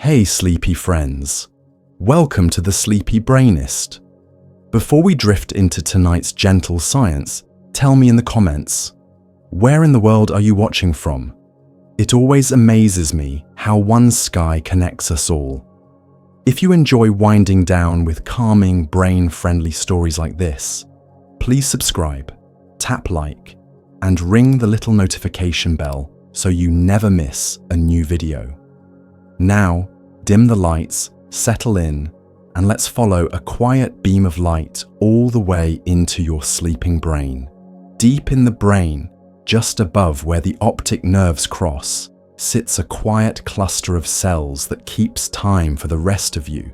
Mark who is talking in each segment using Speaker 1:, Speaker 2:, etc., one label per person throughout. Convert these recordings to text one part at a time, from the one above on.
Speaker 1: Hey sleepy friends, welcome to the Sleepy Brainist. Before we drift into tonight's gentle science, tell me in the comments, where in the world are you watching from? It always amazes me how one sky connects us all. If you enjoy winding down with calming, brain-friendly stories like this, please subscribe, tap like, and ring the little notification bell so you never miss a new video. Now, dim the lights, settle in, and let's follow a quiet beam of light all the way into your sleeping brain. Deep in the brain, just above where the optic nerves cross, sits a quiet cluster of cells that keeps time for the rest of you.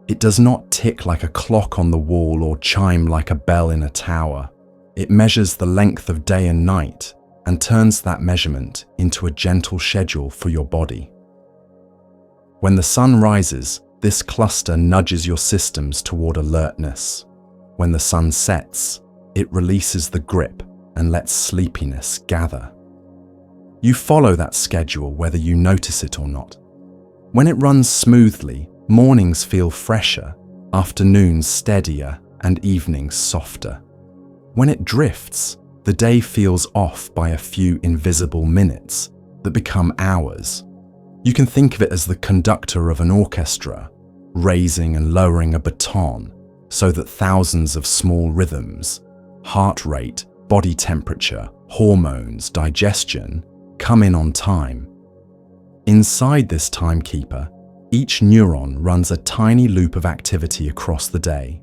Speaker 1: It does not tick like a clock on the wall or chime like a bell in a tower. It measures the length of day and night and turns that measurement into a gentle schedule for your body. When the sun rises, this cluster nudges your systems toward alertness. When the sun sets, it releases the grip and lets sleepiness gather. You follow that schedule whether you notice it or not. When it runs smoothly, mornings feel fresher, afternoons steadier, and evenings softer. When it drifts, the day feels off by a few invisible minutes that become hours. You can think of it as the conductor of an orchestra, raising and lowering a baton so that thousands of small rhythms, heart rate, body temperature, hormones, digestion, come in on time. Inside this timekeeper, each neuron runs a tiny loop of activity across the day.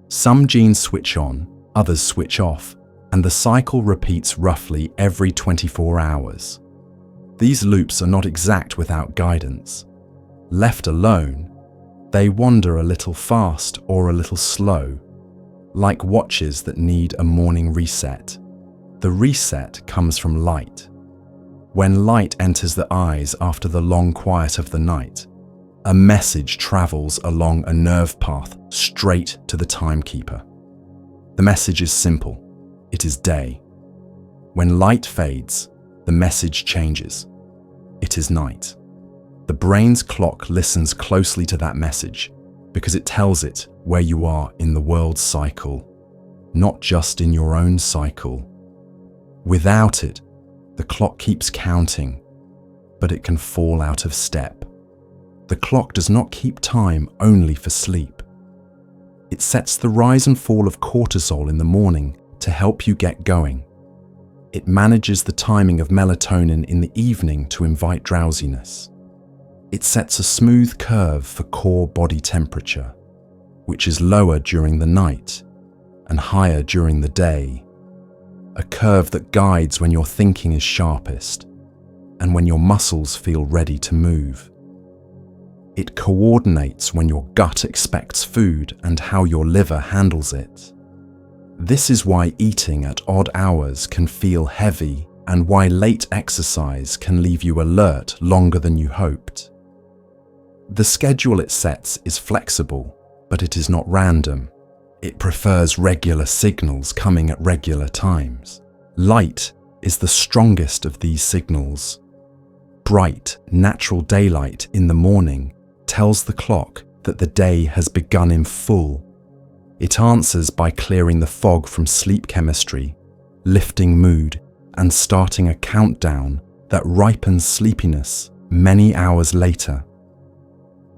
Speaker 1: Some genes switch on, others switch off, and the cycle repeats roughly every 24 hours. These loops are not exact without guidance. Left alone, they wander a little fast or a little slow, like watches that need a morning reset. The reset comes from light. When light enters the eyes after the long quiet of the night, a message travels along a nerve path straight to the timekeeper. The message is simple. It is day. When light fades, the message changes. It is night. The brain's clock listens closely to that message because it tells it where you are in the world's cycle, not just in your own cycle. Without it, the clock keeps counting, but it can fall out of step. The clock does not keep time only for sleep. It sets the rise and fall of cortisol in the morning to help you get going. It manages the timing of melatonin in the evening to invite drowsiness. It sets a smooth curve for core body temperature, which is lower during the night and higher during the day. A curve that guides when your thinking is sharpest and when your muscles feel ready to move. It coordinates when your gut expects food and how your liver handles it. This is why eating at odd hours can feel heavy and why late exercise can leave you alert longer than you hoped. The schedule it sets is flexible, but it is not random. It prefers regular signals coming at regular times. Light is the strongest of these signals. Bright, natural daylight in the morning tells the clock that the day has begun in full. It answers by clearing the fog from sleep chemistry, lifting mood, and starting a countdown that ripens sleepiness many hours later.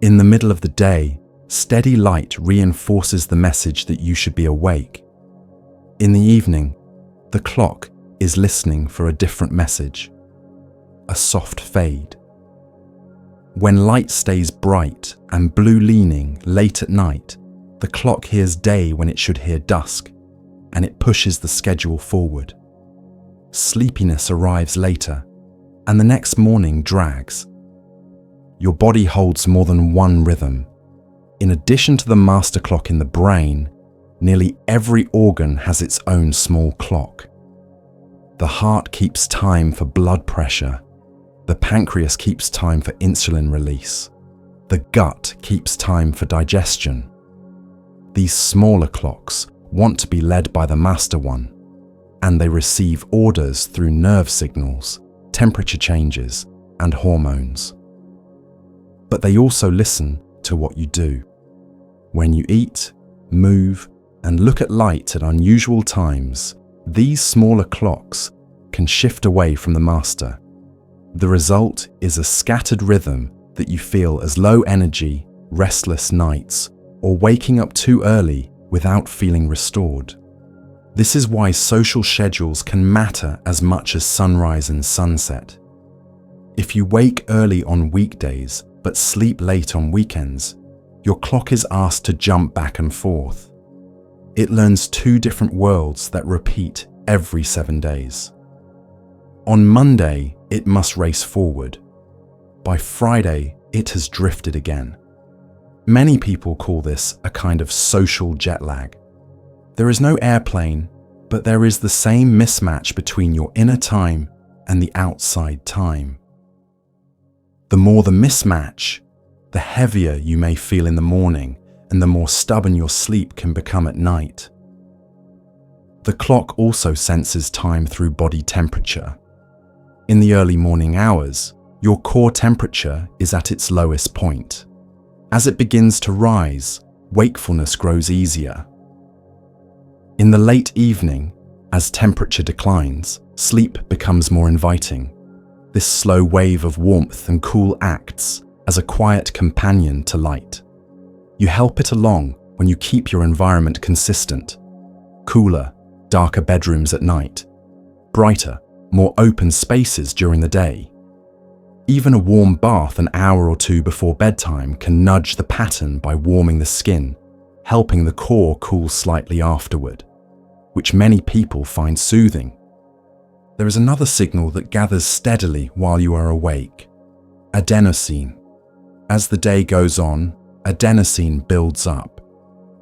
Speaker 1: In the middle of the day, steady light reinforces the message that you should be awake. In the evening, the clock is listening for a different message, a soft fade. When light stays bright and blue-leaning late at night, the clock hears day when it should hear dusk, and it pushes the schedule forward. Sleepiness arrives later, and the next morning drags. Your body holds more than one rhythm. In addition to the master clock in the brain, nearly every organ has its own small clock. The heart keeps time for blood pressure. The pancreas keeps time for insulin release. The gut keeps time for digestion. These smaller clocks want to be led by the master one, and they receive orders through nerve signals, temperature changes, and hormones. but they also listen to what you do. When you eat, move, and look at light at unusual times, these smaller clocks can shift away from the master. The result is a scattered rhythm that you feel as low energy, restless nights, or waking up too early without feeling restored. This is why social schedules can matter as much as sunrise and sunset. If you wake early on weekdays but sleep late on weekends, your clock is asked to jump back and forth. It learns two different worlds that repeat every 7 days. On Monday, it must race forward. By Friday, it has drifted again. Many people call this a kind of social jet lag. There is no airplane, but there is the same mismatch between your inner time and the outside time. The more the mismatch, the heavier you may feel in the morning and the more stubborn your sleep can become at night. The clock also senses time through body temperature. In the early morning hours, your core temperature is at its lowest point. As it begins to rise, wakefulness grows easier. In the late evening, as temperature declines, sleep becomes more inviting. This slow wave of warmth and cool acts as a quiet companion to light. You help it along when you keep your environment consistent. Cooler, darker bedrooms at night. Brighter, more open spaces during the day. Even a warm bath an hour or two before bedtime can nudge the pattern by warming the skin, helping the core cool slightly afterward, which many people find soothing. There is another signal that gathers steadily while you are awake: adenosine. As the day goes on, adenosine builds up,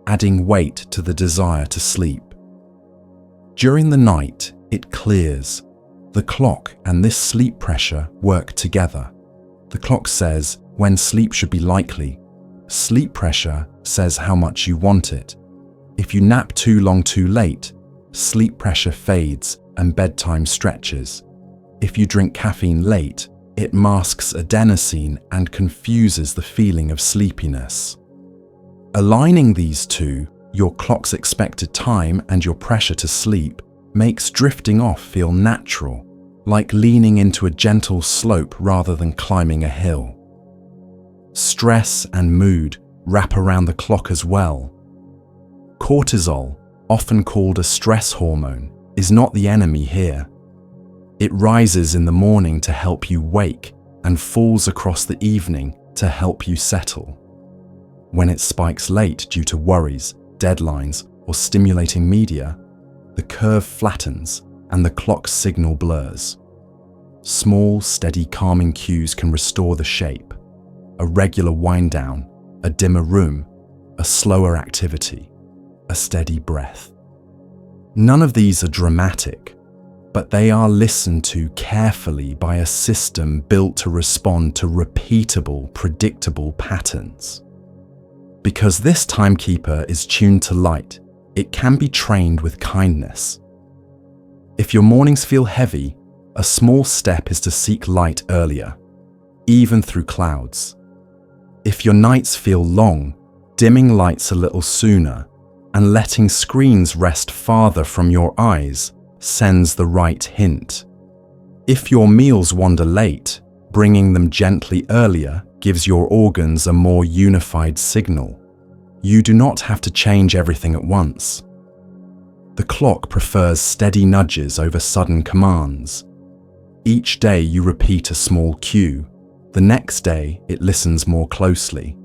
Speaker 1: adding weight to the desire to sleep. During the night, it clears. The clock and this sleep pressure work together. The clock says when sleep should be likely. Sleep pressure says how much you want it. If you nap too long too late, sleep pressure fades and bedtime stretches. If you drink caffeine late, it masks adenosine and confuses the feeling of sleepiness. Aligning these two, your clock's expected time and your pressure to sleep, makes drifting off feel natural, like leaning into a gentle slope rather than climbing a hill. Stress and mood wrap around the clock as well. Cortisol, often called a stress hormone, is not the enemy here. It rises in the morning to help you wake and falls across the evening to help you settle. When it spikes late due to worries, deadlines, or stimulating media, the curve flattens and the clock's signal blurs. Small, steady calming cues can restore the shape. A regular wind down, a dimmer room, a slower activity, a steady breath. None of these are dramatic, but they are listened to carefully by a system built to respond to repeatable, predictable patterns. Because this timekeeper is tuned to light, it can be trained with kindness. If your mornings feel heavy, a small step is to seek light earlier, even through clouds. If your nights feel long, dimming lights a little sooner and letting screens rest farther from your eyes sends the right hint. If your meals wander late, bringing them gently earlier gives your organs a more unified signal. You do not have to change everything at once. The clock prefers steady nudges over sudden commands. Each day you repeat a small cue. The next day it listens more closely.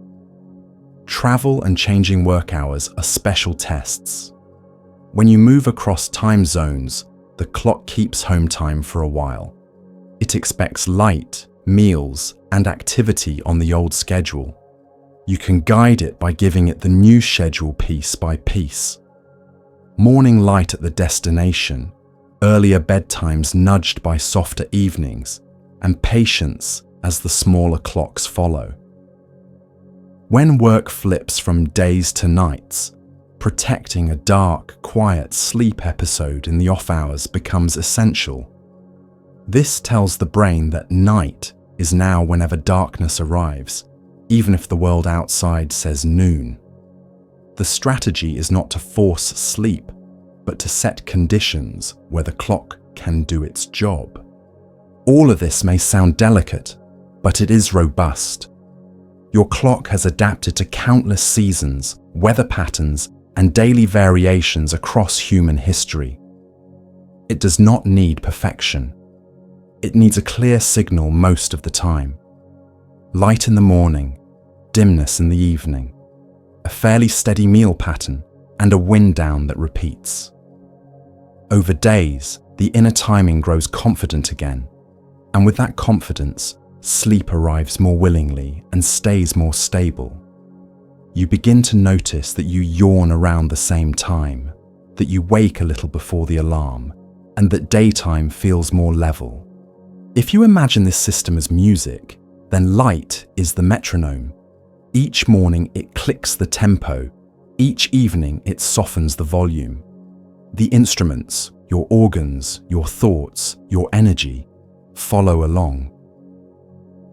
Speaker 1: Travel and changing work hours are special tests. When you move across time zones, the clock keeps home time for a while. It expects light, meals, and activity on the old schedule. You can guide it by giving it the new schedule piece by piece. Morning light at the destination, earlier bedtimes nudged by softer evenings, and patience as the smaller clocks follow. When work flips from days to nights, protecting a dark, quiet sleep episode in the off hours becomes essential. This tells the brain that night is now whenever darkness arrives, even if the world outside says noon. The strategy is not to force sleep, but to set conditions where the clock can do its job. All of this may sound delicate, but it is robust. Your clock has adapted to countless seasons, weather patterns, and daily variations across human history. It does not need perfection. It needs a clear signal most of the time. Light in the morning, dimness in the evening, a fairly steady meal pattern, and a wind down that repeats. Over days, the inner timing grows confident again, and with that confidence, sleep arrives more willingly and stays more stable. You begin to notice that you yawn around the same time, that you wake a little before the alarm, and that daytime feels more level. If you imagine this system as music, then light is the metronome. Each morning it clicks the tempo, each evening it softens the volume. The instruments, your organs, your thoughts, your energy, follow along.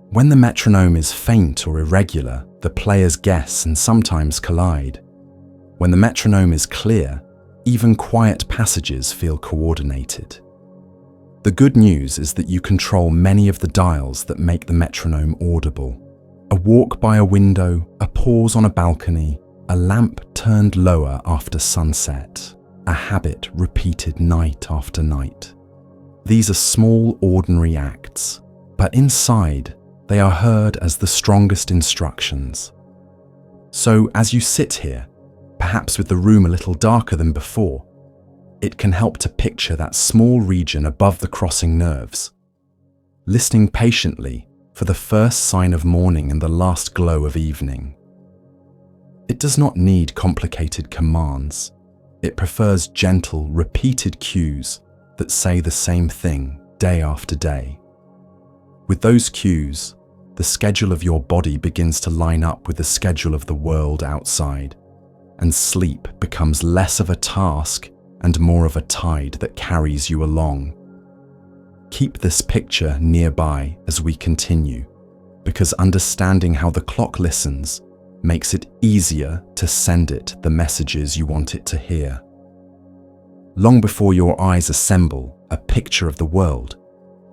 Speaker 1: When the metronome is faint or irregular, the players guess and sometimes collide. When the metronome is clear, even quiet passages feel coordinated. The good news is that you control many of the dials that make the metronome audible. A walk by a window, a pause on a balcony, a lamp turned lower after sunset, a habit repeated night after night. These are small, ordinary acts, but inside, they are heard as the strongest instructions. So as you sit here, perhaps with the room a little darker than before, it can help to picture that small region above the crossing nerves, listening patiently for the first sign of morning and the last glow of evening. It does not need complicated commands. It prefers gentle, repeated cues that say the same thing day after day. With those cues, the schedule of your body begins to line up with the schedule of the world outside, and sleep becomes less of a task and more of a tide that carries you along. Keep this picture nearby as we continue, because understanding how the clock listens makes it easier to send it the messages you want it to hear. Long before your eyes assemble a picture of the world,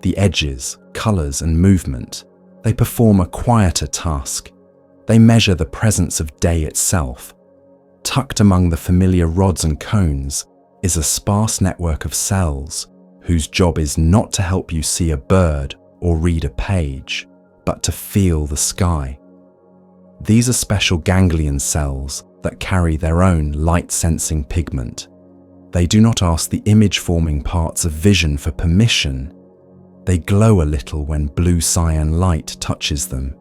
Speaker 1: the edges, colors, and movement, they perform a quieter task. They measure the presence of day itself. Tucked among the familiar rods and cones is a sparse network of cells whose job is not to help you see a bird or read a page, but to feel the sky. These are special ganglion cells that carry their own light-sensing pigment. They do not ask the image-forming parts of vision for permission. They glow a little when blue cyan light touches them,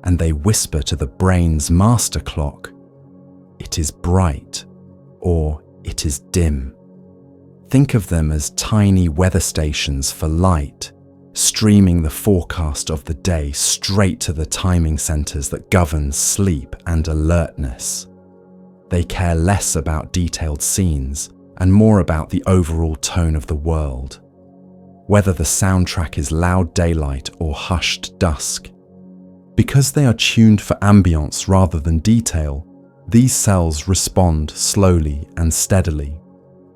Speaker 1: and they whisper to the brain's master clock, "It is bright," or "It is dim." Think of them as tiny weather stations for light, streaming the forecast of the day straight to the timing centers that govern sleep and alertness. They care less about detailed scenes and more about the overall tone of the world, whether the soundtrack is loud daylight or hushed dusk. Because they are tuned for ambience rather than detail, these cells respond slowly and steadily.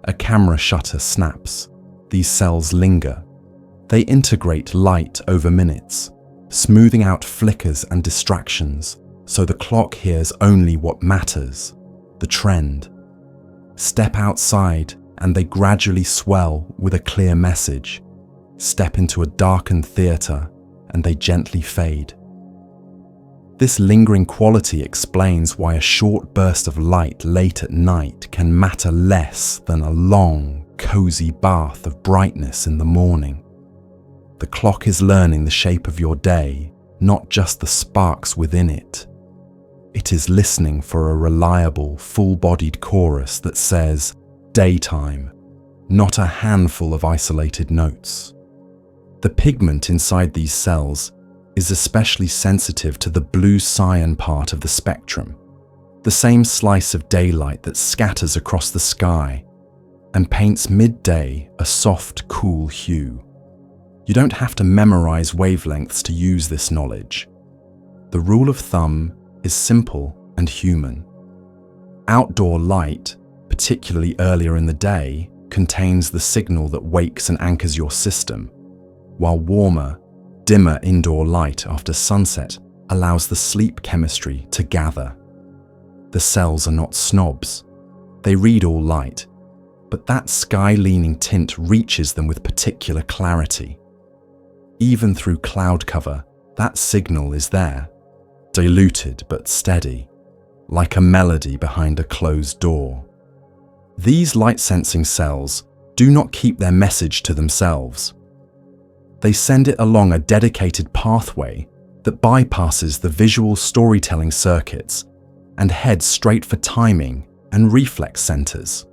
Speaker 1: A camera shutter snaps. These cells linger. They integrate light over minutes, smoothing out flickers and distractions, so the clock hears only what matters, the trend. Step outside and they gradually swell with a clear message. Step into a darkened theatre and they gently fade. This lingering quality explains why a short burst of light late at night can matter less than a long, cozy bath of brightness in the morning. The clock is learning the shape of your day, not just the sparks within it. It is listening for a reliable, full-bodied chorus that says, "Daytime," not a handful of isolated notes. The pigment inside these cells is especially sensitive to the blue cyan part of the spectrum, the same slice of daylight that scatters across the sky and paints midday a soft, cool hue. You don't have to memorize wavelengths to use this knowledge. The rule of thumb is simple and human. Outdoor light, particularly earlier in the day, contains the signal that wakes and anchors your system, while warmer, dimmer indoor light after sunset allows the sleep chemistry to gather. The cells are not snobs. They read all light, but that sky-leaning tint reaches them with particular clarity. Even through cloud cover, that signal is there, diluted but steady, like a melody behind a closed door. These light-sensing cells do not keep their message to themselves. They send it along a dedicated pathway that bypasses the visual storytelling circuits and heads straight for timing and reflex centers.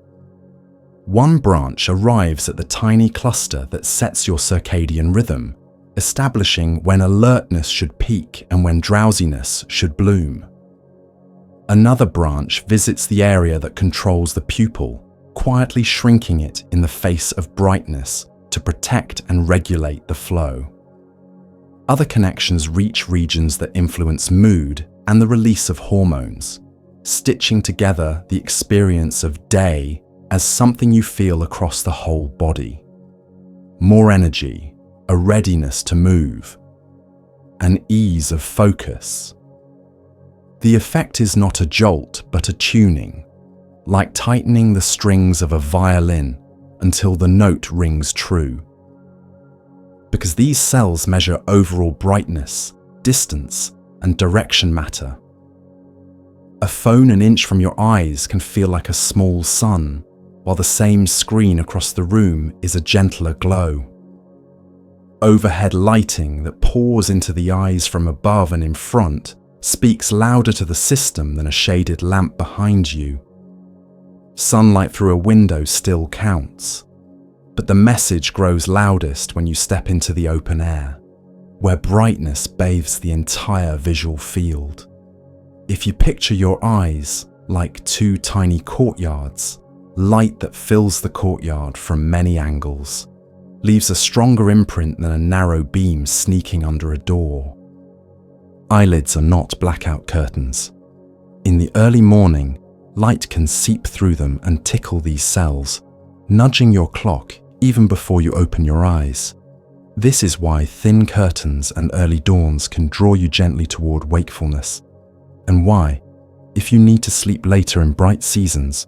Speaker 1: One branch arrives at the tiny cluster that sets your circadian rhythm, establishing when alertness should peak and when drowsiness should bloom. Another branch visits the area that controls the pupil, quietly shrinking it in the face of brightness to protect and regulate the flow. Other connections reach regions that influence mood and the release of hormones, stitching together the experience of day as something you feel across the whole body. More energy, a readiness to move, an ease of focus. The effect is not a jolt, but a tuning, like tightening the strings of a violin until the note rings true. Because these cells measure overall brightness, distance, and direction matter. A phone an inch from your eyes can feel like a small sun, while the same screen across the room is a gentler glow. Overhead lighting that pours into the eyes from above and in front speaks louder to the system than a shaded lamp behind you. Sunlight through a window still counts, but the message grows loudest when you step into the open air, where brightness bathes the entire visual field. If you picture your eyes like two tiny courtyards, light that fills the courtyard from many angles leaves a stronger imprint than a narrow beam sneaking under a door. Eyelids are not blackout curtains. In the early morning, light can seep through them and tickle these cells, nudging your clock even before you open your eyes. This is why thin curtains and early dawns can draw you gently toward wakefulness, and why, if you need to sleep later in bright seasons,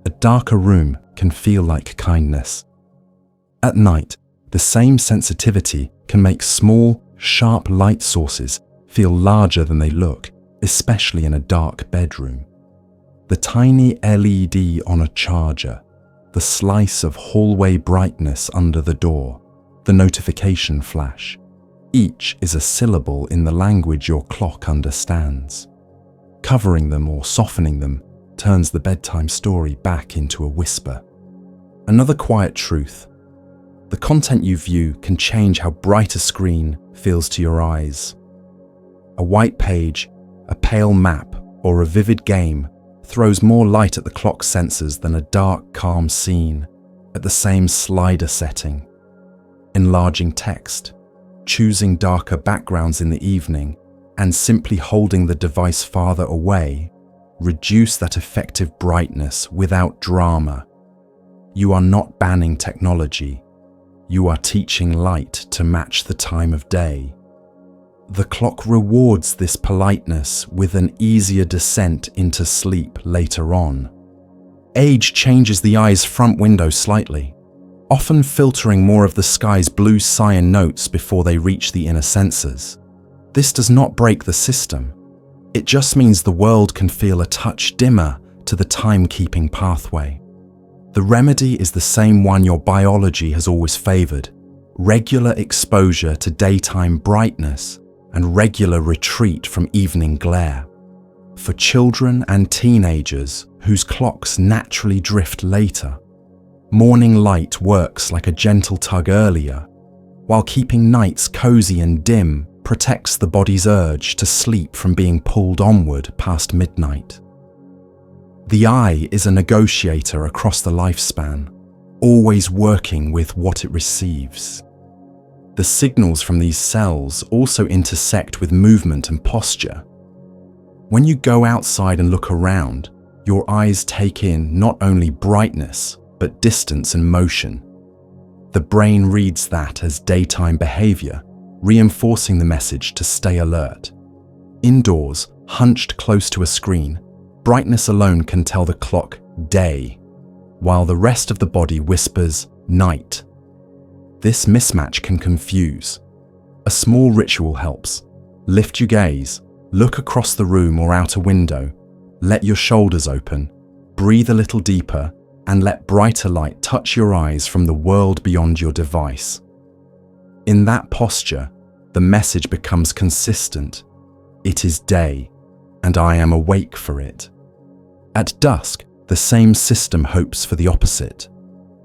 Speaker 1: a darker room can feel like kindness. At night, the same sensitivity can make small, sharp light sources feel larger than they look, especially in a dark bedroom. The tiny LED on a charger, the slice of hallway brightness under the door, the notification flash, each is a syllable in the language your clock understands. Covering them or softening them turns the bedtime story back into a whisper. Another quiet truth: the content you view can change how bright a screen feels to your eyes. A white page, a pale map, or a vivid game throws more light at the clock sensors than a dark, calm scene at the same slider setting. Enlarging text, choosing darker backgrounds in the evening, and simply holding the device farther away reduce that effective brightness without drama. You are not banning technology. You are teaching light to match the time of day. The clock rewards this politeness with an easier descent into sleep later on. Age changes the eye's front window slightly, often filtering more of the sky's blue cyan notes before they reach the inner sensors. This does not break the system. It just means the world can feel a touch dimmer to the time-keeping pathway. The remedy is the same one your biology has always favored: regular exposure to daytime brightness and regular retreat from evening glare. For children and teenagers whose clocks naturally drift later, morning light works like a gentle tug earlier, while keeping nights cozy and dim protects the body's urge to sleep from being pulled onward past midnight. The eye is a negotiator across the lifespan, always working with what it receives. The signals from these cells also intersect with movement and posture. When you go outside and look around, your eyes take in not only brightness, but distance and motion. The brain reads that as daytime behavior, reinforcing the message to stay alert. Indoors, hunched close to a screen, brightness alone can tell the clock day, while the rest of the body whispers night. This mismatch can confuse. A small ritual helps. Lift your gaze, look across the room or out a window, let your shoulders open, breathe a little deeper, and let brighter light touch your eyes from the world beyond your device. In that posture, the message becomes consistent. It is day, and I am awake for it. At dusk, the same system hopes for the opposite.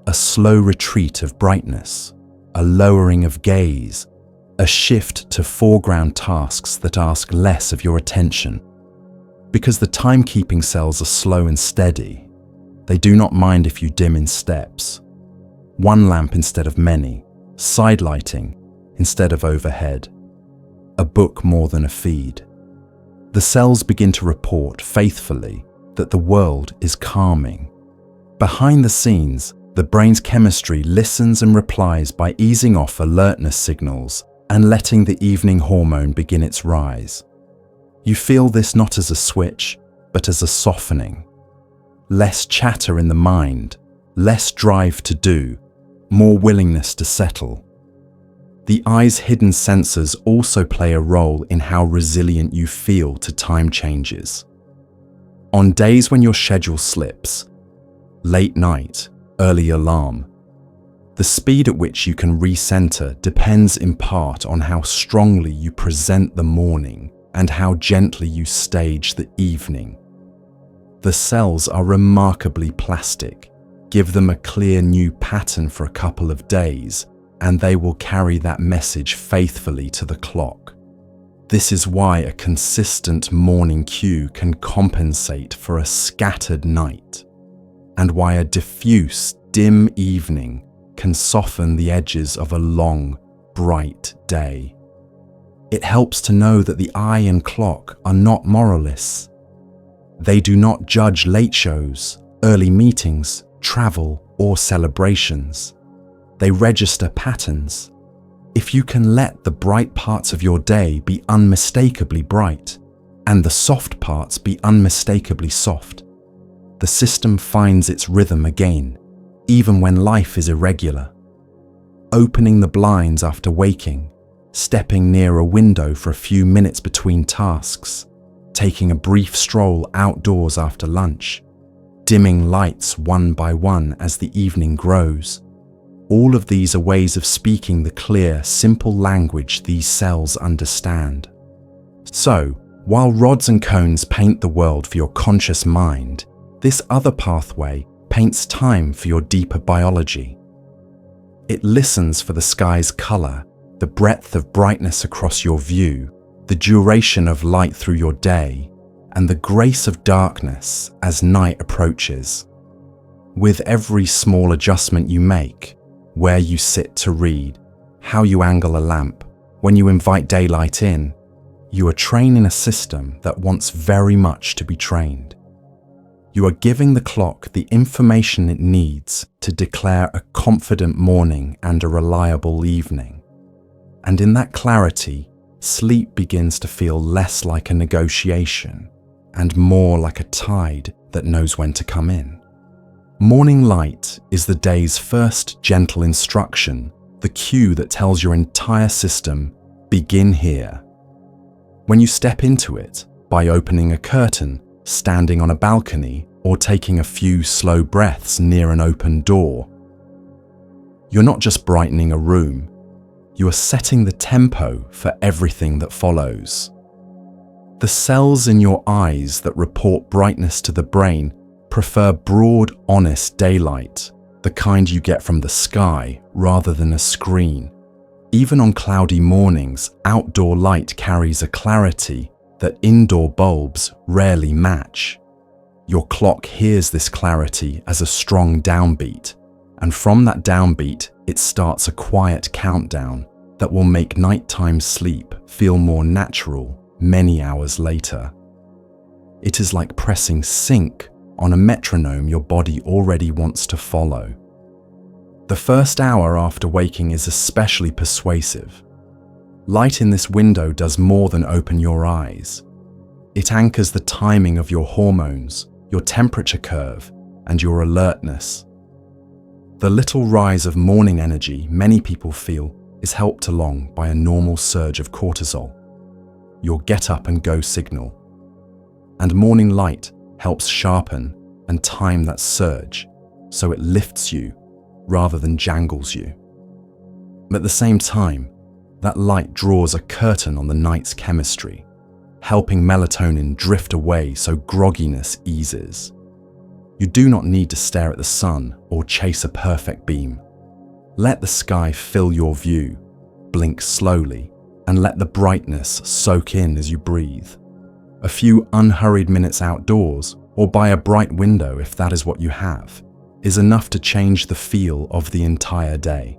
Speaker 1: A slow retreat of brightness, a lowering of gaze, a shift to foreground tasks that ask less of your attention. Because the timekeeping cells are slow and steady, they do not mind if you dim in steps. One lamp instead of many, side lighting instead of overhead, a book more than a feed. The cells begin to report faithfully that the world is calming. Behind the scenes, the brain's chemistry listens and replies by easing off alertness signals and letting the evening hormone begin its rise. You feel this not as a switch, but as a softening. Less chatter in the mind, less drive to do, more willingness to settle. The eye's hidden sensors also play a role in how resilient you feel to time changes. On days when your schedule slips, late night, early alarm, the speed at which you can recenter depends in part on how strongly you present the morning and how gently you stage the evening. The cells are remarkably plastic. Give them a clear new pattern for a couple of days, and they will carry that message faithfully to the clock. This is why a consistent morning cue can compensate for a scattered night, and why a diffuse, dim evening can soften the edges of a long, bright day. It helps to know that the eye and clock are not moralists. They do not judge late shows, early meetings, travel, or celebrations. They register patterns. If you can let the bright parts of your day be unmistakably bright, and the soft parts be unmistakably soft, the system finds its rhythm again, even when life is irregular. Opening the blinds after waking, stepping near a window for a few minutes between tasks, taking a brief stroll outdoors after lunch, dimming lights one by one as the evening grows. All of these are ways of speaking the clear, simple language these cells understand. So, while rods and cones paint the world for your conscious mind, this other pathway paints time for your deeper biology. It listens for the sky's color, the breadth of brightness across your view, the duration of light through your day, and the grace of darkness as night approaches. With every small adjustment you make, where you sit to read, how you angle a lamp, when you invite daylight in, you are training a system that wants very much to be trained. You are giving the clock the information it needs to declare a confident morning and a reliable evening. And in that clarity, sleep begins to feel less like a negotiation and more like a tide that knows when to come in. Morning light is the day's first gentle instruction, the cue that tells your entire system, begin here. When you step into it, by opening a curtain, standing on a balcony, or taking a few slow breaths near an open door, you're not just brightening a room, you are setting the tempo for everything that follows. The cells in your eyes that report brightness to the brain prefer broad, honest daylight, the kind you get from the sky rather than a screen. Even on cloudy mornings, outdoor light carries a clarity that indoor bulbs rarely match. Your clock hears this clarity as a strong downbeat, and from that downbeat, it starts a quiet countdown, that will make nighttime sleep feel more natural many hours later. It is like pressing sync on a metronome your body already wants to follow. The first hour after waking is especially persuasive. Light in this window does more than open your eyes. It anchors the timing of your hormones, your temperature curve, and your alertness. The little rise of morning energy many people feel is helped along by a normal surge of cortisol, your get up and go signal. And morning light helps sharpen and time that surge so it lifts you rather than jangles you. At the same time, that light draws a curtain on the night's chemistry, helping melatonin drift away so grogginess eases. You do not need to stare at the sun or chase a perfect beam. Let the sky fill your view, blink slowly, and let the brightness soak in as you breathe. A few unhurried minutes outdoors, or by a bright window if that is what you have, is enough to change the feel of the entire day.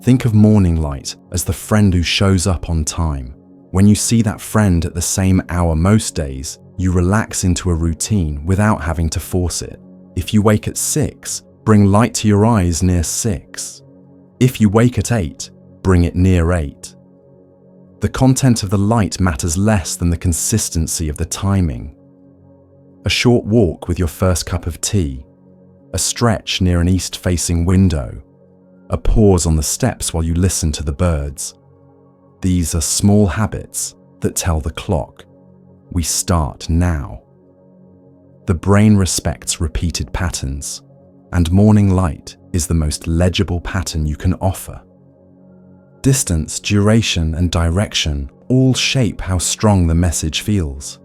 Speaker 1: Think of morning light as the friend who shows up on time. When you see that friend at the same hour most days, you relax into a routine without having to force it. If you wake at 6, bring light to your eyes near 6. If you wake at 8, bring it near 8. The content of the light matters less than the consistency of the timing. A short walk with your first cup of tea, a stretch near an east-facing window, a pause on the steps while you listen to the birds. These are small habits that tell the clock, we start now. The brain respects repeated patterns, and morning light is the most legible pattern you can offer. Distance, duration, and direction all shape how strong the message feels.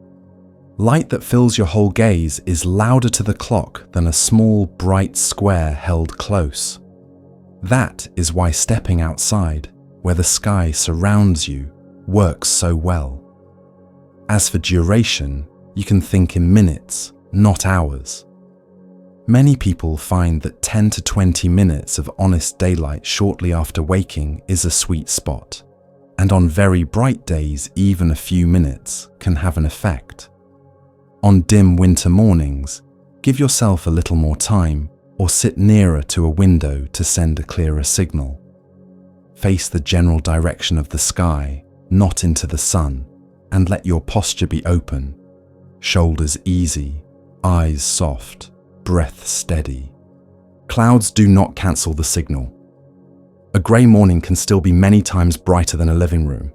Speaker 1: Light that fills your whole gaze is louder to the clock than a small, bright square held close. That is why stepping outside, where the sky surrounds you, works so well. As for duration, you can think in minutes, not hours. Many people find that 10 to 20 minutes of honest daylight shortly after waking is a sweet spot, and on very bright days, even a few minutes can have an effect. On dim winter mornings, give yourself a little more time or sit nearer to a window to send a clearer signal. Face the general direction of the sky, not into the sun, and let your posture be open, shoulders easy, eyes soft, breath steady. Clouds do not cancel the signal. A grey morning can still be many times brighter than a living room.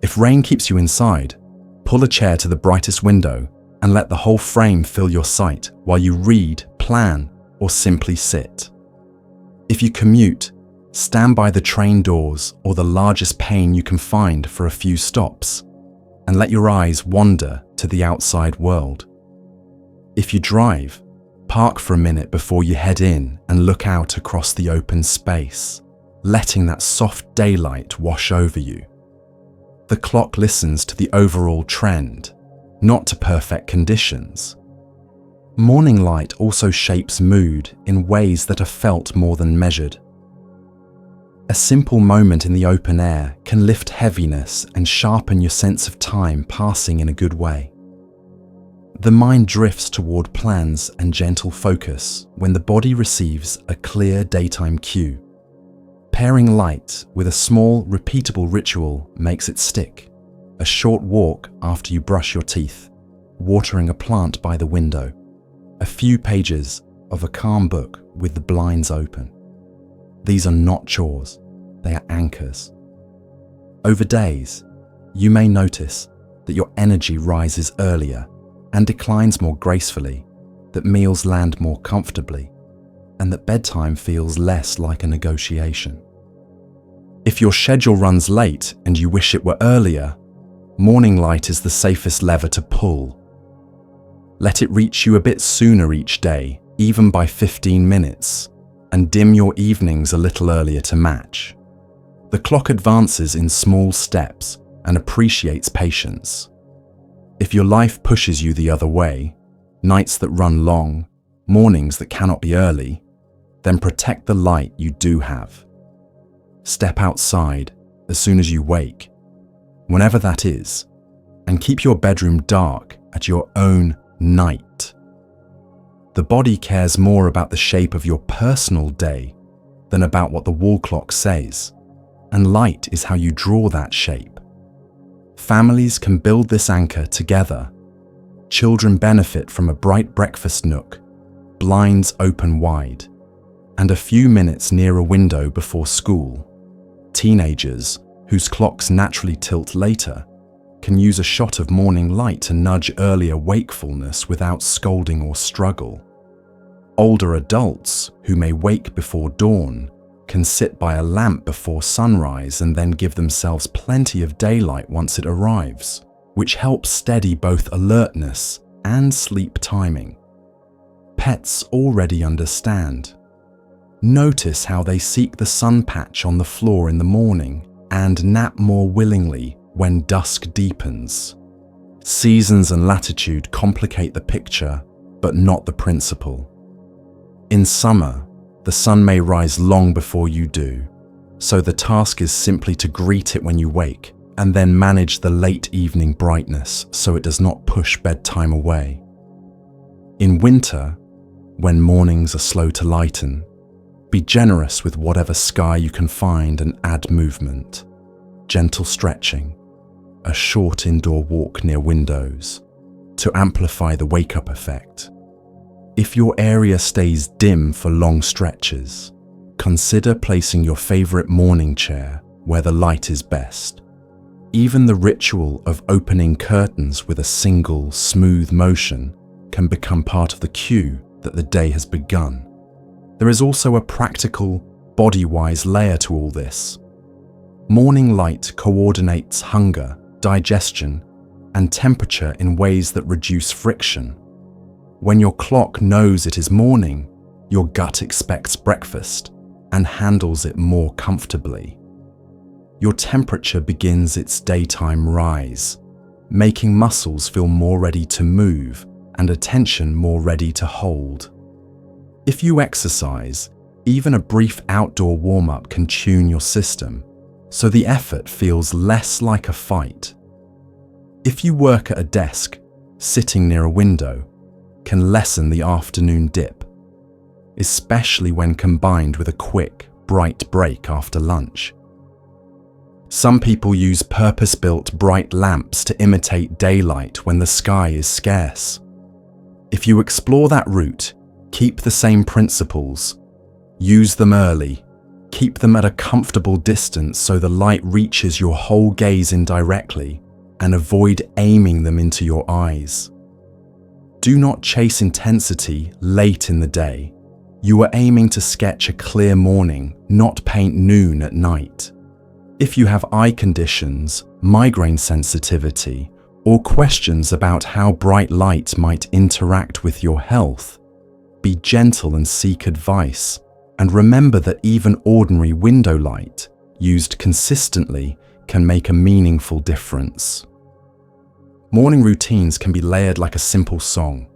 Speaker 1: If rain keeps you inside, pull a chair to the brightest window and let the whole frame fill your sight while you read, plan, or simply sit. If you commute, stand by the train doors or the largest pane you can find for a few stops, and let your eyes wander to the outside world. If you drive, park for a minute before you head in and look out across the open space, letting that soft daylight wash over you. The clock listens to the overall trend, not to perfect conditions. Morning light also shapes mood in ways that are felt more than measured. A simple moment in the open air can lift heaviness and sharpen your sense of time passing in a good way. The mind drifts toward plans and gentle focus when the body receives a clear daytime cue. Pairing light with a small, repeatable ritual makes it stick. A short walk after you brush your teeth, watering a plant by the window, a few pages of a calm book with the blinds open. These are not chores, they are anchors. Over days, you may notice that your energy rises earlier and declines more gracefully, that meals land more comfortably, and that bedtime feels less like a negotiation. If your schedule runs late and you wish it were earlier, morning light is the safest lever to pull. Let it reach you a bit sooner each day, even by 15 minutes, and dim your evenings a little earlier to match. The clock advances in small steps and appreciates patience. If your life pushes you the other way, nights that run long, mornings that cannot be early, then protect the light you do have. Step outside as soon as you wake, whenever that is, and keep your bedroom dark at your own night. The body cares more about the shape of your personal day than about what the wall clock says, and light is how you draw that shape. Families can build this anchor together. Children benefit from a bright breakfast nook, blinds open wide, and a few minutes near a window before school. Teenagers, whose clocks naturally tilt later, can use a shot of morning light to nudge earlier wakefulness without scolding or struggle. Older adults, who may wake before dawn, can sit by a lamp before sunrise and then give themselves plenty of daylight once it arrives, which helps steady both alertness and sleep timing. Pets already understand. Notice how they seek the sun patch on the floor in the morning and nap more willingly when dusk deepens. Seasons and latitude complicate the picture, but not the principle. In summer, the sun may rise long before you do, so the task is simply to greet it when you wake and then manage the late evening brightness so it does not push bedtime away. In winter, when mornings are slow to lighten, be generous with whatever sky you can find and add movement, gentle stretching, a short indoor walk near windows, to amplify the wake-up effect. If your area stays dim for long stretches, consider placing your favorite morning chair where the light is best. Even the ritual of opening curtains with a single, smooth motion can become part of the cue that the day has begun. There is also a practical, body-wise layer to all this. Morning light coordinates hunger, digestion, and temperature in ways that reduce friction. When your clock knows it is morning, your gut expects breakfast and handles it more comfortably. Your temperature begins its daytime rise, making muscles feel more ready to move and attention more ready to hold. If you exercise, even a brief outdoor warm-up can tune your system, so the effort feels less like a fight. If you work at a desk, sitting near a window can lessen the afternoon dip, especially when combined with a quick, bright break after lunch. Some people use purpose-built bright lamps to imitate daylight when the sky is scarce. If you explore that route, keep the same principles. Use them early. Keep them at a comfortable distance so the light reaches your whole gaze indirectly, and avoid aiming them into your eyes. Do not chase intensity late in the day. You are aiming to sketch a clear morning, not paint noon at night. If you have eye conditions, migraine sensitivity, or questions about how bright light might interact with your health, be gentle and seek advice, and remember that even ordinary window light, used consistently, can make a meaningful difference. Morning routines can be layered like a simple song.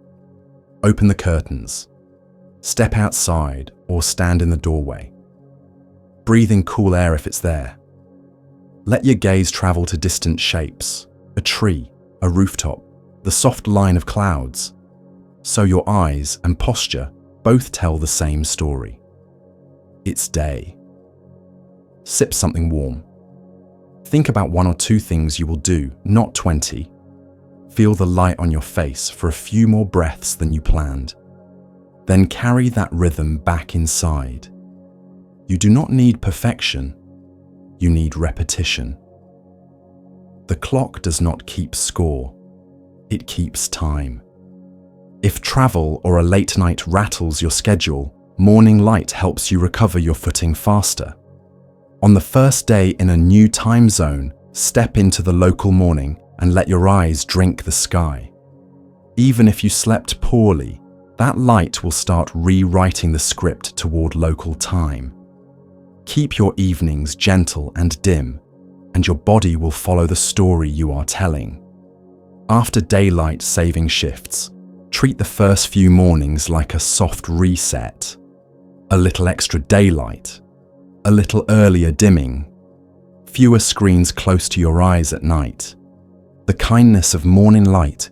Speaker 1: Open the curtains. Step outside or stand in the doorway. Breathe in cool air if it's there. Let your gaze travel to distant shapes, a tree, a rooftop, the soft line of clouds, so your eyes and posture both tell the same story. It's day. Sip something warm. Think about 1 or 2 things you will do, not 20. Feel the light on your face for a few more breaths than you planned. Then carry that rhythm back inside. You do not need perfection. You need repetition. The clock does not keep score. It keeps time. If travel or a late night rattles your schedule, morning light helps you recover your footing faster. On the first day in a new time zone, step into the local morning and let your eyes drink the sky. Even if you slept poorly, that light will start rewriting the script toward local time. Keep your evenings gentle and dim, and your body will follow the story you are telling. After daylight saving shifts, treat the first few mornings like a soft reset. A little extra daylight, a little earlier dimming, fewer screens close to your eyes at night. The kindness of morning light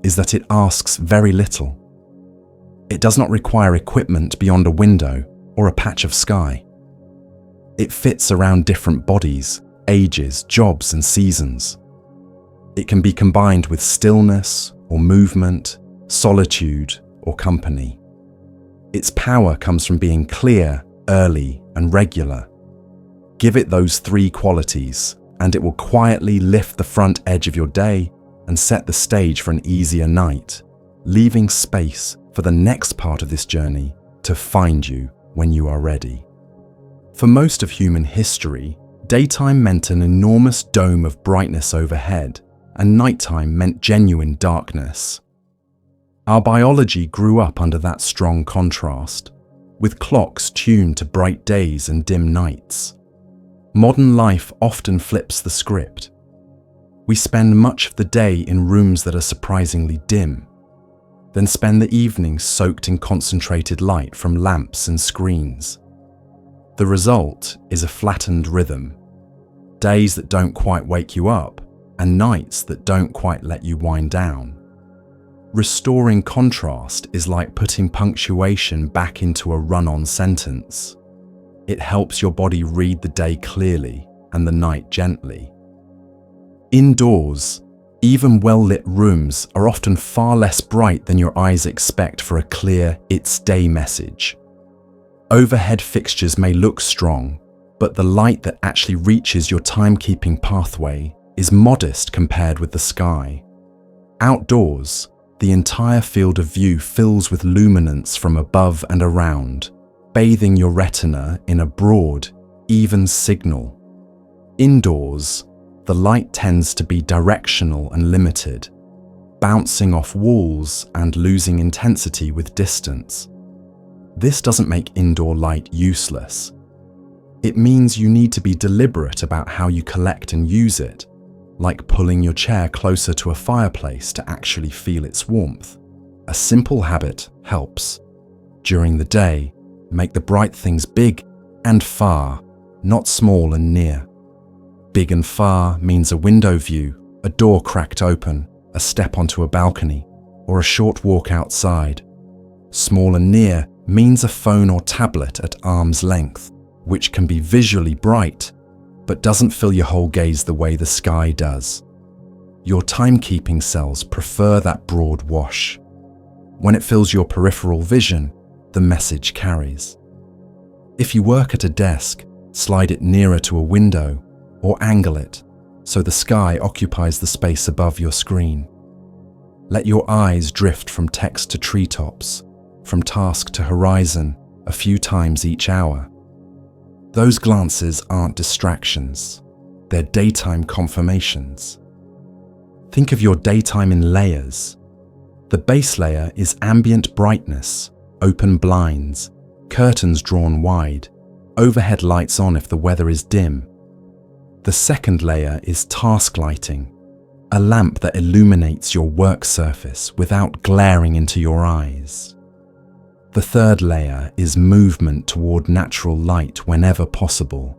Speaker 1: is that it asks very little. It does not require equipment beyond a window or a patch of sky. It fits around different bodies, ages, jobs, and seasons. It can be combined with stillness or movement, solitude or company. Its power comes from being clear, early, and regular. Give it those three qualities, and it will quietly lift the front edge of your day and set the stage for an easier night, leaving space for the next part of this journey to find you when you are ready. For most of human history, daytime meant an enormous dome of brightness overhead, and nighttime meant genuine darkness. Our biology grew up under that strong contrast, with clocks tuned to bright days and dim nights. Modern life often flips the script. We spend much of the day in rooms that are surprisingly dim, then spend the evenings soaked in concentrated light from lamps and screens. The result is a flattened rhythm, days that don't quite wake you up, and nights that don't quite let you wind down. Restoring contrast is like putting punctuation back into a run-on sentence. It helps your body read the day clearly and the night gently. Indoors, even well-lit rooms are often far less bright than your eyes expect for a clear "it's day" message. Overhead fixtures may look strong, but the light that actually reaches your timekeeping pathway is modest compared with the sky. Outdoors, the entire field of view fills with luminance from above and around, bathing your retina in a broad, even signal. Indoors, the light tends to be directional and limited, bouncing off walls and losing intensity with distance. This doesn't make indoor light useless. It means you need to be deliberate about how you collect and use it, like pulling your chair closer to a fireplace to actually feel its warmth. A simple habit helps. During the day, make the bright things big and far, not small and near. Big and far means a window view, a door cracked open, a step onto a balcony, or a short walk outside. Small and near means a phone or tablet at arm's length, which can be visually bright, but doesn't fill your whole gaze the way the sky does. Your timekeeping cells prefer that broad wash. When it fills your peripheral vision, the message carries. If you work at a desk, slide it nearer to a window or angle it so the sky occupies the space above your screen. Let your eyes drift from text to treetops, from task to horizon a few times each hour. Those glances aren't distractions, they're daytime confirmations. Think of your daytime in layers. The base layer is ambient brightness, open blinds, curtains drawn wide, overhead lights on if the weather is dim. The second layer is task lighting, a lamp that illuminates your work surface without glaring into your eyes. The third layer is movement toward natural light whenever possible,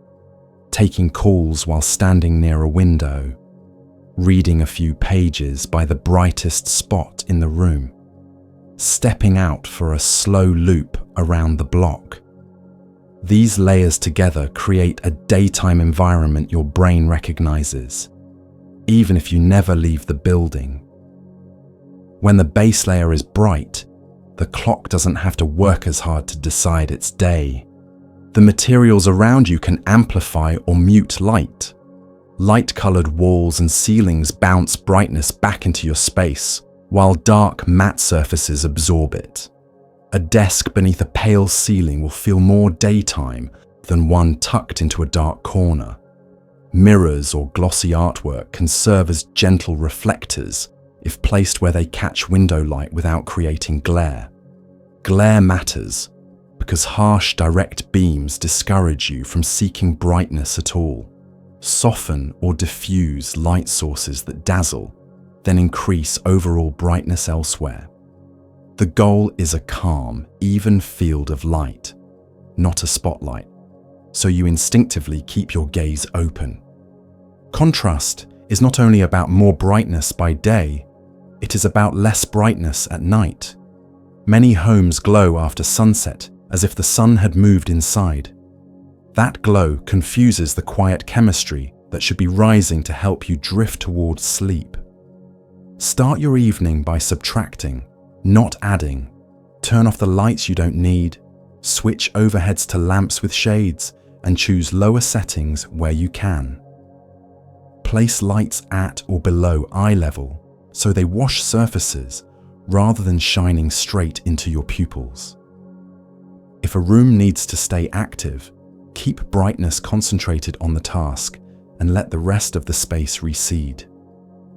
Speaker 1: taking calls while standing near a window, reading a few pages by the brightest spot in the room, stepping out for a slow loop around the block. These layers together create a daytime environment your brain recognizes, even if you never leave the building. When the base layer is bright, the clock doesn't have to work as hard to decide its day. The materials around you can amplify or mute light. Light-colored walls and ceilings bounce brightness back into your space, while dark matte surfaces absorb it. A desk beneath a pale ceiling will feel more daytime than one tucked into a dark corner. Mirrors or glossy artwork can serve as gentle reflectors if placed where they catch window light without creating glare. Glare matters because harsh, direct beams discourage you from seeking brightness at all. Soften or diffuse light sources that dazzle, then increase overall brightness elsewhere. The goal is a calm, even field of light, not a spotlight, so you instinctively keep your gaze open, Contrast is not only about more brightness by day, it is about less brightness at night. Many homes glow after sunset as if the sun had moved inside. That glow confuses the quiet chemistry that should be rising to help you drift towards sleep. Start your evening by subtracting, not adding. Turn off the lights you don't need, switch overheads to lamps with shades, and choose lower settings where you can. Place lights at or below eye level so they wash surfaces rather than shining straight into your pupils. If a room needs to stay active, keep brightness concentrated on the task and let the rest of the space recede.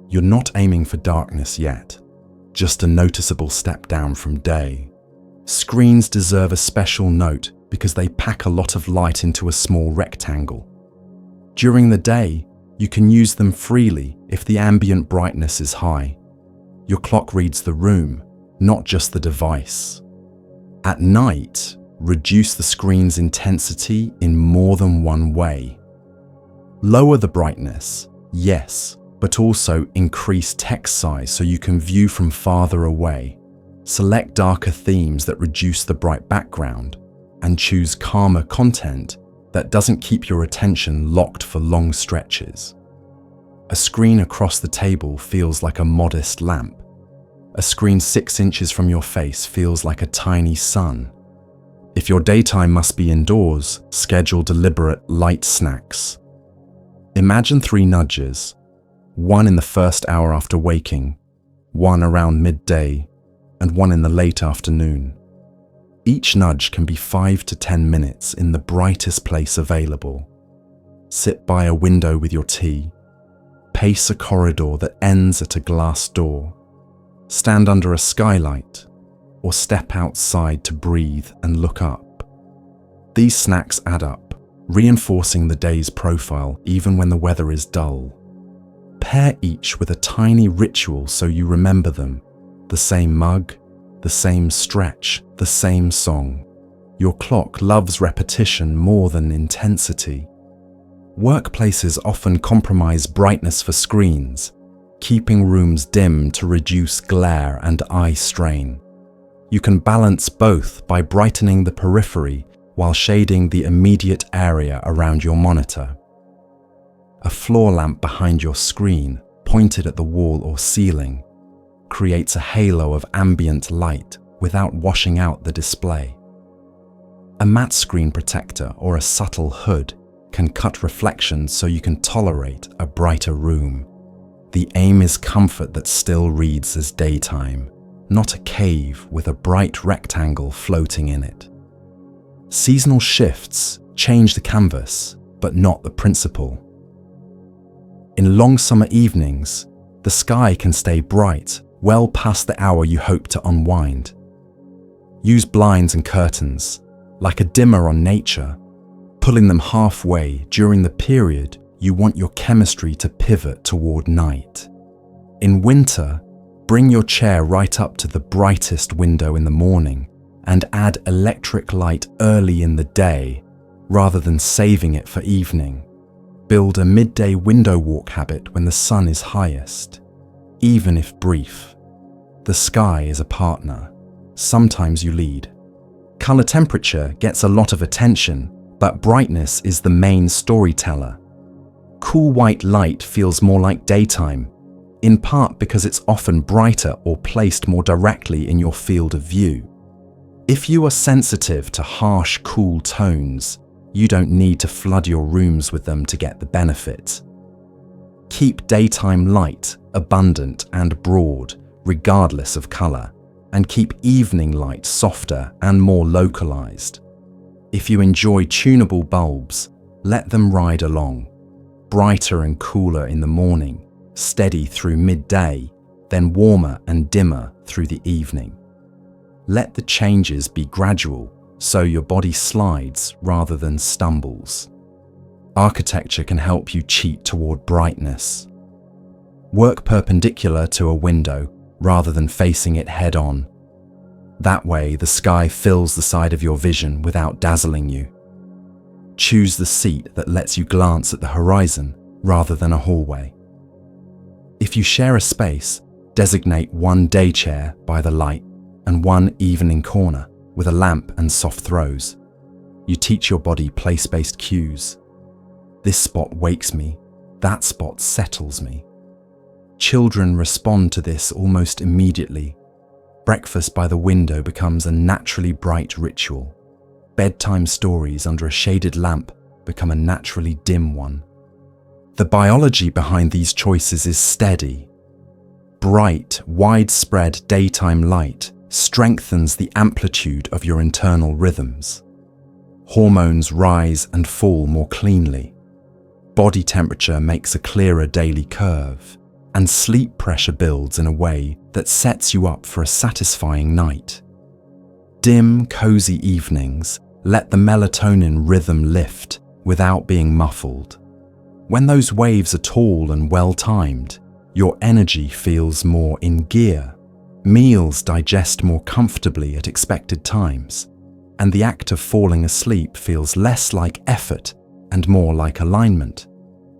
Speaker 1: You're not aiming for darkness yet, just a noticeable step down from day. Screens deserve a special note because they pack a lot of light into a small rectangle. During the day, you can use them freely if the ambient brightness is high. Your clock reads the room, not just the device. At night, reduce the screen's intensity in more than one way. Lower the brightness, yes, but also increase text size so you can view from farther away. Select darker themes that reduce the bright background, and choose calmer content that doesn't keep your attention locked for long stretches. A screen across the table feels like a modest lamp. A screen 6 inches from your face feels like a tiny sun. If your daytime must be indoors, schedule deliberate light snacks. Imagine 3 nudges, one in the first hour after waking, one around midday, and one in the late afternoon. Each nudge can be 5 to 10 minutes in the brightest place available. Sit by a window with your tea. Pace a corridor that ends at a glass door. Stand under a skylight, or step outside to breathe and look up. These snacks add up, reinforcing the day's profile even when the weather is dull. Pair each with a tiny ritual so you remember them. The same mug, the same stretch, the same song. Your clock loves repetition more than intensity. Workplaces often compromise brightness for screens, keeping rooms dim to reduce glare and eye strain. You can balance both by brightening the periphery while shading the immediate area around your monitor. A floor lamp behind your screen, pointed at the wall or ceiling, creates a halo of ambient light without washing out the display. A matte screen protector or a subtle hood can cut reflections so you can tolerate a brighter room. The aim is comfort that still reads as daytime, not a cave with a bright rectangle floating in it. Seasonal shifts change the canvas, but not the principle. In long summer evenings, the sky can stay bright well past the hour you hope to unwind. Use blinds and curtains, like a dimmer on nature, pulling them halfway during the period you want your chemistry to pivot toward night. In winter, bring your chair right up to the brightest window in the morning and add electric light early in the day rather than saving it for evening. Build a midday window walk habit when the sun is highest, even if brief. The sky is a partner. Sometimes you lead. Color temperature gets a lot of attention, but brightness is the main storyteller. Cool white light feels more like daytime, in part because it's often brighter or placed more directly in your field of view. If you are sensitive to harsh, cool tones, you don't need to flood your rooms with them to get the benefit. Keep daytime light abundant and broad, regardless of color, and keep evening light softer and more localized. If you enjoy tunable bulbs, let them ride along, brighter and cooler in the morning, steady through midday, then warmer and dimmer through the evening. Let the changes be gradual, so your body slides rather than stumbles. Architecture can help you cheat toward brightness. Work perpendicular to a window rather than facing it head-on. That way, the sky fills the side of your vision without dazzling you. Choose the seat that lets you glance at the horizon rather than a hallway. If you share a space, designate one day chair by the light and one evening corner with a lamp and soft throws. You teach your body place-based cues. This spot wakes me, that spot settles me. Children respond to this almost immediately. Breakfast by the window becomes a naturally bright ritual. Bedtime stories under a shaded lamp become a naturally dim one. The biology behind these choices is steady. Bright, widespread daytime light strengthens the amplitude of your internal rhythms. Hormones rise and fall more cleanly. Body temperature makes a clearer daily curve, and sleep pressure builds in a way that sets you up for a satisfying night. Dim, cozy evenings let the melatonin rhythm lift without being muffled. When those waves are tall and well-timed, your energy feels more in gear. Meals digest more comfortably at expected times, and the act of falling asleep feels less like effort and more like alignment.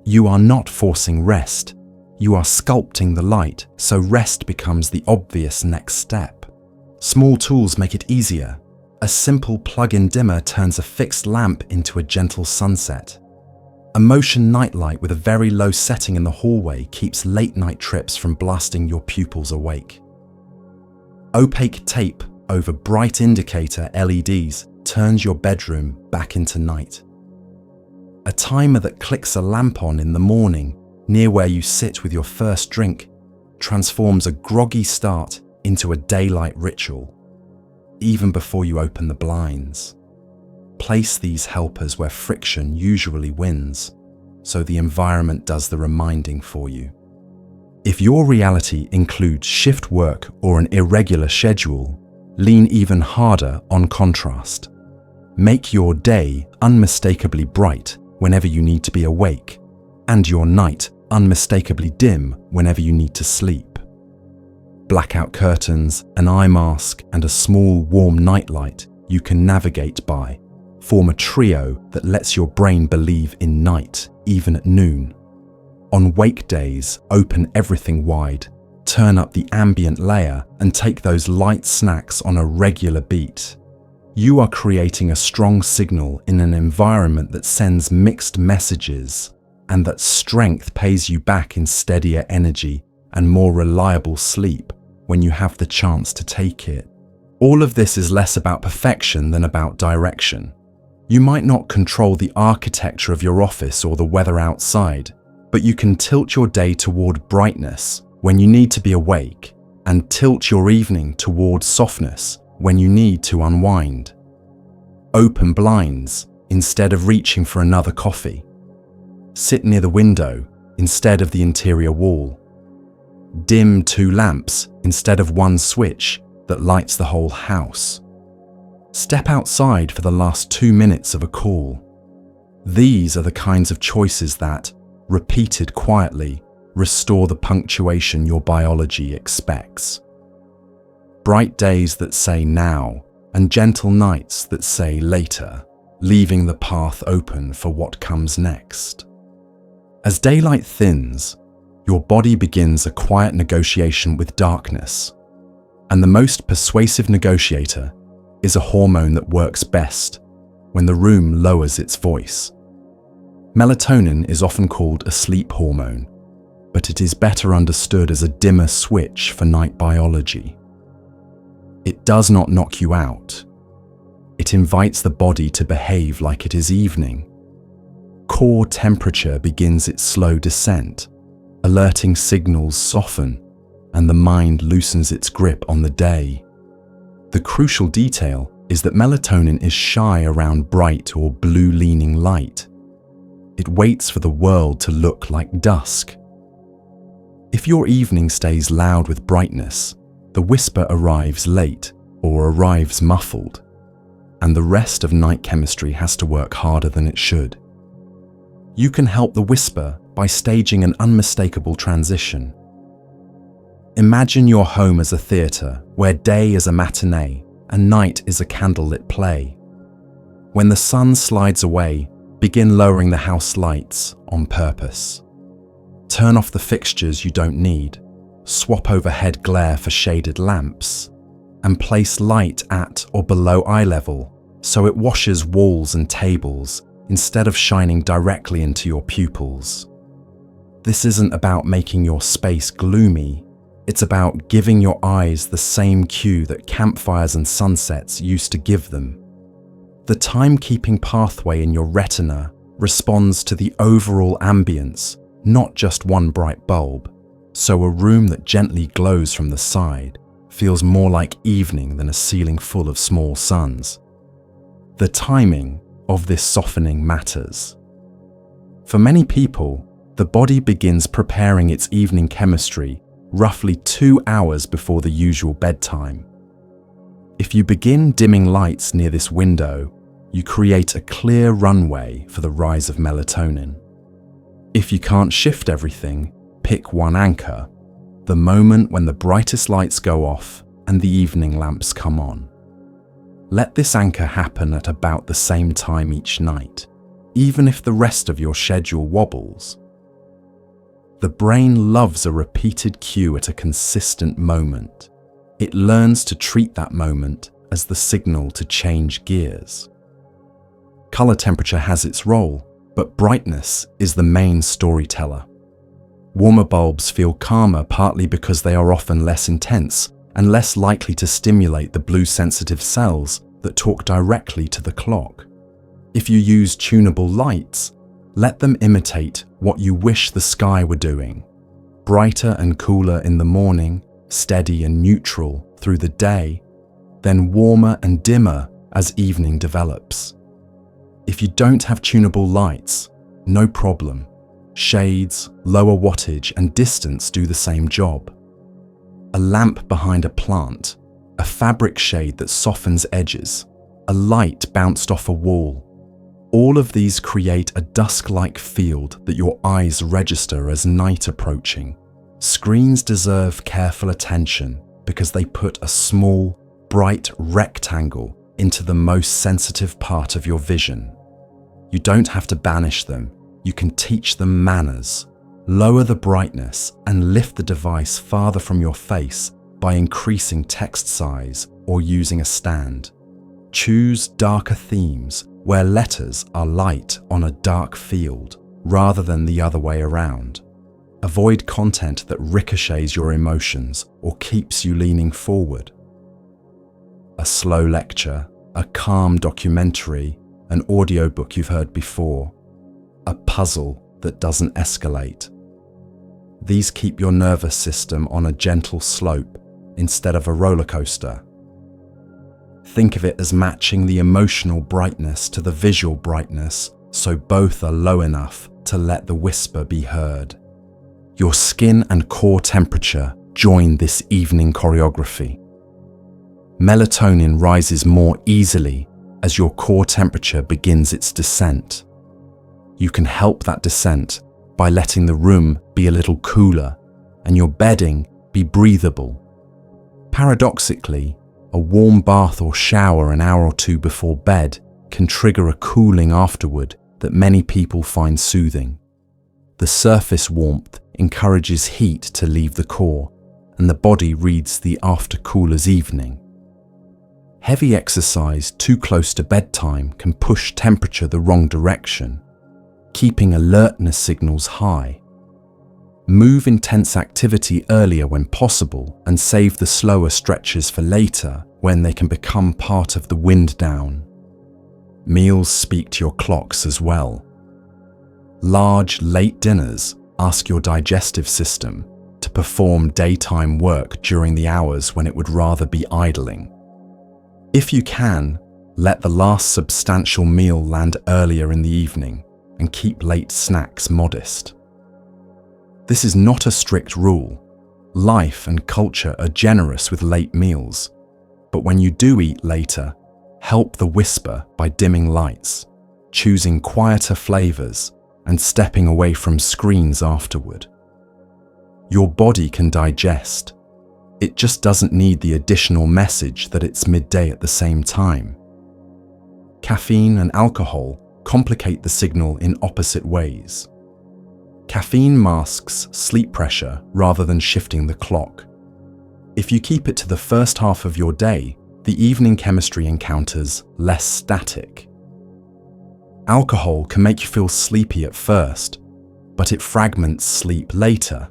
Speaker 1: You are not forcing rest, you are sculpting the light so rest becomes the obvious next step. Small tools make it easier. A simple plug-in dimmer turns a fixed lamp into a gentle sunset. A motion nightlight with a very low setting in the hallway keeps late-night trips from blasting your pupils awake. Opaque tape over bright indicator LEDs turns your bedroom back into night. A timer that clicks a lamp on in the morning near where you sit with your first drink transforms a groggy start into a daylight ritual, even before you open the blinds. Place these helpers where friction usually wins, so the environment does the reminding for you. If your reality includes shift work or an irregular schedule, lean even harder on contrast. Make your day unmistakably bright whenever you need to be awake, and your night unmistakably dim whenever you need to sleep. Blackout curtains, an eye mask, and a small warm nightlight you can navigate by form a trio that lets your brain believe in night, even at noon. On wake days, open everything wide, turn up the ambient layer, and take those light snacks on a regular beat. You are creating a strong signal in an environment that sends mixed messages, and that strength pays you back in steadier energy and more reliable sleep when you have the chance to take it. All of this is less about perfection than about direction. You might not control the architecture of your office or the weather outside, but you can tilt your day toward brightness when you need to be awake, and tilt your evening toward softness when you need to unwind. Open blinds instead of reaching for another coffee. Sit near the window instead of the interior wall. Dim 2 lamps instead of one switch that lights the whole house. Step outside for the last 2 minutes of a call. These are the kinds of choices that, repeated quietly, restore the punctuation your biology expects. Bright days that say now, and gentle nights that say later, leaving the path open for what comes next. As daylight thins, your body begins a quiet negotiation with darkness, and the most persuasive negotiator is a hormone that works best when the room lowers its voice. Melatonin is often called a sleep hormone, but it is better understood as a dimmer switch for night biology. It does not knock you out. It invites the body to behave like it is evening. Core temperature begins its slow descent, alerting signals soften, and the mind loosens its grip on the day. The crucial detail is that melatonin is shy around bright or blue-leaning light. It waits for the world to look like dusk. If your evening stays loud with brightness, the whisper arrives late or arrives muffled, and the rest of night chemistry has to work harder than it should. You can help the whisper by staging an unmistakable transition. Imagine your home as a theatre where day is a matinee and night is a candlelit play. When the sun slides away, begin lowering the house lights on purpose. Turn off the fixtures you don't need, swap overhead glare for shaded lamps, and place light at or below eye level so it washes walls and tables instead of shining directly into your pupils. This isn't about making your space gloomy, it's about giving your eyes the same cue that campfires and sunsets used to give them. The time-keeping pathway in your retina responds to the overall ambience, not just one bright bulb, so a room that gently glows from the side feels more like evening than a ceiling full of small suns. The timing of this softening matters. For many people, the body begins preparing its evening chemistry roughly 2 hours before the usual bedtime. If you begin dimming lights near this window, you create a clear runway for the rise of melatonin. If you can't shift everything, pick one anchor, the moment when the brightest lights go off and the evening lamps come on. Let this anchor happen at about the same time each night, even if the rest of your schedule wobbles. The brain loves a repeated cue at a consistent moment. It learns to treat that moment as the signal to change gears. Color temperature has its role, but brightness is the main storyteller. Warmer bulbs feel calmer partly because they are often less intense and less likely to stimulate the blue-sensitive cells that talk directly to the clock. If you use tunable lights, let them imitate what you wish the sky were doing. Brighter and cooler in the morning, steady and neutral through the day, then warmer and dimmer as evening develops. If you don't have tunable lights, no problem. Shades, lower wattage, and distance do the same job. A lamp behind a plant, a fabric shade that softens edges, a light bounced off a wall. All of these create a dusk-like field that your eyes register as night approaching. Screens deserve careful attention because they put a small, bright rectangle into the most sensitive part of your vision. You don't have to banish them, you can teach them manners. Lower the brightness and lift the device farther from your face by increasing text size or using a stand. Choose darker themes where letters are light on a dark field rather than the other way around. Avoid content that ricochets your emotions or keeps you leaning forward. A slow lecture, a calm documentary, an audiobook you've heard before, a puzzle that doesn't escalate. These keep your nervous system on a gentle slope instead of a roller coaster. Think of it as matching the emotional brightness to the visual brightness so both are low enough to let the whisper be heard. Your skin and core temperature join this evening choreography. Melatonin rises more easily as your core temperature begins its descent. You can help that descent by letting the room be a little cooler and your bedding be breathable. Paradoxically, a warm bath or shower an hour or two before bed can trigger a cooling afterward that many people find soothing. The surface warmth encourages heat to leave the core, and the body reads the after-cool as evening. Heavy exercise too close to bedtime can push temperature the wrong direction, keeping alertness signals high. Move intense activity earlier when possible and save the slower stretches for later when they can become part of the wind down. Meals speak to your clocks as well. Large, late dinners ask your digestive system to perform daytime work during the hours when it would rather be idling. If you can, let the last substantial meal land earlier in the evening and keep late snacks modest. This is not a strict rule. Life and culture are generous with late meals, but when you do eat later, help the whisper by dimming lights, choosing quieter flavors, and stepping away from screens afterward. Your body can digest. It just doesn't need the additional message that it's midday at the same time. Caffeine and alcohol complicate the signal in opposite ways. Caffeine masks sleep pressure rather than shifting the clock. If you keep it to the first half of your day, the evening chemistry encounters less static. Alcohol can make you feel sleepy at first, but it fragments sleep later,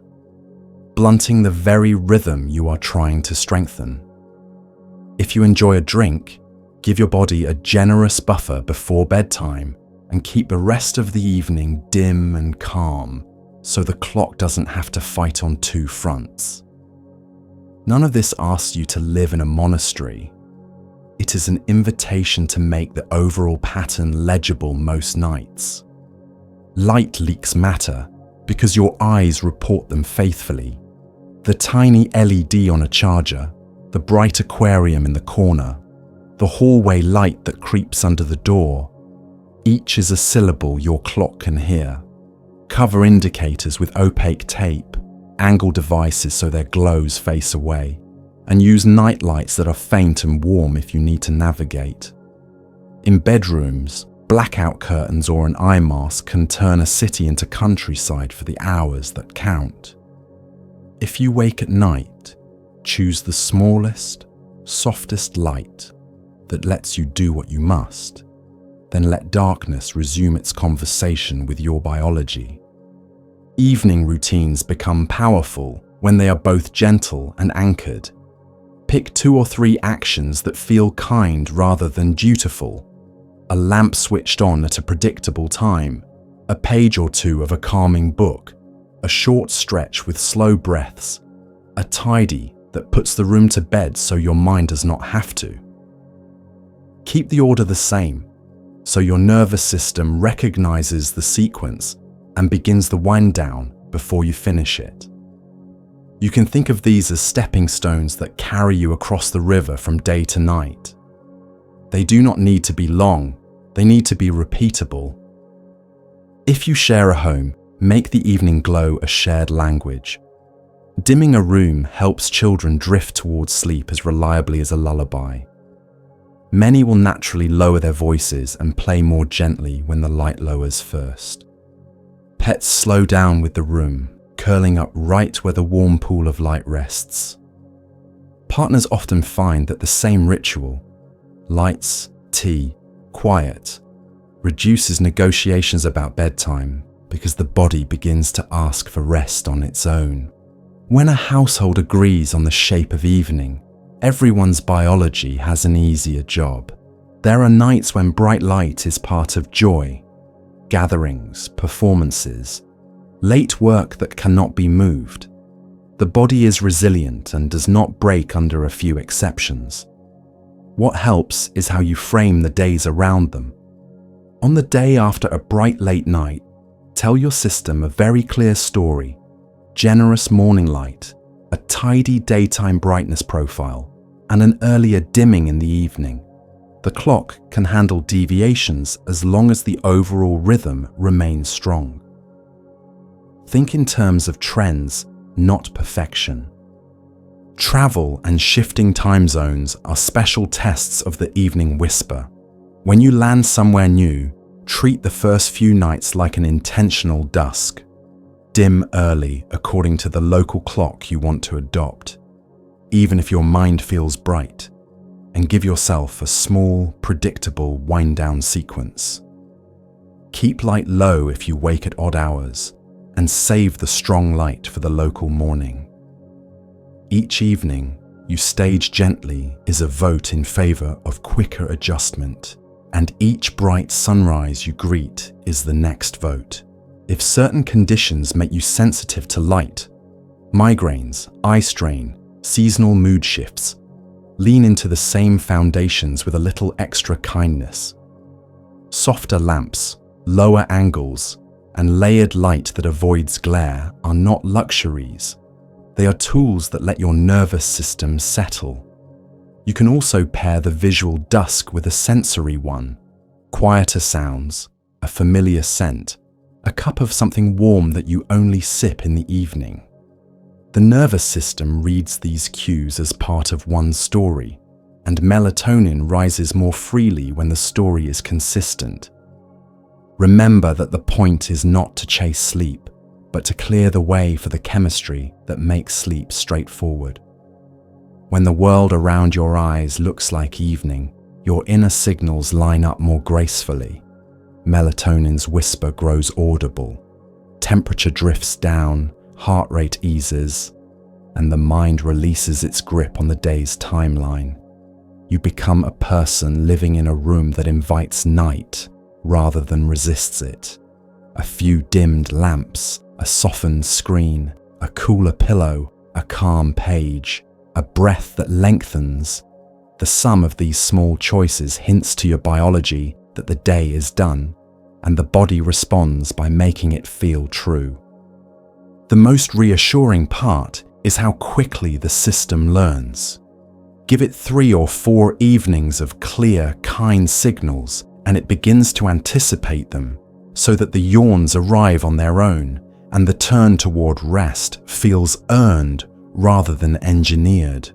Speaker 1: blunting the very rhythm you are trying to strengthen. If you enjoy a drink, give your body a generous buffer before bedtime and keep the rest of the evening dim and calm so the clock doesn't have to fight on two fronts. None of this asks you to live in a monastery. It is an invitation to make the overall pattern legible most nights. Light leaks matter because your eyes report them faithfully. The tiny LED on a charger, the bright aquarium in the corner, the hallway light that creeps under the door, each is a syllable your clock can hear. Cover indicators with opaque tape, angle devices so their glows face away, and use night lights that are faint and warm if you need to navigate. In bedrooms, blackout curtains or an eye mask can turn a city into countryside for the hours that count. If you wake at night, choose the smallest, softest light that lets you do what you must, then let darkness resume its conversation with your biology. Evening routines become powerful when they are both gentle and anchored. Pick 2 or 3 actions that feel kind rather than dutiful. A lamp switched on at a predictable time, a page or 2 of a calming book, a short stretch with slow breaths, a tidy that puts the room to bed so your mind does not have to. Keep the order the same, so your nervous system recognizes the sequence and begins the wind down before you finish it. You can think of these as stepping stones that carry you across the river from day to night. They do not need to be long, they need to be repeatable. If you share a home, make the evening glow a shared language. Dimming a room helps children drift towards sleep as reliably as a lullaby. Many will naturally lower their voices and play more gently when the light lowers first. Pets slow down with the room, curling up right where the warm pool of light rests. Partners often find that the same ritual, lights, tea, quiet, reduces negotiations about bedtime because the body begins to ask for rest on its own. When a household agrees on the shape of evening, everyone's biology has an easier job. There are nights when bright light is part of joy, gatherings, performances, late work that cannot be moved. The body is resilient and does not break under a few exceptions. What helps is how you frame the days around them. On the day after a bright late night, tell your system a very clear story, generous morning light, a tidy daytime brightness profile, and an earlier dimming in the evening. The clock can handle deviations as long as the overall rhythm remains strong. Think in terms of trends, not perfection. Travel and shifting time zones are special tests of the evening whisper. When you land somewhere new, treat the first few nights like an intentional dusk. Dim early according to the local clock you want to adopt, even if your mind feels bright, and give yourself a small, predictable wind-down sequence. Keep light low if you wake at odd hours, and save the strong light for the local morning. Each evening you stage gently is a vote in favor of quicker adjustment, and each bright sunrise you greet is the next vote. If certain conditions make you sensitive to light, migraines, eye strain, seasonal mood shifts, lean into the same foundations with a little extra kindness. Softer lamps, lower angles, and layered light that avoids glare are not luxuries. They are tools that let your nervous system settle. You can also pair the visual dusk with a sensory one. Quieter sounds, a familiar scent, a cup of something warm that you only sip in the evening. The nervous system reads these cues as part of one story, and melatonin rises more freely when the story is consistent. Remember that the point is not to chase sleep, but to clear the way for the chemistry that makes sleep straightforward. When the world around your eyes looks like evening, your inner signals line up more gracefully. Melatonin's whisper grows audible. Temperature drifts down, heart rate eases, and the mind releases its grip on the day's timeline. You become a person living in a room that invites night rather than resists it. A few dimmed lamps, a softened screen, a cooler pillow, a calm page, a breath that lengthens. The sum of these small choices hints to your biology that the day is done, and the body responds by making it feel true. The most reassuring part is how quickly the system learns. Give it 3 or 4 evenings of clear, kind signals, and it begins to anticipate them, so that the yawns arrive on their own, and the turn toward rest feels earned rather than engineered.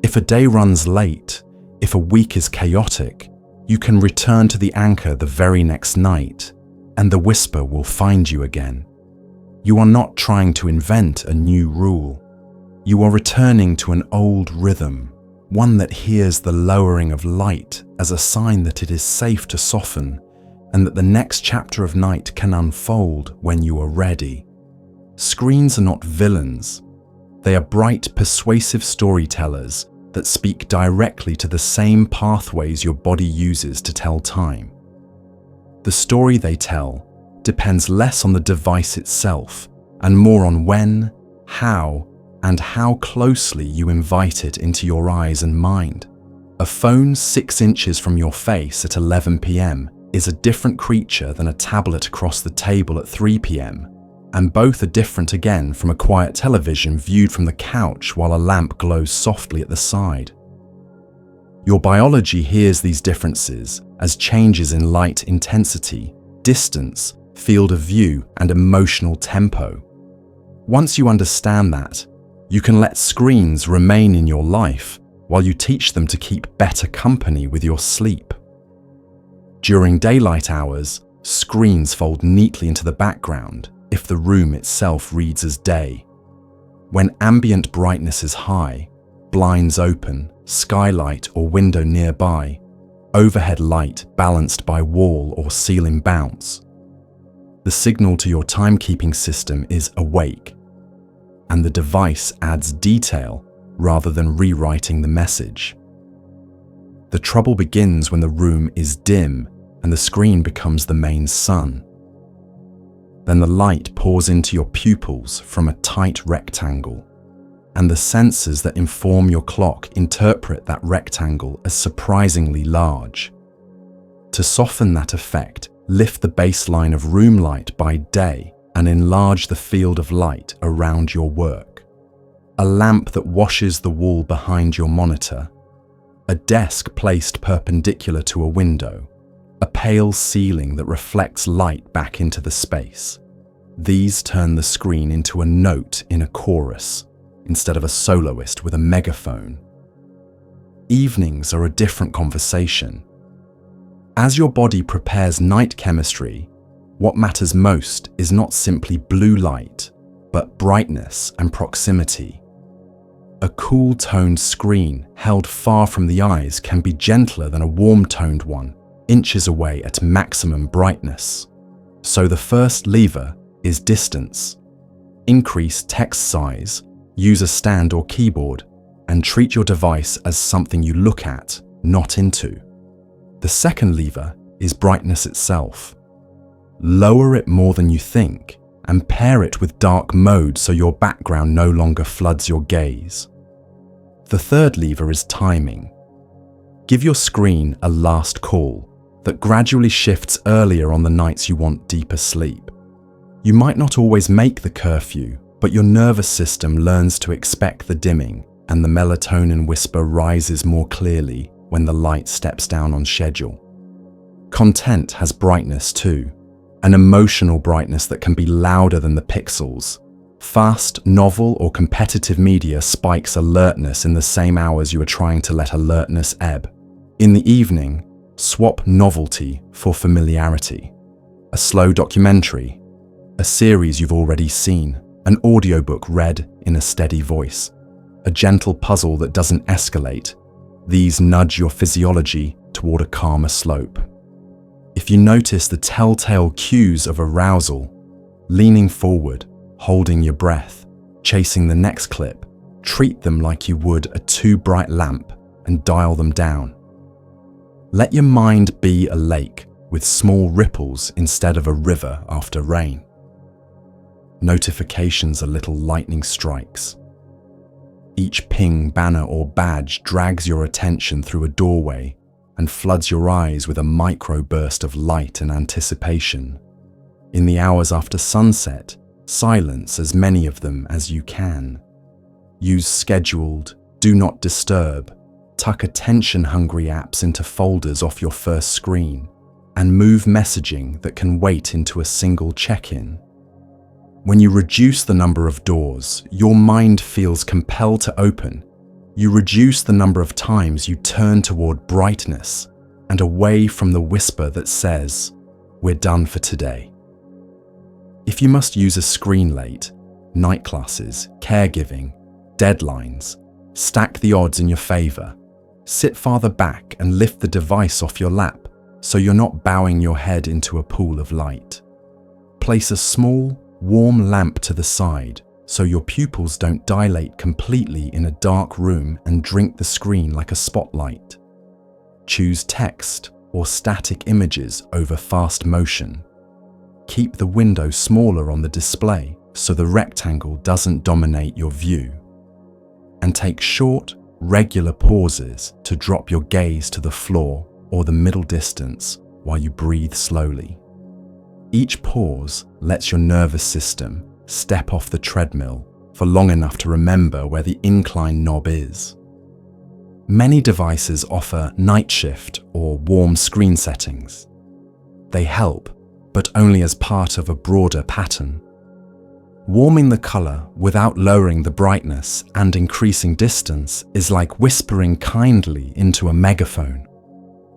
Speaker 1: If a day runs late, if a week is chaotic, you can return to the anchor the very next night, and the whisper will find you again. You are not trying to invent a new rule. You are returning to an old rhythm, one that hears the lowering of light as a sign that it is safe to soften, and that the next chapter of night can unfold when you are ready. Screens are not villains. They are bright, persuasive storytellers that speak directly to the same pathways your body uses to tell time. The story they tell depends less on the device itself and more on when, how, and how closely you invite it into your eyes and mind. A phone 6 inches from your face at 11 p.m. is a different creature than a tablet across the table at 3 p.m. And both are different again from a quiet television viewed from the couch while a lamp glows softly at the side. Your biology hears these differences as changes in light intensity, distance, field of view, and emotional tempo. Once you understand that, you can let screens remain in your life while you teach them to keep better company with your sleep. During daylight hours, screens fold neatly into the background if the room itself reads as day. When ambient brightness is high, blinds open, skylight or window nearby, overhead light balanced by wall or ceiling bounce. The signal to your timekeeping system is awake, and the device adds detail rather than rewriting the message. The trouble begins when the room is dim and the screen becomes the main sun. Then the light pours into your pupils from a tight rectangle, and the sensors that inform your clock interpret that rectangle as surprisingly large. To soften that effect, lift the baseline of room light by day and enlarge the field of light around your work. A lamp that washes the wall behind your monitor, a desk placed perpendicular to a window, a pale ceiling that reflects light back into the space. These turn the screen into a note in a chorus instead of a soloist with a megaphone. Evenings are a different conversation. As your body prepares night chemistry, what matters most is not simply blue light, but brightness and proximity. A cool-toned screen held far from the eyes can be gentler than a warm-toned one, inches away at maximum brightness. So the first lever is distance. Increase text size, use a stand or keyboard, and treat your device as something you look at, not into. The second lever is brightness itself. Lower it more than you think, and pair it with dark mode so your background no longer floods your gaze. The third lever is timing. Give your screen a last call that gradually shifts earlier on the nights you want deeper sleep. You might not always make the curfew, but your nervous system learns to expect the dimming, and the melatonin whisper rises more clearly when the light steps down on schedule. Content has brightness too, an emotional brightness that can be louder than the pixels. Fast, novel, or competitive media spikes alertness in the same hours you are trying to let alertness ebb. In the evening, swap novelty for familiarity. A slow documentary, a a series you've already seen, an audiobook read in a steady voice, a gentle puzzle that doesn't escalate. These nudge your physiology toward a calmer slope. If you notice the telltale cues of arousal, leaning forward, holding your breath, chasing the next clip, treat them like you would a too bright lamp and dial them down. Let your mind be a lake with small ripples instead of a river after rain. Notifications are little lightning strikes. Each ping, banner, or badge drags your attention through a doorway and floods your eyes with a microburst of light and anticipation. In the hours after sunset, silence as many of them as you can. Use scheduled, do not disturb, tuck attention-hungry apps into folders off your first screen, and move messaging that can wait into a single check-in. When you reduce the number of doors your mind feels compelled to open, you reduce the number of times you turn toward brightness and away from the whisper that says, "We're done for today." If you must use a screen late, night classes, caregiving, deadlines, stack the odds in your favor. Sit farther back and lift the device off your lap so you're not bowing your head into a pool of light. Place a small, warm lamp to the side so your pupils don't dilate completely in a dark room and drink the screen like a spotlight. Choose text or static images over fast motion. Keep the window smaller on the display so the rectangle doesn't dominate your view. And take short, regular pauses to drop your gaze to the floor or the middle distance while you breathe slowly. Each pause lets your nervous system step off the treadmill for long enough to remember where the incline knob is. Many devices offer night shift or warm screen settings. They help, but only as part of a broader pattern. Warming the color without lowering the brightness and increasing distance is like whispering kindly into a megaphone.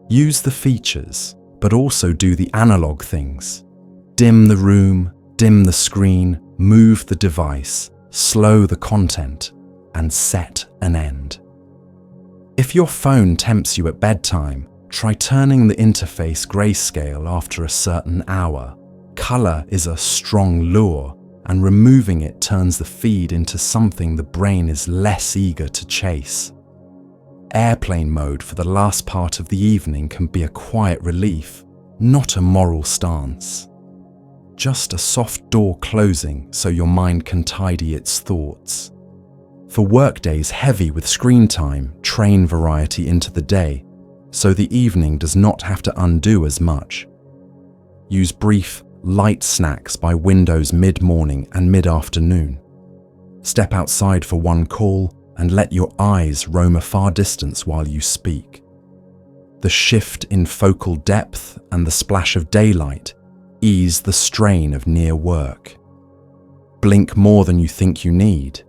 Speaker 1: Use the features, but also do the analog things. Dim the room, dim the screen, move the device, slow the content, and set an end. If your phone tempts you at bedtime, try turning the interface grayscale after a certain hour. Color is a strong lure, and removing it turns the feed into something the brain is less eager to chase. Airplane mode for the last part of the evening can be a quiet relief, not a moral stance. Just a soft door closing so your mind can tidy its thoughts. For workdays heavy with screen time, train variety into the day, so the evening does not have to undo as much. Use brief, light snacks by windows mid-morning and mid-afternoon. Step outside for one call and let your eyes roam a far distance while you speak. The shift in focal depth and the splash of daylight ease the strain of near work. Blink more than you think you need,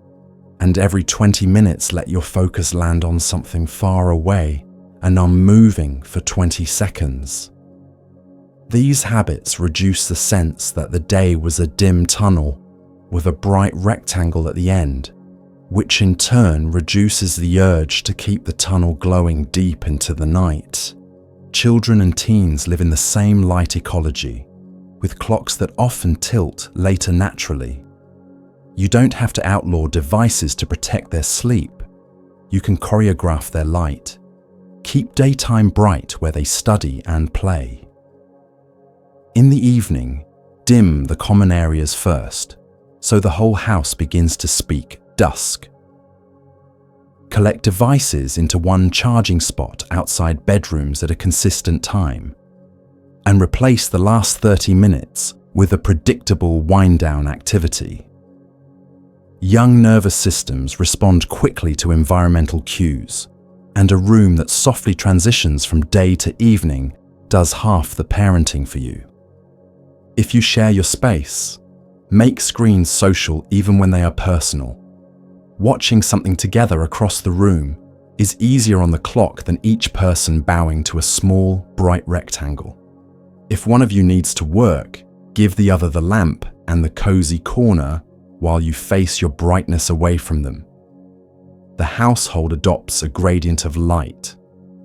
Speaker 1: and every 20 minutes let your focus land on something far away and unmoving for 20 seconds. These habits reduce the sense that the day was a dim tunnel with a bright rectangle at the end, which in turn reduces the urge to keep the tunnel glowing deep into the night. Children and teens live in the same light ecology, with clocks that often tilt later naturally. You don't have to outlaw devices to protect their sleep. You can choreograph their light. Keep daytime bright where they study and play. In the evening, dim the common areas first, so the whole house begins to speak dusk. Collect devices into one charging spot outside bedrooms at a consistent time, and replace the last 30 minutes with a predictable wind-down activity. Young nervous systems respond quickly to environmental cues, and a room that softly transitions from day to evening does half the parenting for you. If you share your space, make screens social even when they are personal. Watching something together across the room is easier on the clock than each person bowing to a small, bright rectangle. If one of you needs to work, give the other the lamp and the cozy corner while you face your brightness away from them. The household adopts a gradient of light,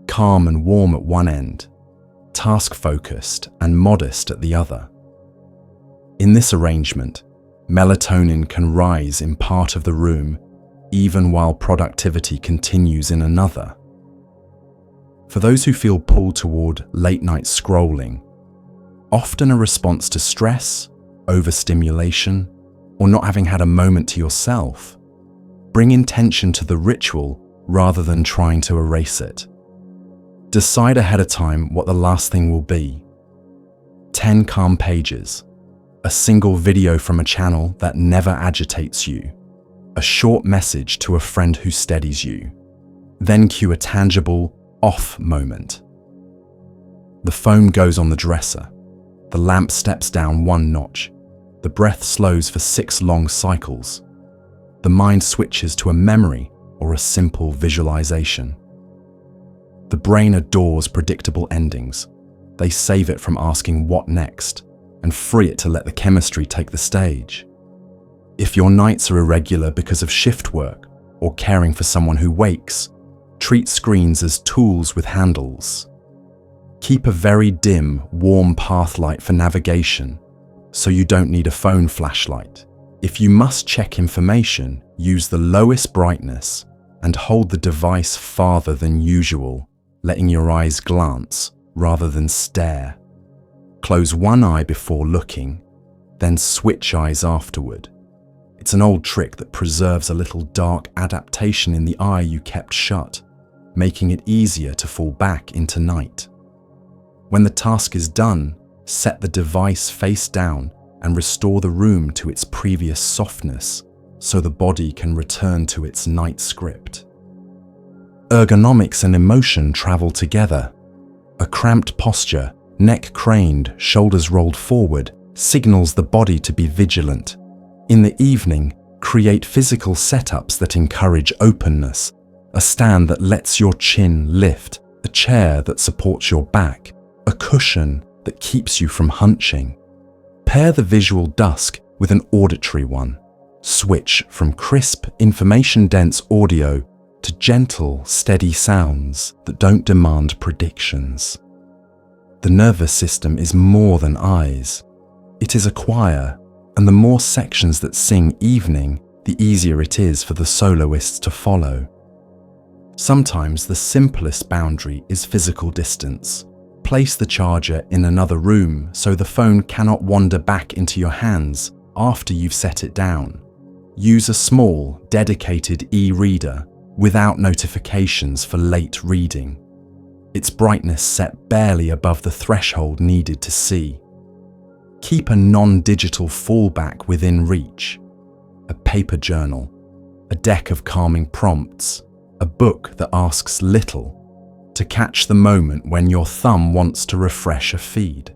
Speaker 1: calm and warm at one end, task-focused and modest at the other. In this arrangement, melatonin can rise in part of the room even while productivity continues in another. For those who feel pulled toward late-night scrolling, often a response to stress, overstimulation, or not having had a moment to yourself, bring intention to the ritual rather than trying to erase it. Decide ahead of time what the last thing will be. 10 calm pages, a single video from a channel that never agitates you, a short message to a friend who steadies you. Then cue a tangible off moment. The phone goes on the dresser. The lamp steps down one notch. The breath slows for 6 long cycles. The mind switches to a memory or a simple visualization. The brain adores predictable endings. They save it from asking what next and free it to let the chemistry take the stage. If your nights are irregular because of shift work or caring for someone who wakes, treat screens as tools with handles. Keep a very dim, warm path light for navigation, so you don't need a phone flashlight. If you must check information, use the lowest brightness and hold the device farther than usual, letting your eyes glance rather than stare. Close one eye before looking, then switch eyes afterward. It's an old trick that preserves a little dark adaptation in the eye you kept shut, making it easier to fall back into night. When the task is done, set the device face down and restore the room to its previous softness so the body can return to its night script. Ergonomics and emotion travel together. A cramped posture, neck craned, shoulders rolled forward, signals the body to be vigilant. In the evening, create physical setups that encourage openness, a stand that lets your chin lift, a chair that supports your back, a cushion that keeps you from hunching. Pair the visual dusk with an auditory one. Switch from crisp, information-dense audio to gentle, steady sounds that don't demand predictions. The nervous system is more than eyes. It is a choir, and the more sections that sing evening, the easier it is for the soloists to follow. Sometimes the simplest boundary is physical distance. Place the charger in another room so the phone cannot wander back into your hands after you've set it down. Use a small, dedicated e-reader without notifications for late reading. Its brightness set barely above the threshold needed to see. Keep a non-digital fallback within reach. A paper journal, a deck of calming prompts, a book that asks little, to catch the moment when your thumb wants to refresh a feed.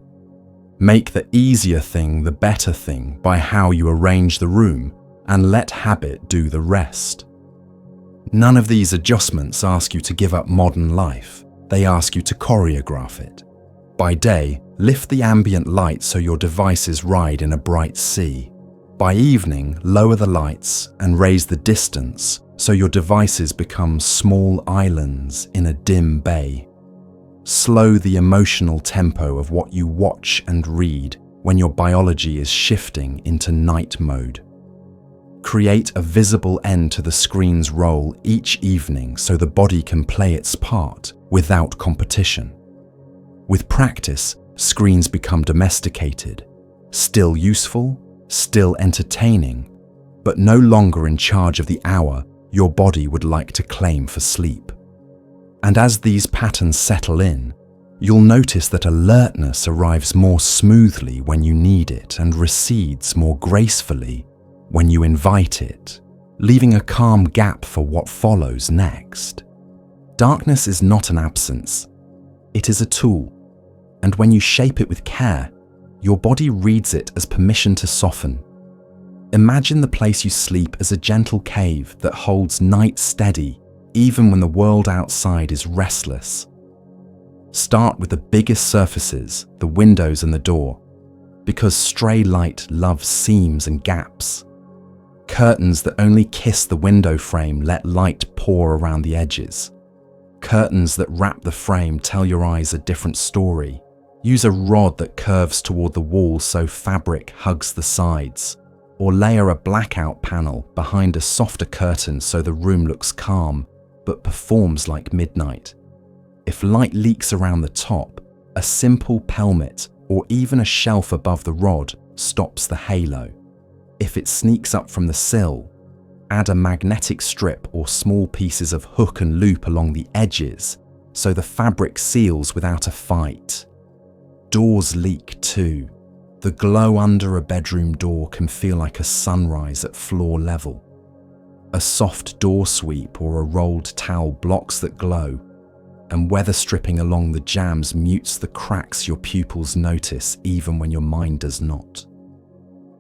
Speaker 1: Make the easier thing the better thing by how you arrange the room and let habit do the rest. None of these adjustments ask you to give up modern life. They ask you to choreograph it. By day, lift the ambient light so your devices ride in a bright sea. By evening, lower the lights and raise the distance so your devices become small islands in a dim bay. Slow the emotional tempo of what you watch and read when your biology is shifting into night mode. Create a visible end to the screen's role each evening so the body can play its part without competition. With practice, screens become domesticated, still useful, still entertaining, but no longer in charge of the hour your body would like to claim for sleep. And as these patterns settle in, you'll notice that alertness arrives more smoothly when you need it and recedes more gracefully when you invite it, leaving a calm gap for what follows next. Darkness is not an absence. It is a tool, and when you shape it with care, your body reads it as permission to soften. Imagine the place you sleep as a gentle cave that holds night steady even when the world outside is restless. Start with the biggest surfaces, the windows and the door. because stray light loves seams and gaps. Curtains that only kiss the window frame let light pour around the edges. Curtains that wrap the frame tell your eyes a different story. Use a rod that curves toward the wall so fabric hugs the sides, or layer a blackout panel behind a softer curtain so the room looks calm but performs like midnight. If light leaks around the top, a simple pelmet or even a shelf above the rod stops the halo. If it sneaks up from the sill, add a magnetic strip or small pieces of hook and loop along the edges so the fabric seals without a fight. Doors leak too. The glow under a bedroom door can feel like a sunrise at floor level. A soft door sweep or a rolled towel blocks that glow, and weather stripping along the jambs mutes the cracks your pupils notice even when your mind does not.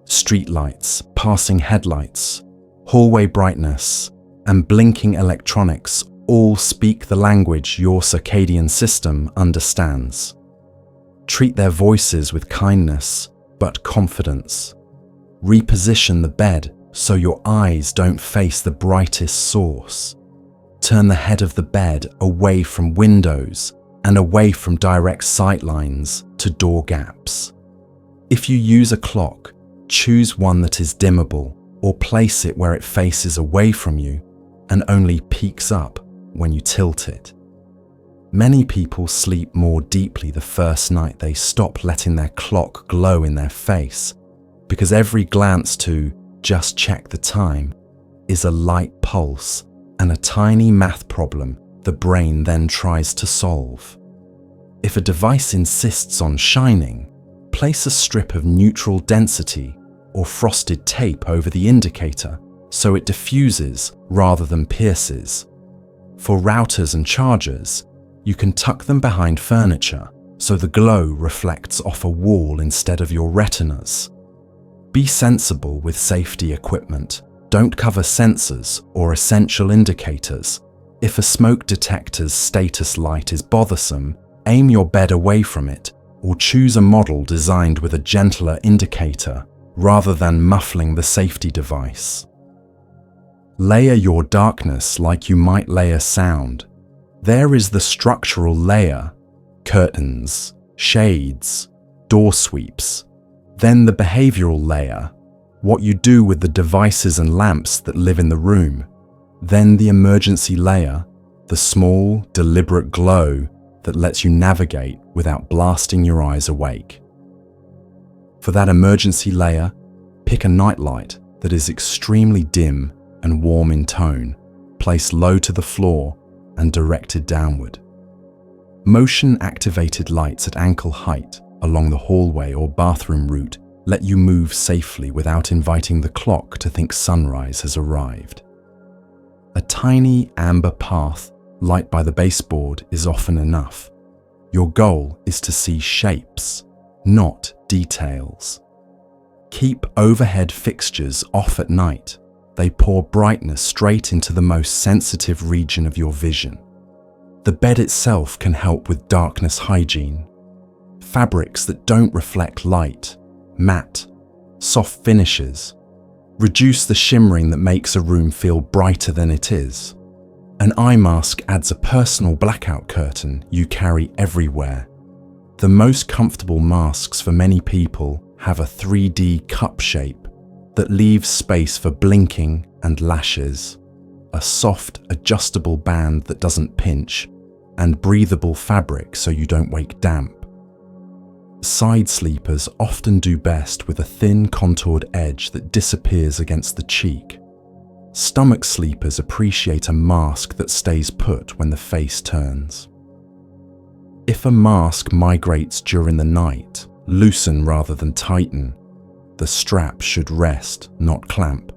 Speaker 1: Street lights, passing headlights, hallway brightness, and blinking electronics all speak the language your circadian system understands. Treat their voices with kindness, but confidence. Reposition the bed so your eyes don't face the brightest source. Turn the head of the bed away from windows and away from direct sight lines to door gaps. If you use a clock, choose one that is dimmable or place it where it faces away from you and only peaks up when you tilt it. Many people sleep more deeply the first night they stop letting their clock glow in their face, because every glance to just check the time is a light pulse and a tiny math problem the brain then tries to solve. If a device insists on shining, place a strip of neutral density or frosted tape over the indicator so it diffuses rather than pierces. For routers and chargers, you can tuck them behind furniture so the glow reflects off a wall instead of your retinas. Be sensible with safety equipment. Don't cover sensors or essential indicators. If a smoke detector's status light is bothersome, aim your bed away from it or choose a model designed with a gentler indicator rather than muffling the safety device. Layer your darkness like you might layer sound. There is the structural layer, curtains, shades, door sweeps. Then the behavioral layer, what you do with the devices and lamps that live in the room. Then the emergency layer, the small, deliberate glow that lets you navigate without blasting your eyes awake. For that emergency layer, pick a nightlight that is extremely dim and warm in tone, placed low to the floor and directed downward. Motion-activated lights at ankle height along the hallway or bathroom route let you move safely without inviting the clock to think sunrise has arrived. A tiny amber path light by the baseboard is often enough. Your goal is to see shapes, not details. Keep overhead fixtures off at night. They pour brightness straight into the most sensitive region of your vision. The bed itself can help with darkness hygiene. Fabrics that don't reflect light, matte, soft finishes. Reduce the shimmering that makes a room feel brighter than it is. An eye mask adds a personal blackout curtain you carry everywhere. The most comfortable masks for many people have a 3D cup shape that leaves space for blinking and lashes, a soft, adjustable band that doesn't pinch, and breathable fabric so you don't wake damp. Side sleepers often do best with a thin, contoured edge that disappears against the cheek. Stomach sleepers appreciate a mask that stays put when the face turns. If a mask migrates during the night, loosen rather than tighten. The strap should rest, not clamp.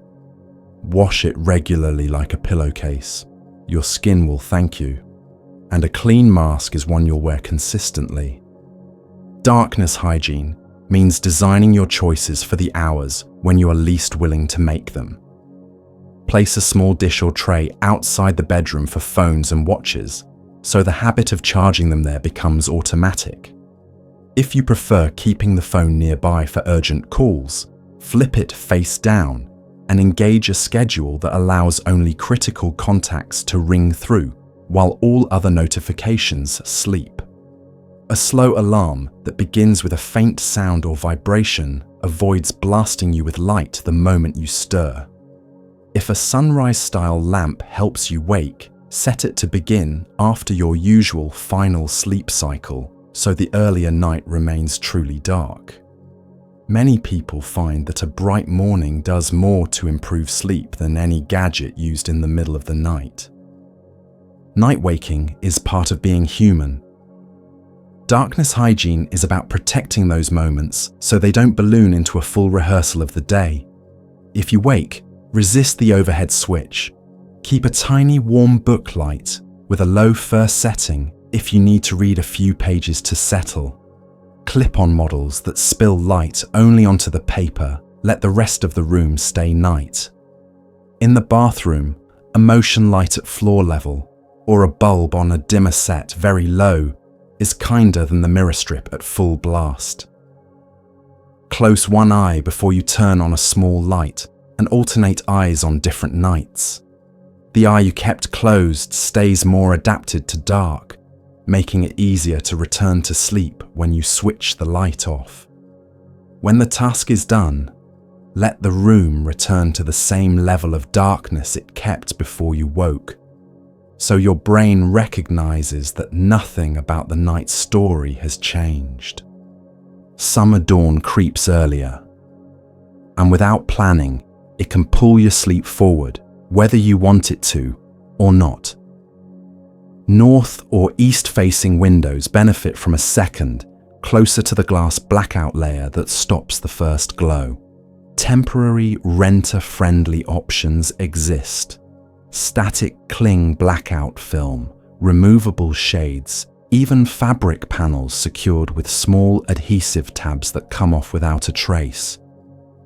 Speaker 1: Wash it regularly like a pillowcase. Your skin will thank you. And a clean mask is one you'll wear consistently. Darkness hygiene means designing your choices for the hours when you are least willing to make them. Place a small dish or tray outside the bedroom for phones and watches, so the habit of charging them there becomes automatic. If you prefer keeping the phone nearby for urgent calls, flip it face down and engage a schedule that allows only critical contacts to ring through while all other notifications sleep. A slow alarm that begins with a faint sound or vibration avoids blasting you with light the moment you stir. If a sunrise-style lamp helps you wake, set it to begin after your usual final sleep cycle, so the earlier night remains truly dark. Many people find that a bright morning does more to improve sleep than any gadget used in the middle of the night. Night waking is part of being human. Darkness hygiene is about protecting those moments so they don't balloon into a full rehearsal of the day. If you wake, resist the overhead switch. Keep a tiny warm book light with a low first setting if you need to read a few pages to settle. Clip-on models that spill light only onto the paper let the rest of the room stay night. In the bathroom, a motion light at floor level or a bulb on a dimmer set very low is kinder than the mirror strip at full blast. Close one eye before you turn on a small light and alternate eyes on different nights. The eye you kept closed stays more adapted to dark, making it easier to return to sleep when you switch the light off. When the task is done, let the room return to the same level of darkness it kept before you woke, so your brain recognizes that nothing about the night's story has changed. Summer dawn creeps earlier, and without planning, it can pull your sleep forward, whether you want it to or not. North or east-facing windows benefit from a second, closer to the glass blackout layer that stops the first glow. Temporary renter-friendly options exist. Static cling blackout film, removable shades, even fabric panels secured with small adhesive tabs that come off without a trace.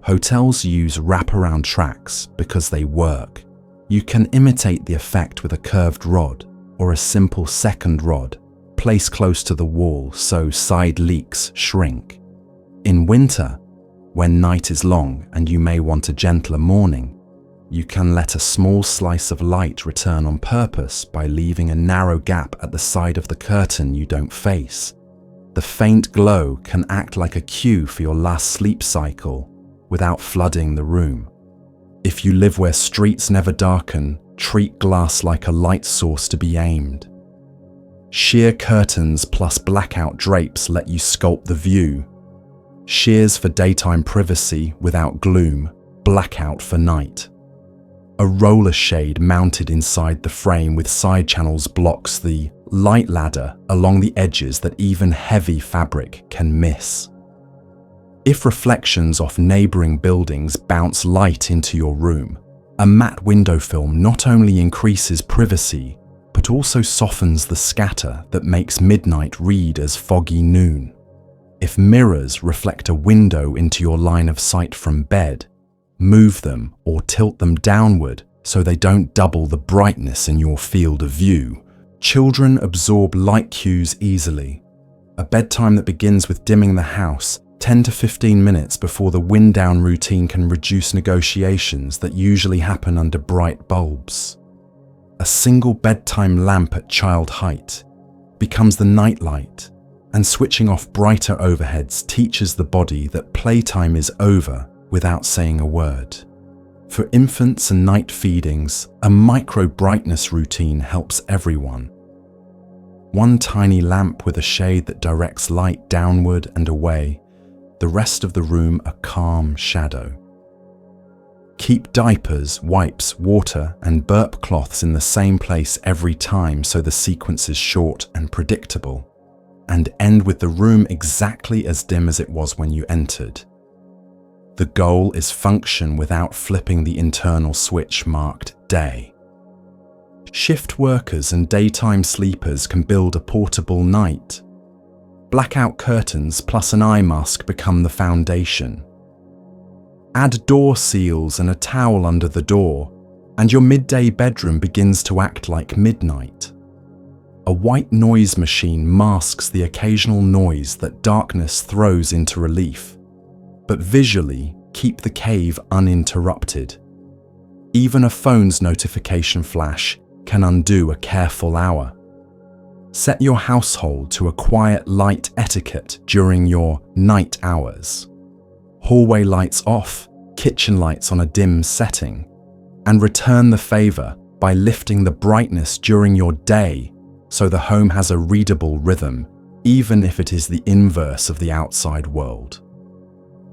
Speaker 1: Hotels use wraparound tracks because they work. You can imitate the effect with a curved rod or a simple second rod, place close to the wall so side leaks shrink. In winter, when night is long and you may want a gentler morning, you can let a small slice of light return on purpose by leaving a narrow gap at the side of the curtain you don't face. The faint glow can act like a cue for your last sleep cycle without flooding the room. If you live where streets never darken, treat glass like a light source to be aimed. Sheer curtains plus blackout drapes let you sculpt the view. Sheers for daytime privacy without gloom, blackout for night. A roller shade mounted inside the frame with side channels blocks the light ladder along the edges that even heavy fabric can miss. If reflections off neighboring buildings bounce light into your room, a matte window film not only increases privacy, but also softens the scatter that makes midnight read as foggy noon. If mirrors reflect a window into your line of sight from bed, move them or tilt them downward so they don't double the brightness in your field of view. Children absorb light cues easily. A bedtime that begins with dimming the house 10 to 15 minutes before the wind down routine can reduce negotiations that usually happen under bright bulbs. A single bedtime lamp at child height becomes the nightlight, and switching off brighter overheads teaches the body that playtime is over without saying a word. For infants and night feedings, a micro brightness routine helps everyone. One tiny lamp with a shade that directs light downward and away, the rest of the room a calm shadow. Keep diapers, wipes, water, and burp cloths in the same place every time so the sequence is short and predictable, and end with the room exactly as dim as it was when you entered. The goal is function without flipping the internal switch marked day. Shift workers and daytime sleepers can build a portable night. Blackout curtains plus an eye mask become the foundation. Add door seals and a towel under the door, and your midday bedroom begins to act like midnight. A white noise machine masks the occasional noise that darkness throws into relief, but visually keep the cave uninterrupted. Even a phone's notification flash can undo a careful hour. Set your household to a quiet light etiquette during your night hours. Hallway lights off, kitchen lights on a dim setting, and return the favor by lifting the brightness during your day so the home has a readable rhythm, even if it is the inverse of the outside world.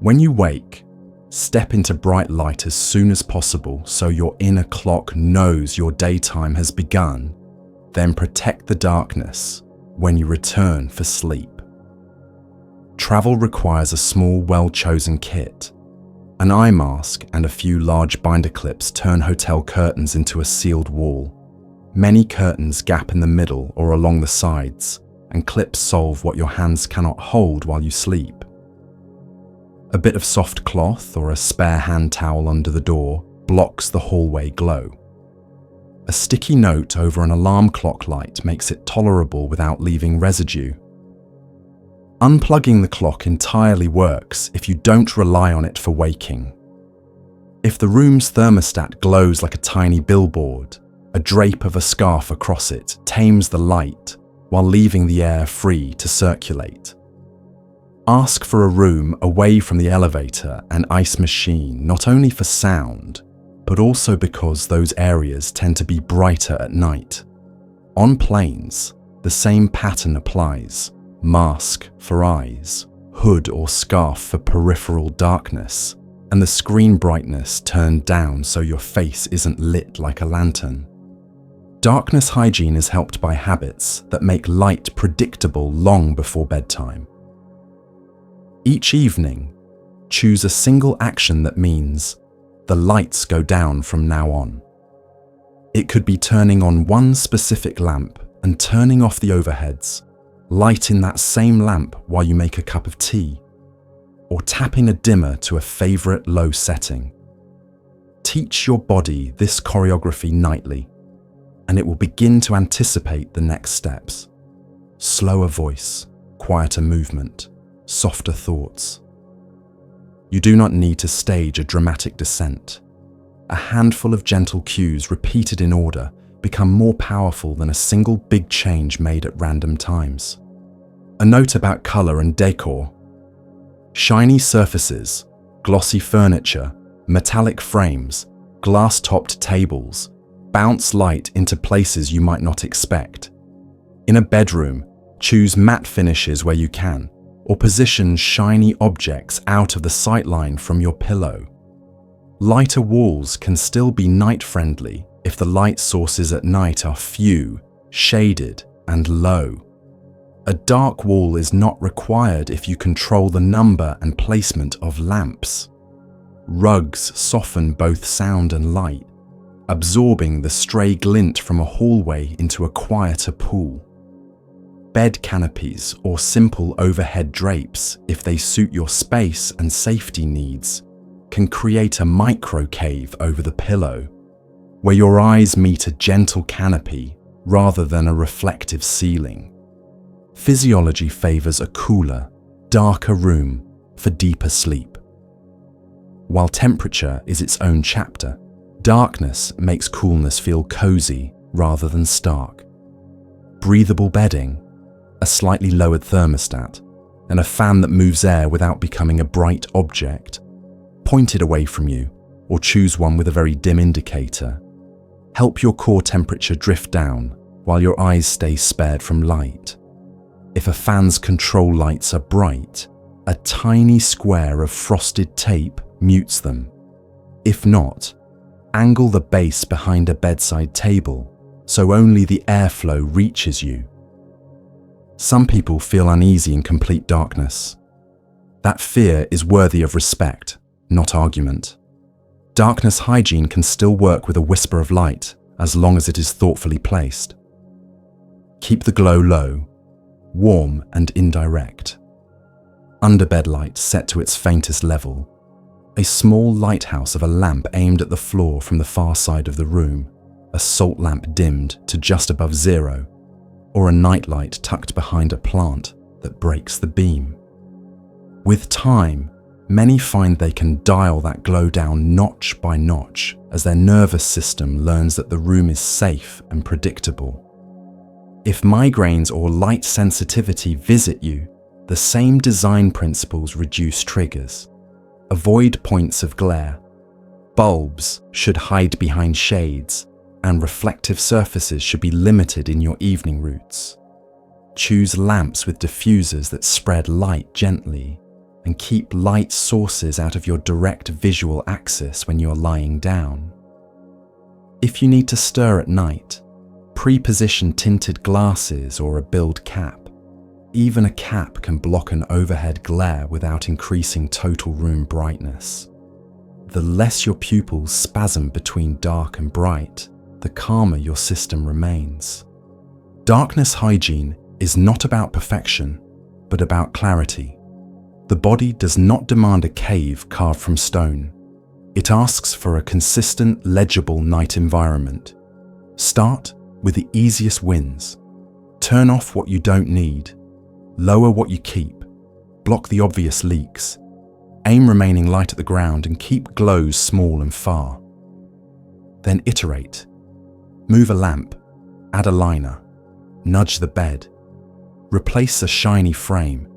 Speaker 1: When you wake, step into bright light as soon as possible so your inner clock knows your daytime has begun, then protect the darkness when you return for sleep. Travel requires a small, well-chosen kit. An eye mask and a few large binder clips turn hotel curtains into a sealed wall. Many curtains gap in the middle or along the sides, and clips solve what your hands cannot hold while you sleep. A bit of soft cloth or a spare hand towel under the door blocks the hallway glow. A sticky note over an alarm clock light makes it tolerable without leaving residue. Unplugging the clock entirely works if you don't rely on it for waking. If the room's thermostat glows like a tiny billboard, a drape of a scarf across it tames the light while leaving the air free to circulate. Ask for a room away from the elevator and ice machine, not only for sound, but also because those areas tend to be brighter at night. On planes, the same pattern applies: mask for eyes, hood or scarf for peripheral darkness, and the screen brightness turned down so your face isn't lit like a lantern. Darkness hygiene is helped by habits that make light predictable long before bedtime. Each evening, choose a single action that means the lights go down from now on. It could be turning on one specific lamp and turning off the overheads, lighting that same lamp while you make a cup of tea, or tapping a dimmer to a favorite low setting. Teach your body this choreography nightly, and it will begin to anticipate the next steps. Slower voice, quieter movement, softer thoughts. You do not need to stage a dramatic descent. A handful of gentle cues repeated in order become more powerful than a single big change made at random times. A note about color and decor. Shiny surfaces, glossy furniture, metallic frames, glass-topped tables bounce light into places you might not expect. In a bedroom, choose matte finishes where you can, or position shiny objects out of the sightline from your pillow. Lighter walls can still be night-friendly if the light sources at night are few, shaded, and low. A dark wall is not required if you control the number and placement of lamps. Rugs soften both sound and light, absorbing the stray glint from a hallway into a quieter pool. Bed canopies or simple overhead drapes, if they suit your space and safety needs, can create a micro cave over the pillow, where your eyes meet a gentle canopy rather than a reflective ceiling. Physiology favors a cooler, darker room for deeper sleep. While temperature is its own chapter, darkness makes coolness feel cozy rather than stark. Breathable bedding, a slightly lowered thermostat, and a fan that moves air without becoming a bright object. Point it away from you, or choose one with a very dim indicator. Help your core temperature drift down while your eyes stay spared from light. If a fan's control lights are bright, a tiny square of frosted tape mutes them. If not, angle the base behind a bedside table so only the airflow reaches you. Some people feel uneasy in complete darkness. That fear is worthy of respect, not argument. Darkness hygiene can still work with a whisper of light as long as it is thoughtfully placed. Keep the glow low, warm and indirect. Underbed light set to its faintest level. A small lighthouse of a lamp aimed at the floor from the far side of the room. A salt lamp dimmed to just above zero. or a nightlight tucked behind a plant that breaks the beam. With time, many find they can dial that glow down notch by notch as their nervous system learns that the room is safe and predictable. If migraines or light sensitivity visit you, the same design principles reduce triggers. Avoid points of glare. Bulbs should hide behind shades, and reflective surfaces should be limited in your evening routes. Choose lamps with diffusers that spread light gently, and keep light sources out of your direct visual axis when you're lying down. If you need to stir at night, pre-position tinted glasses or a billed cap. Even a cap can block an overhead glare without increasing total room brightness. The less your pupils spasm between dark and bright, the calmer your system remains. Darkness hygiene is not about perfection, but about clarity. The body does not demand a cave carved from stone. It asks for a consistent, legible night environment. Start with the easiest wins. Turn off what you don't need. Lower what you keep. Block the obvious leaks. Aim remaining light at the ground and keep glows small and far. Then iterate. Move a lamp. Add a liner. Nudge the bed. Replace a shiny frame.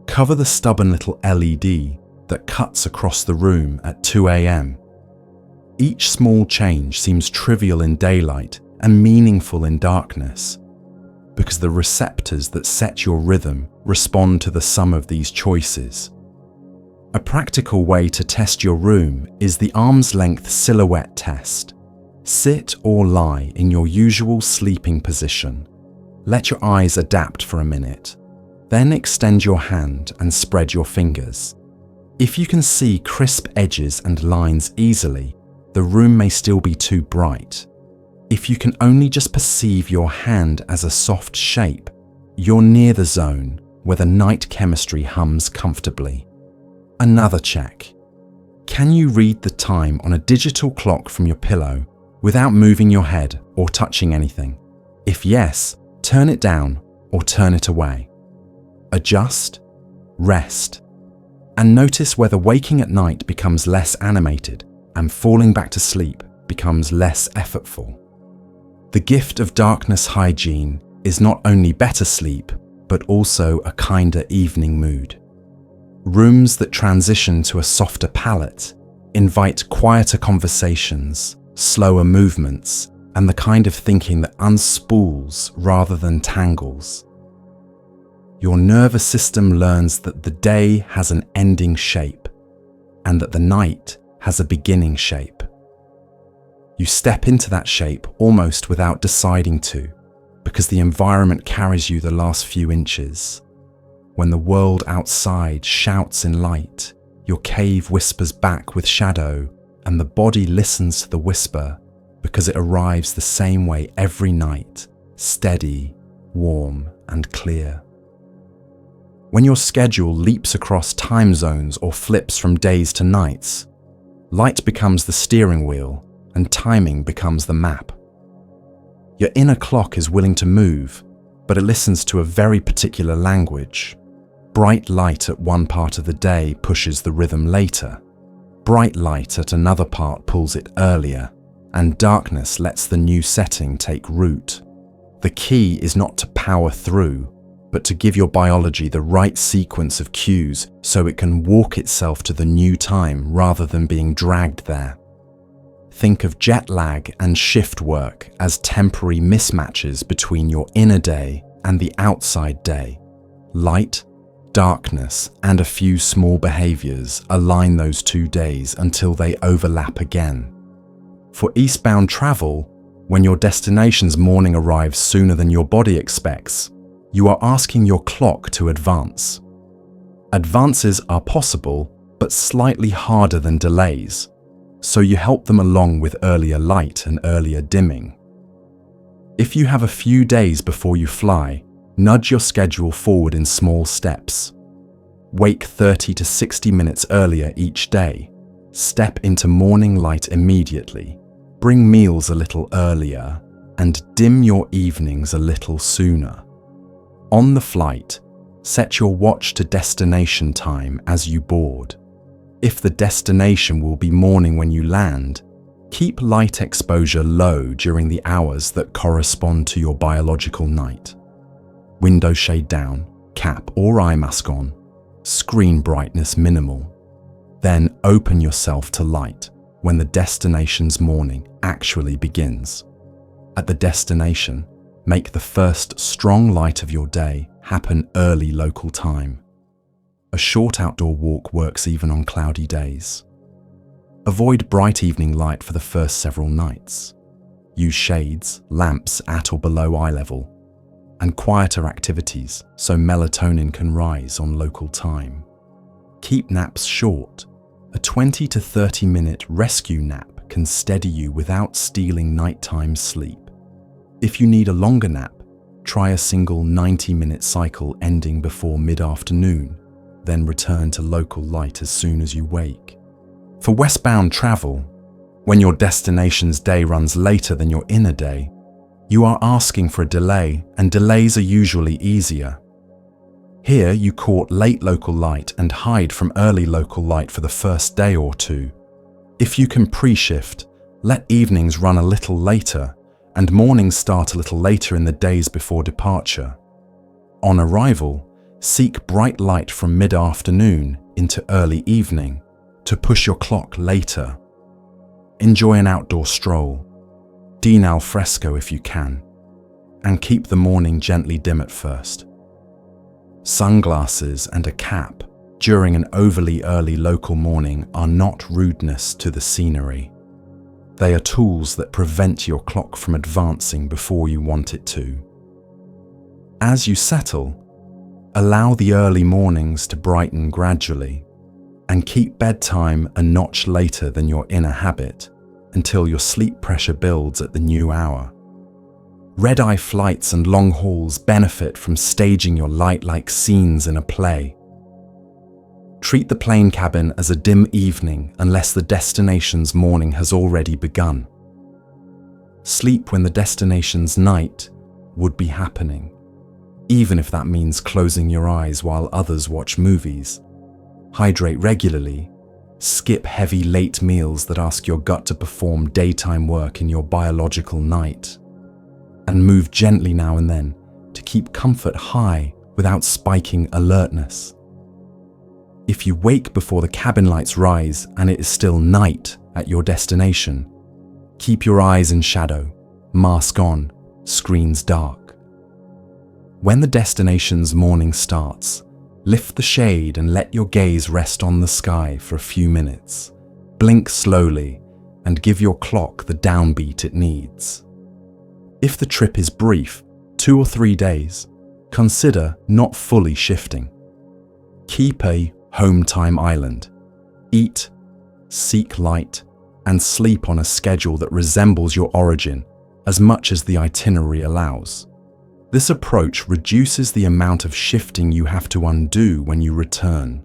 Speaker 1: Cover the stubborn little LED that cuts across the room at 2 a.m. Each small change seems trivial in daylight and meaningful in darkness, because the receptors that set your rhythm respond to the sum of these choices. A practical way to test your room is the arm's length silhouette test. Sit or lie in your usual sleeping position. Let your eyes adapt for a minute. Then extend your hand and spread your fingers. If you can see crisp edges and lines easily, the room may still be too bright. If you can only just perceive your hand as a soft shape, you're near the zone where the night chemistry hums comfortably. Another check. Can you read the time on a digital clock from your pillow without moving your head or touching anything? If yes, turn it down or turn it away. Adjust, rest, and notice whether waking at night becomes less animated and falling back to sleep becomes less effortful. The gift of darkness hygiene is not only better sleep, but also a kinder evening mood. Rooms that transition to a softer palette invite quieter conversations, slower movements, and the kind of thinking that unspools rather than tangles. Your nervous system learns that the day has an ending shape and that the night has a beginning shape. You step into that shape almost without deciding to, because the environment carries you the last few inches. When the world outside shouts in light, your cave whispers back with shadow, and the body listens to the whisper because it arrives the same way every night, steady, warm, and clear. When your schedule leaps across time zones or flips from days to nights, light becomes the steering wheel and timing becomes the map. Your inner clock is willing to move, but it listens to a very particular language. Bright light at one part of the day pushes the rhythm later. Bright light at another part pulls it earlier, and darkness lets the new setting take root. The key is not to power through, but to give your biology the right sequence of cues so it can walk itself to the new time rather than being dragged there. Think of jet lag and shift work as temporary mismatches between your inner day and the outside day. Light, darkness, and a few small behaviors align those 2 days until they overlap again. For eastbound travel, when your destination's morning arrives sooner than your body expects, you are asking your clock to advance. Advances are possible, but slightly harder than delays, so you help them along with earlier light and earlier dimming. If you have a few days before you fly, nudge your schedule forward in small steps. Wake 30 to 60 minutes earlier each day. Step into morning light immediately. Bring meals a little earlier, and dim your evenings a little sooner. On the flight, set your watch to destination time as you board. If the destination will be morning when you land, keep light exposure low during the hours that correspond to your biological night. Window shade down, cap or eye mask on, screen brightness minimal. Then open yourself to light when the destination's morning actually begins. At the destination, make the first strong light of your day happen early local time. A short outdoor walk works even on cloudy days. Avoid bright evening light for the first several nights. Use shades, lamps at or below eye level, and quieter activities so melatonin can rise on local time. Keep naps short. A 20 to 30 minute rescue nap can steady you without stealing nighttime sleep. If you need a longer nap, try a single 90-minute cycle ending before mid-afternoon, then return to local light as soon as you wake. For westbound travel, when your destination's day runs later than your inner day, you are asking for a delay, and delays are usually easier. Here you court late local light and hide from early local light for the first day or two. If you can pre-shift, let evenings run a little later and mornings start a little later in the days before departure. On arrival, seek bright light from mid-afternoon into early evening to push your clock later. Enjoy an outdoor stroll. Dine al fresco if you can, and keep the morning gently dim at first. Sunglasses and a cap during an overly early local morning are not rudeness to the scenery. They are tools that prevent your clock from advancing before you want it to. As you settle, allow the early mornings to brighten gradually, and keep bedtime a notch later than your inner habit until your sleep pressure builds at the new hour. Red-eye flights and long hauls benefit from staging your light-like scenes in a play. Treat the plane cabin as a dim evening unless the destination's morning has already begun. Sleep when the destination's night would be happening, even if that means closing your eyes while others watch movies. Hydrate regularly, skip heavy late meals that ask your gut to perform daytime work in your biological night, and move gently now and then to keep comfort high without spiking alertness. If you wake before the cabin lights rise and it is still night at your destination, keep your eyes in shadow, mask on, screens dark. When the destination's morning starts, lift the shade and let your gaze rest on the sky for a few minutes. Blink slowly and give your clock the downbeat it needs. If the trip is brief, 2 or 3 days, consider not fully shifting. Keep a home time island. Eat, seek light, and sleep on a schedule that resembles your origin as much as the itinerary allows. This approach reduces the amount of shifting you have to undo when you return.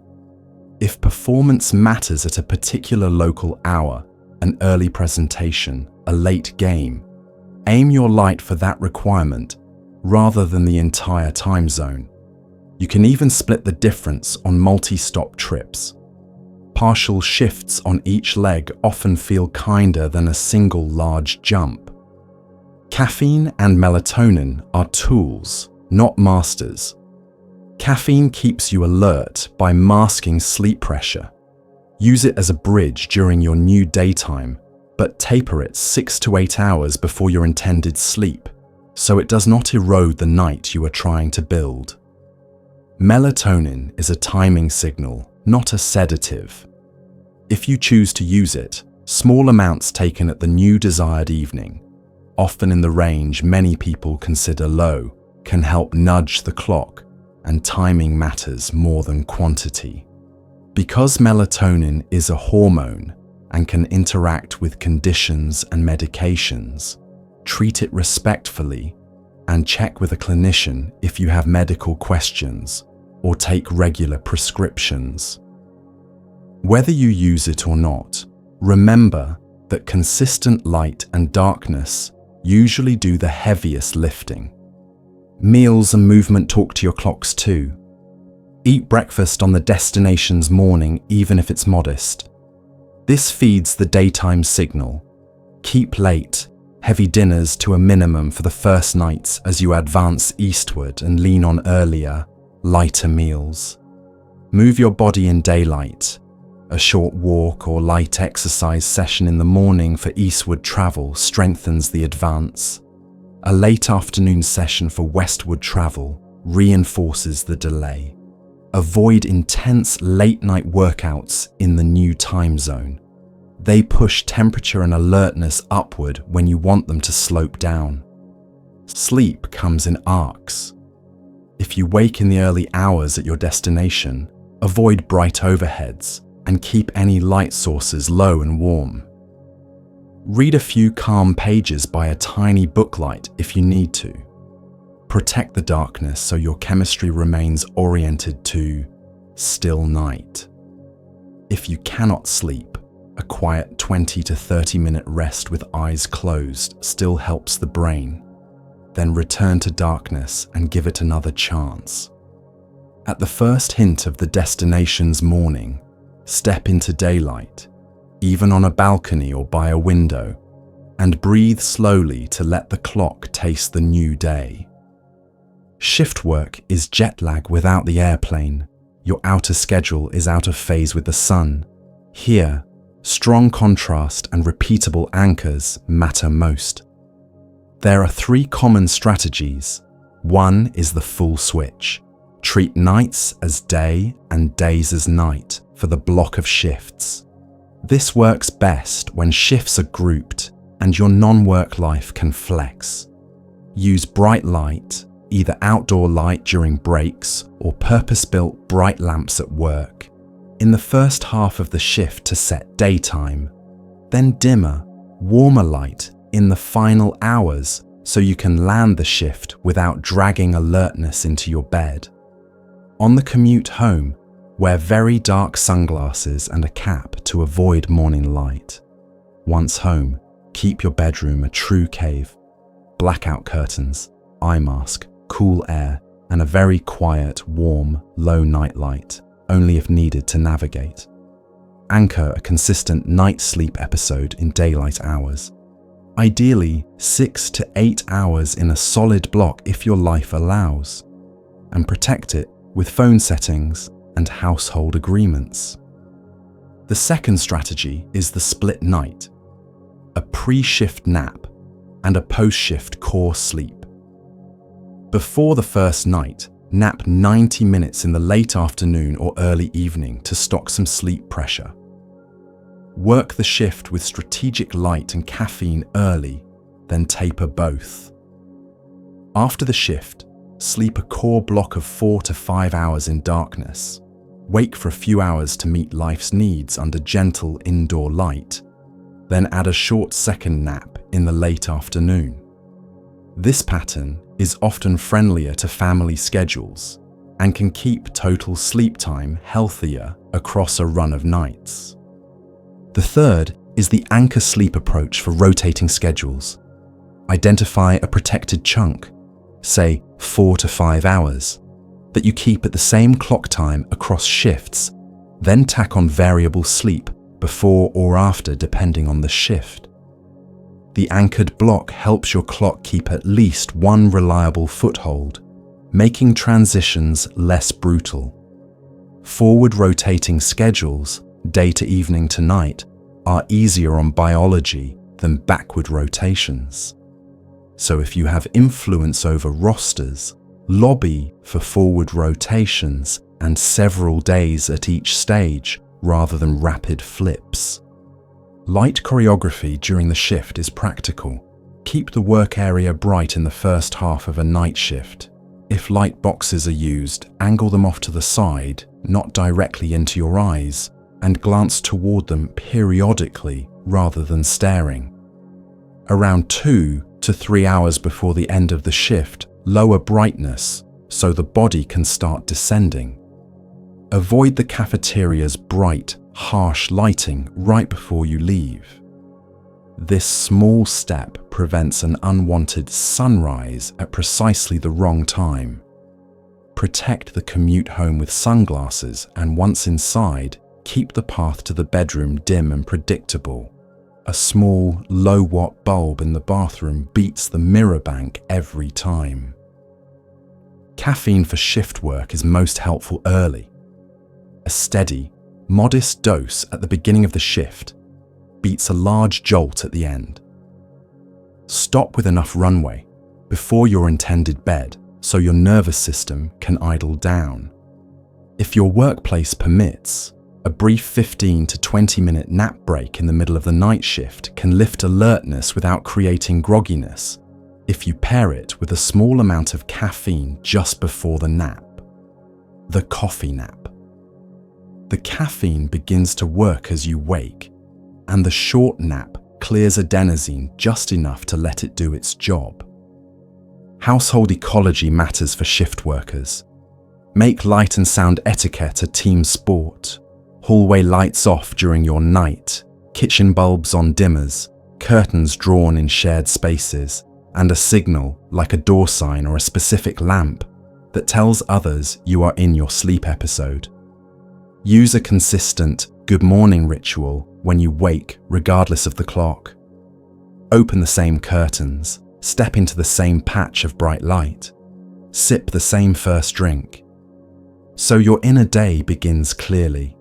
Speaker 1: If performance matters at a particular local hour, an early presentation, a late game, aim your light for that requirement rather than the entire time zone. You can even split the difference on multi-stop trips. Partial shifts on each leg often feel kinder than a single large jump. Caffeine and melatonin are tools, not masters. Caffeine keeps you alert by masking sleep pressure. Use it as a bridge during your new daytime, but taper it 6 to 8 hours before your intended sleep, so it does not erode the night you are trying to build. Melatonin is a timing signal, not a sedative. If you choose to use it, small amounts taken at the new desired evening, often in the range many people consider low, can help nudge the clock, and timing matters more than quantity. Because melatonin is a hormone and can interact with conditions and medications, treat it respectfully and check with a clinician if you have medical questions or take regular prescriptions. Whether you use it or not, remember that consistent light and darkness usually do the heaviest lifting. Meals and movement talk to your clocks too. Eat breakfast on the destination's morning, even if it's modest. This feeds the daytime signal. Keep late, heavy dinners to a minimum for the first nights as you advance eastward and lean on earlier, lighter meals. Move your body in daylight. A short walk or light exercise session in the morning for eastward travel strengthens the advance. A late afternoon session for westward travel reinforces the delay. Avoid intense late-night workouts in the new time zone. They push temperature and alertness upward when you want them to slope down. Sleep comes in arcs. If you wake in the early hours at your destination, avoid bright overheads and keep any light sources low and warm. Read a few calm pages by a tiny booklight if you need to. Protect the darkness so your chemistry remains oriented to still night. If you cannot sleep, a quiet 20 to 30-minute rest with eyes closed still helps the brain. Then return to darkness and give it another chance. At the first hint of the destination's morning, step into daylight, even on a balcony or by a window, and breathe slowly to let the clock taste the new day. Shift work is jet lag without the airplane. Your outer schedule is out of phase with the sun. Here, strong contrast and repeatable anchors matter most. There are 3 common strategies. 1 is the full switch. Treat nights as day and days as night for the block of shifts. This works best when shifts are grouped and your non-work life can flex. Use bright light, either outdoor light during breaks or purpose-built bright lamps at work, in the first half of the shift to set daytime, then dimmer, warmer light in the final hours so you can land the shift without dragging alertness into your bed. On the commute home, wear very dark sunglasses and a cap to avoid morning light. Once home, keep your bedroom a true cave. Blackout curtains, eye mask, cool air, and a very quiet, warm, low night light, only if needed to navigate. Anchor a consistent night sleep episode in daylight hours. Ideally, 6 to 8 hours in a solid block if your life allows, and protect it with phone settings and household agreements. The second strategy is the split night, a pre-shift nap and a post-shift core sleep. Before the first night, nap 90 minutes in the late afternoon or early evening to stock some sleep pressure. Work the shift with strategic light and caffeine early, then taper both. After the shift, sleep a core block of 4 to 5 hours in darkness. Wake for a few hours to meet life's needs under gentle indoor light, then add a short second nap in the late afternoon. This pattern is often friendlier to family schedules and can keep total sleep time healthier across a run of nights. The third is the anchor sleep approach for rotating schedules. Identify a protected chunk, say 4 to 5 hours, that you keep at the same clock time across shifts, then tack on variable sleep before or after depending on the shift. The anchored block helps your clock keep at least one reliable foothold, making transitions less brutal. Forward rotating schedules, day to evening to night, are easier on biology than backward rotations. So if you have influence over rosters, lobby for forward rotations and several days at each stage rather than rapid flips. Light choreography during the shift is practical. Keep the work area bright in the first half of a night shift. If light boxes are used, angle them off to the side, not directly into your eyes, and glance toward them periodically rather than staring. Around 2 to 3 hours before the end of the shift, lower brightness so the body can start descending. Avoid the cafeteria's bright, harsh lighting right before you leave. This small step prevents an unwanted sunrise at precisely the wrong time. Protect the commute home with sunglasses, and once inside, keep the path to the bedroom dim and predictable. A small, low-watt bulb in the bathroom beats the mirror bank every time. Caffeine for shift work is most helpful early. A steady, modest dose at the beginning of the shift beats a large jolt at the end. Stop with enough runway before your intended bed so your nervous system can idle down. If your workplace permits, a brief 15 to 20-minute nap break in the middle of the night shift can lift alertness without creating grogginess if you pair it with a small amount of caffeine just before the nap. The coffee nap. The caffeine begins to work as you wake, and the short nap clears adenosine just enough to let it do its job. Household ecology matters for shift workers. Make light and sound etiquette a team sport. Hallway lights off during your night, kitchen bulbs on dimmers, curtains drawn in shared spaces, and a signal, like a door sign or a specific lamp, that tells others you are in your sleep episode. Use a consistent good morning ritual when you wake, regardless of the clock. Open the same curtains, step into the same patch of bright light, sip the same first drink. So your inner day begins clearly,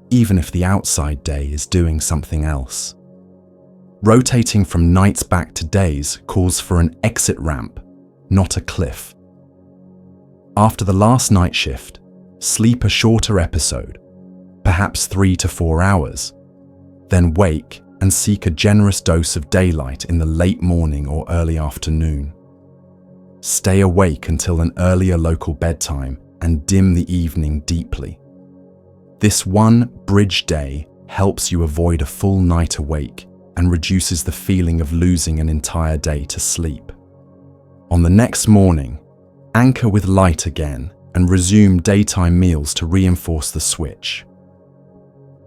Speaker 1: even if the outside day is doing something else. Rotating from nights back to days calls for an exit ramp, not a cliff. After the last night shift, sleep a shorter episode, perhaps 3 to 4 hours, then wake and seek a generous dose of daylight in the late morning or early afternoon. Stay awake until an earlier local bedtime and dim the evening deeply. This one bridge day helps you avoid a full night awake and reduces the feeling of losing an entire day to sleep. On the next morning, anchor with light again and resume daytime meals to reinforce the switch.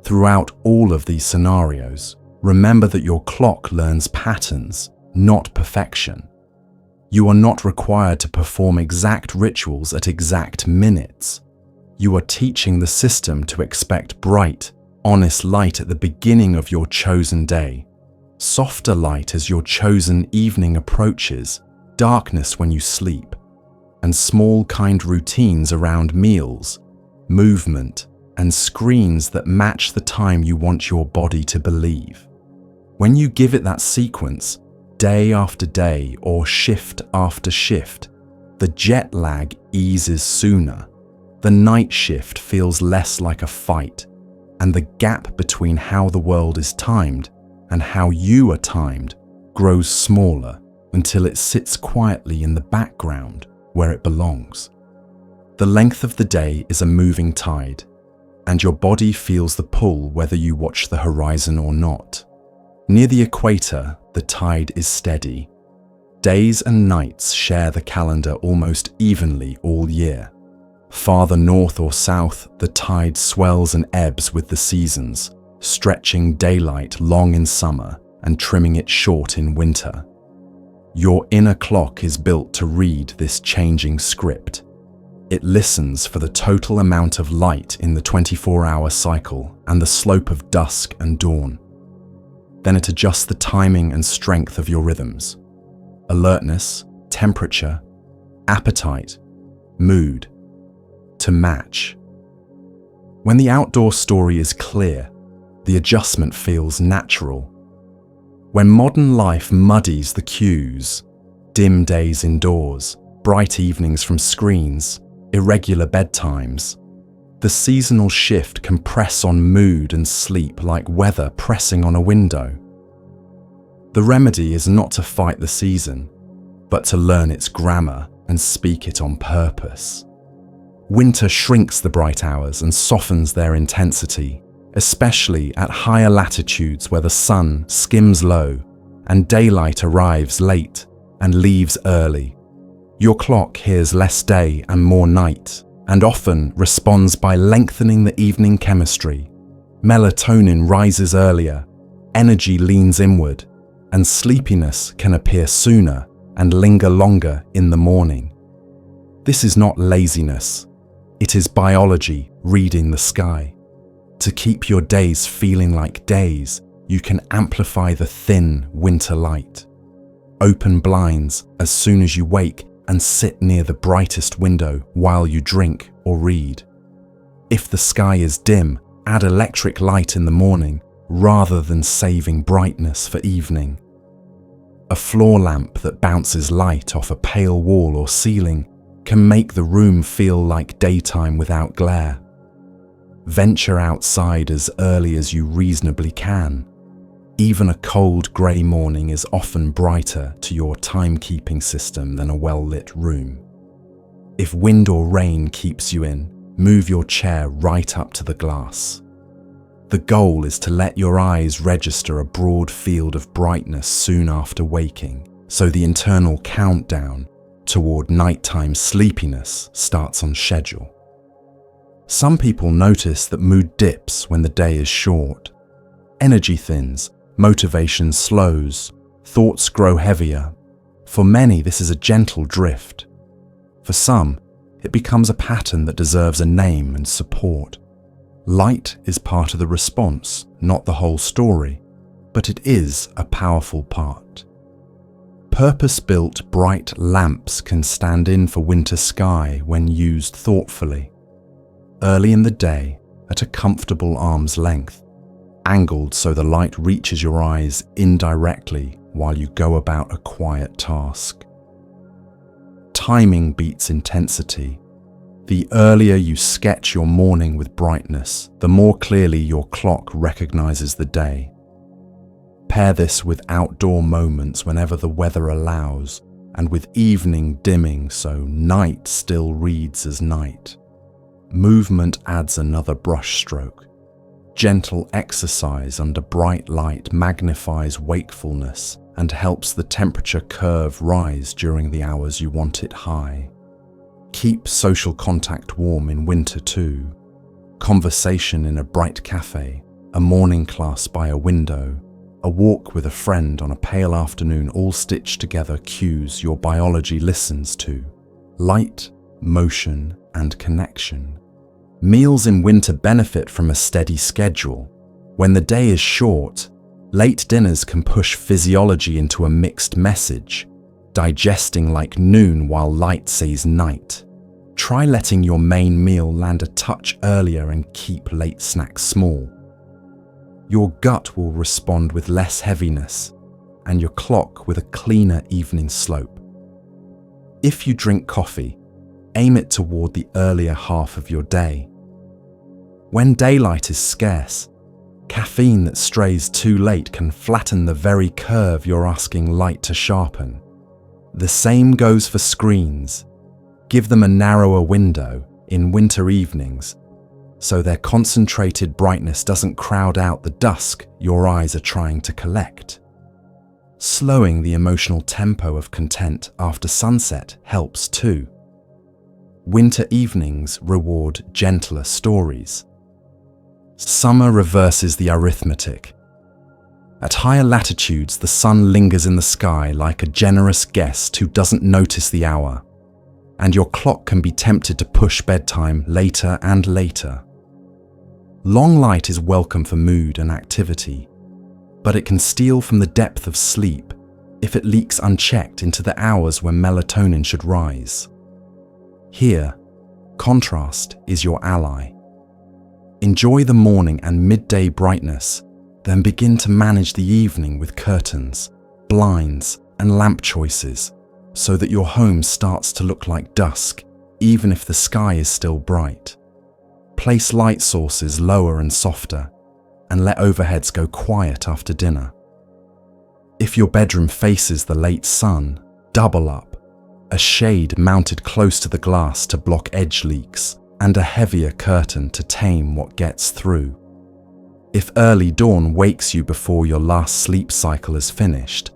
Speaker 1: Throughout all of these scenarios, remember that your clock learns patterns, not perfection. You are not required to perform exact rituals at exact minutes. You are teaching the system to expect bright, honest light at the beginning of your chosen day, softer light as your chosen evening approaches, darkness when you sleep, and small kind routines around meals, movement, and screens that match the time you want your body to believe. When you give it that sequence, day after day or shift after shift, the jet lag eases sooner, the night shift feels less like a fight, and the gap between how the world is timed and how you are timed grows smaller until it sits quietly in the background where it belongs. The length of the day is a moving tide, and your body feels the pull whether you watch the horizon or not. Near the equator, the tide is steady. Days and nights share the calendar almost evenly all year. Farther north or south, the tide swells and ebbs with the seasons, stretching daylight long in summer and trimming it short in winter. Your inner clock is built to read this changing script. It listens for the total amount of light in the 24-hour cycle and the slope of dusk and dawn. Then it adjusts the timing and strength of your rhythms, alertness, temperature, appetite, mood, to match. When the outdoor story is clear, the adjustment feels natural. When modern life muddies the cues, dim days indoors, bright evenings from screens, irregular bedtimes, the seasonal shift can press on mood and sleep like weather pressing on a window. The remedy is not to fight the season, but to learn its grammar and speak it on purpose. Winter shrinks the bright hours and softens their intensity, especially at higher latitudes where the sun skims low and daylight arrives late and leaves early. Your clock hears less day and more night, and often responds by lengthening the evening chemistry. Melatonin rises earlier, energy leans inward, and sleepiness can appear sooner and linger longer in the morning. This is not laziness. It is biology reading the sky. To keep your days feeling like days, you can amplify the thin winter light. Open blinds as soon as you wake and sit near the brightest window while you drink or read. If the sky is dim, add electric light in the morning rather than saving brightness for evening. A floor lamp that bounces light off a pale wall or ceiling can make the room feel like daytime without glare. Venture outside as early as you reasonably can. Even a cold grey morning is often brighter to your timekeeping system than a well-lit room. If wind or rain keeps you in, move your chair right up to the glass. The goal is to let your eyes register a broad field of brightness soon after waking, so the internal countdown toward nighttime sleepiness starts on schedule. Some people notice that mood dips when the day is short. Energy thins, motivation slows, thoughts grow heavier. For many, this is a gentle drift. For some, it becomes a pattern that deserves a name and support. Light is part of the response, not the whole story, but it is a powerful part. Purpose-built bright lamps can stand in for winter sky when used thoughtfully. Early in the day, at a comfortable arm's length, angled so the light reaches your eyes indirectly while you go about a quiet task. Timing beats intensity. The earlier you sketch your morning with brightness, the more clearly your clock recognizes the day. Pair this with outdoor moments whenever the weather allows, and with evening dimming so night still reads as night. Movement adds another brushstroke. Gentle exercise under bright light magnifies wakefulness and helps the temperature curve rise during the hours you want it high. Keep social contact warm in winter too. Conversation in a bright cafe, a morning class by a window, a walk with a friend on a pale afternoon, all stitched together cues your biology listens to. Light, motion, and connection. Meals in winter benefit from a steady schedule. When the day is short, late dinners can push physiology into a mixed message, digesting like noon while light says night. Try letting your main meal land a touch earlier and keep late snacks small. Your gut will respond with less heaviness, and your clock with a cleaner evening slope. If you drink coffee, aim it toward the earlier half of your day. When daylight is scarce, caffeine that strays too late can flatten the very curve you're asking light to sharpen. The same goes for screens. Give them a narrower window in winter evenings, so their concentrated brightness doesn't crowd out the dusk your eyes are trying to collect. Slowing the emotional tempo of content after sunset helps too. Winter evenings reward gentler stories. Summer reverses the arithmetic. At higher latitudes, the sun lingers in the sky like a generous guest who doesn't notice the hour, and your clock can be tempted to push bedtime later and later. Long light is welcome for mood and activity, but it can steal from the depth of sleep if it leaks unchecked into the hours when melatonin should rise. Here, contrast is your ally. Enjoy the morning and midday brightness, then begin to manage the evening with curtains, blinds, and lamp choices, so that your home starts to look like dusk, even if the sky is still bright. Place light sources lower and softer, and let overheads go quiet after dinner. If your bedroom faces the late sun, double up. A shade mounted close to the glass to block edge leaks, and a heavier curtain to tame what gets through. If early dawn wakes you before your last sleep cycle is finished,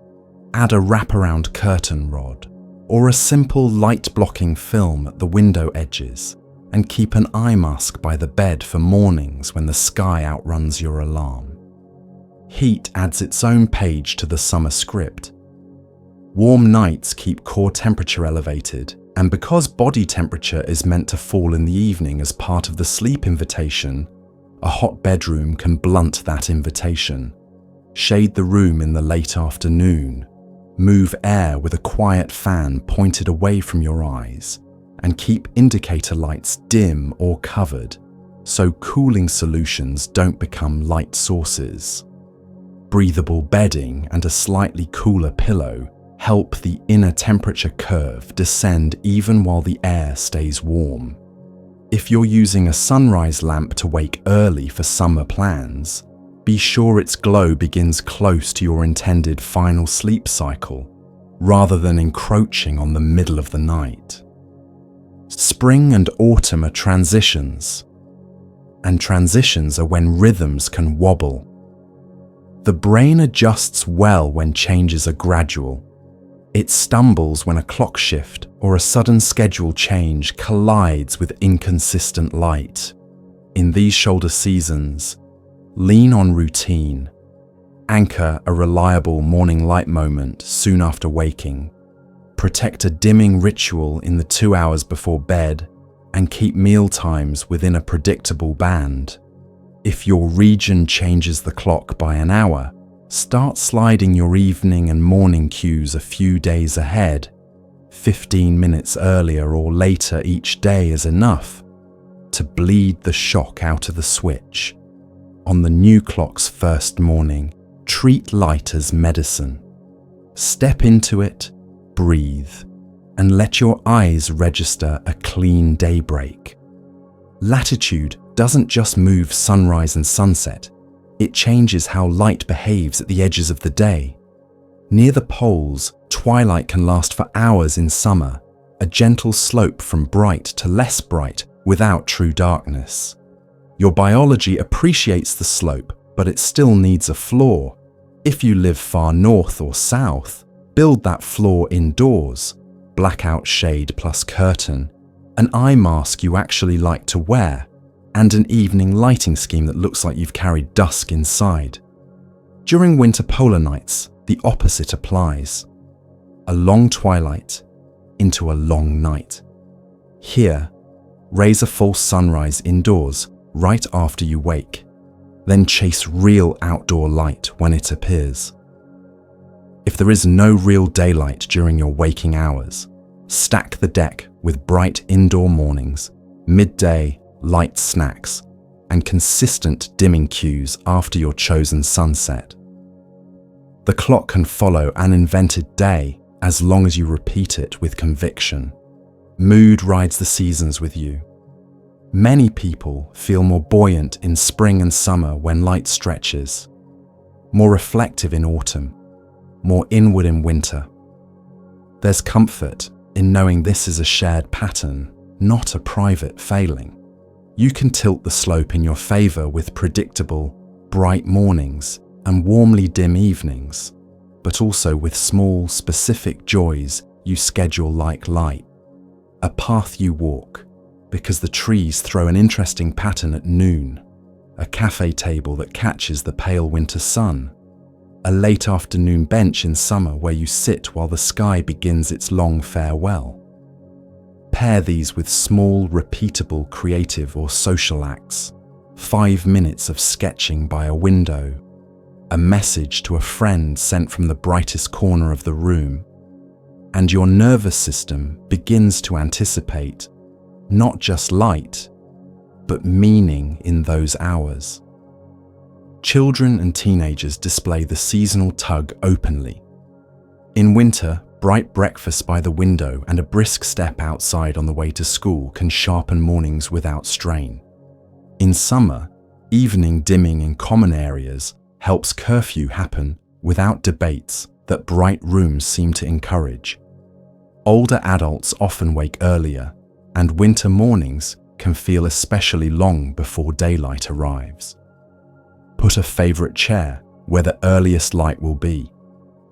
Speaker 1: add a wraparound curtain rod or a simple light-blocking film at the window edges, and keep an eye mask by the bed for mornings when the sky outruns your alarm. Heat adds its own page to the summer script. Warm nights keep core temperature elevated, and because body temperature is meant to fall in the evening as part of the sleep invitation, a hot bedroom can blunt that invitation. Shade the room in the late afternoon. Move air with a quiet fan pointed away from your eyes, and keep indicator lights dim or covered so cooling solutions don't become light sources. Breathable bedding and a slightly cooler pillow help the inner temperature curve descend even while the air stays warm. If you're using a sunrise lamp to wake early for summer plans, be sure its glow begins close to your intended final sleep cycle, rather than encroaching on the middle of the night. Spring and autumn are transitions, and transitions are when rhythms can wobble. The brain adjusts well when changes are gradual. It stumbles when a clock shift or a sudden schedule change collides with inconsistent light. In these shoulder seasons, lean on routine. Anchor a reliable morning light moment soon after waking. Protect a dimming ritual in the 2 hours before bed, and keep meal times within a predictable band. If your region changes the clock by an hour, start sliding your evening and morning cues a few days ahead. 15 minutes earlier or later each day is enough to bleed the shock out of the switch. On the new clock's first morning, treat light as medicine. Step into it, breathe, and let your eyes register a clean daybreak. Latitude doesn't just move sunrise and sunset, it changes how light behaves at the edges of the day. Near the poles, twilight can last for hours in summer, a gentle slope from bright to less bright without true darkness. Your biology appreciates the slope, but it still needs a floor. If you live far north or south, build that floor indoors. Blackout shade plus curtain, an eye mask you actually like to wear, and an evening lighting scheme that looks like you've carried dusk inside. During winter polar nights, the opposite applies. A long twilight into a long night. Here, raise a false sunrise indoors right after you wake, then chase real outdoor light when it appears. If there is no real daylight during your waking hours, stack the deck with bright indoor mornings, midday light snacks, and consistent dimming cues after your chosen sunset. The clock can follow an invented day as long as you repeat it with conviction. Mood rides the seasons with you. Many people feel more buoyant in spring and summer when light stretches, more reflective in autumn, more inward in winter. There's comfort in knowing this is a shared pattern, not a private failing. You can tilt the slope in your favor with predictable, bright mornings and warmly dim evenings, but also with small, specific joys you schedule like light. A path you walk, because the trees throw an interesting pattern at noon. A cafe table that catches the pale winter sun. A late afternoon bench in summer where you sit while the sky begins its long farewell. Pair these with small, repeatable creative or social acts. 5 minutes of sketching by a window. A message to a friend sent from the brightest corner of the room. And your nervous system begins to anticipate not just light, but meaning in those hours. Children and teenagers display the seasonal tug openly. In winter, bright breakfast by the window and a brisk step outside on the way to school can sharpen mornings without strain. In summer, evening dimming in common areas helps curfew happen without debates that bright rooms seem to encourage. Older adults often wake earlier, and winter mornings can feel especially long before daylight arrives. Put a favorite chair where the earliest light will be.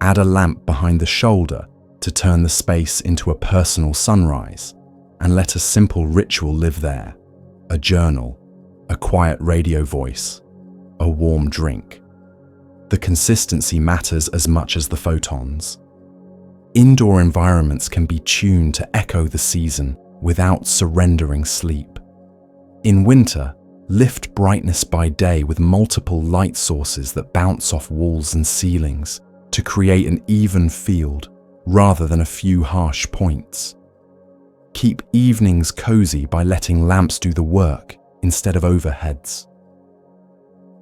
Speaker 1: Add a lamp behind the shoulder to turn the space into a personal sunrise, and let a simple ritual live there. A journal, a quiet radio voice, a warm drink. The consistency matters as much as the photons. Indoor environments can be tuned to echo the season without surrendering sleep. In winter, lift brightness by day with multiple light sources that bounce off walls and ceilings to create an even field rather than a few harsh points. Keep evenings cozy by letting lamps do the work instead of overheads.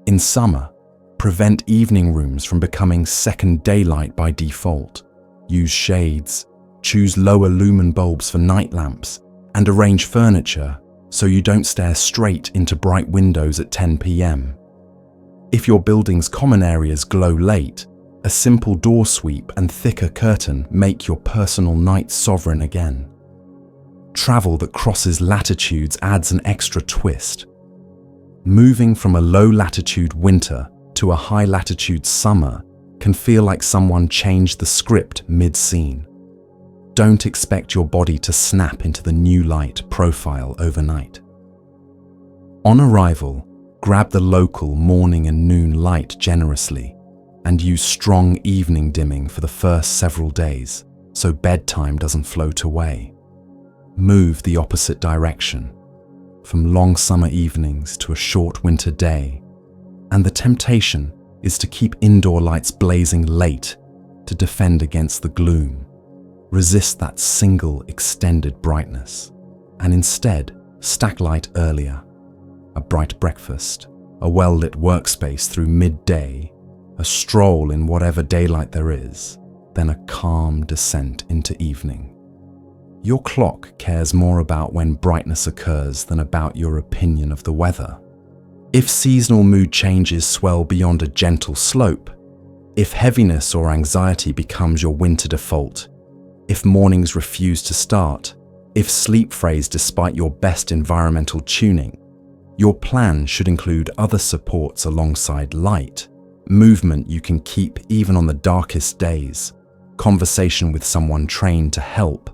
Speaker 1: In summer, prevent evening rooms from becoming second daylight by default. Use shades, choose lower lumen bulbs for night lamps, and arrange furniture so you don't stare straight into bright windows at 10 p.m. If your building's common areas glow late, a simple door sweep and thicker curtain make your personal night sovereign again. Travel that crosses latitudes adds an extra twist. Moving from a low-latitude winter to a high-latitude summer can feel like someone changed the script mid-scene. Don't expect your body to snap into the new light profile overnight. On arrival, grab the local morning and noon light generously and use strong evening dimming for the first several days so bedtime doesn't float away. Move the opposite direction, from long summer evenings to a short winter day, and the temptation is to keep indoor lights blazing late to defend against the gloom. Resist that single extended brightness, and instead stack light earlier. A bright breakfast, a well-lit workspace through midday, a stroll in whatever daylight there is, then a calm descent into evening. Your clock cares more about when brightness occurs than about your opinion of the weather. If seasonal mood changes swell beyond a gentle slope, if heaviness or anxiety becomes your winter default, if mornings refuse to start, if sleep frays despite your best environmental tuning, your plan should include other supports alongside light, movement you can keep even on the darkest days, conversation with someone trained to help,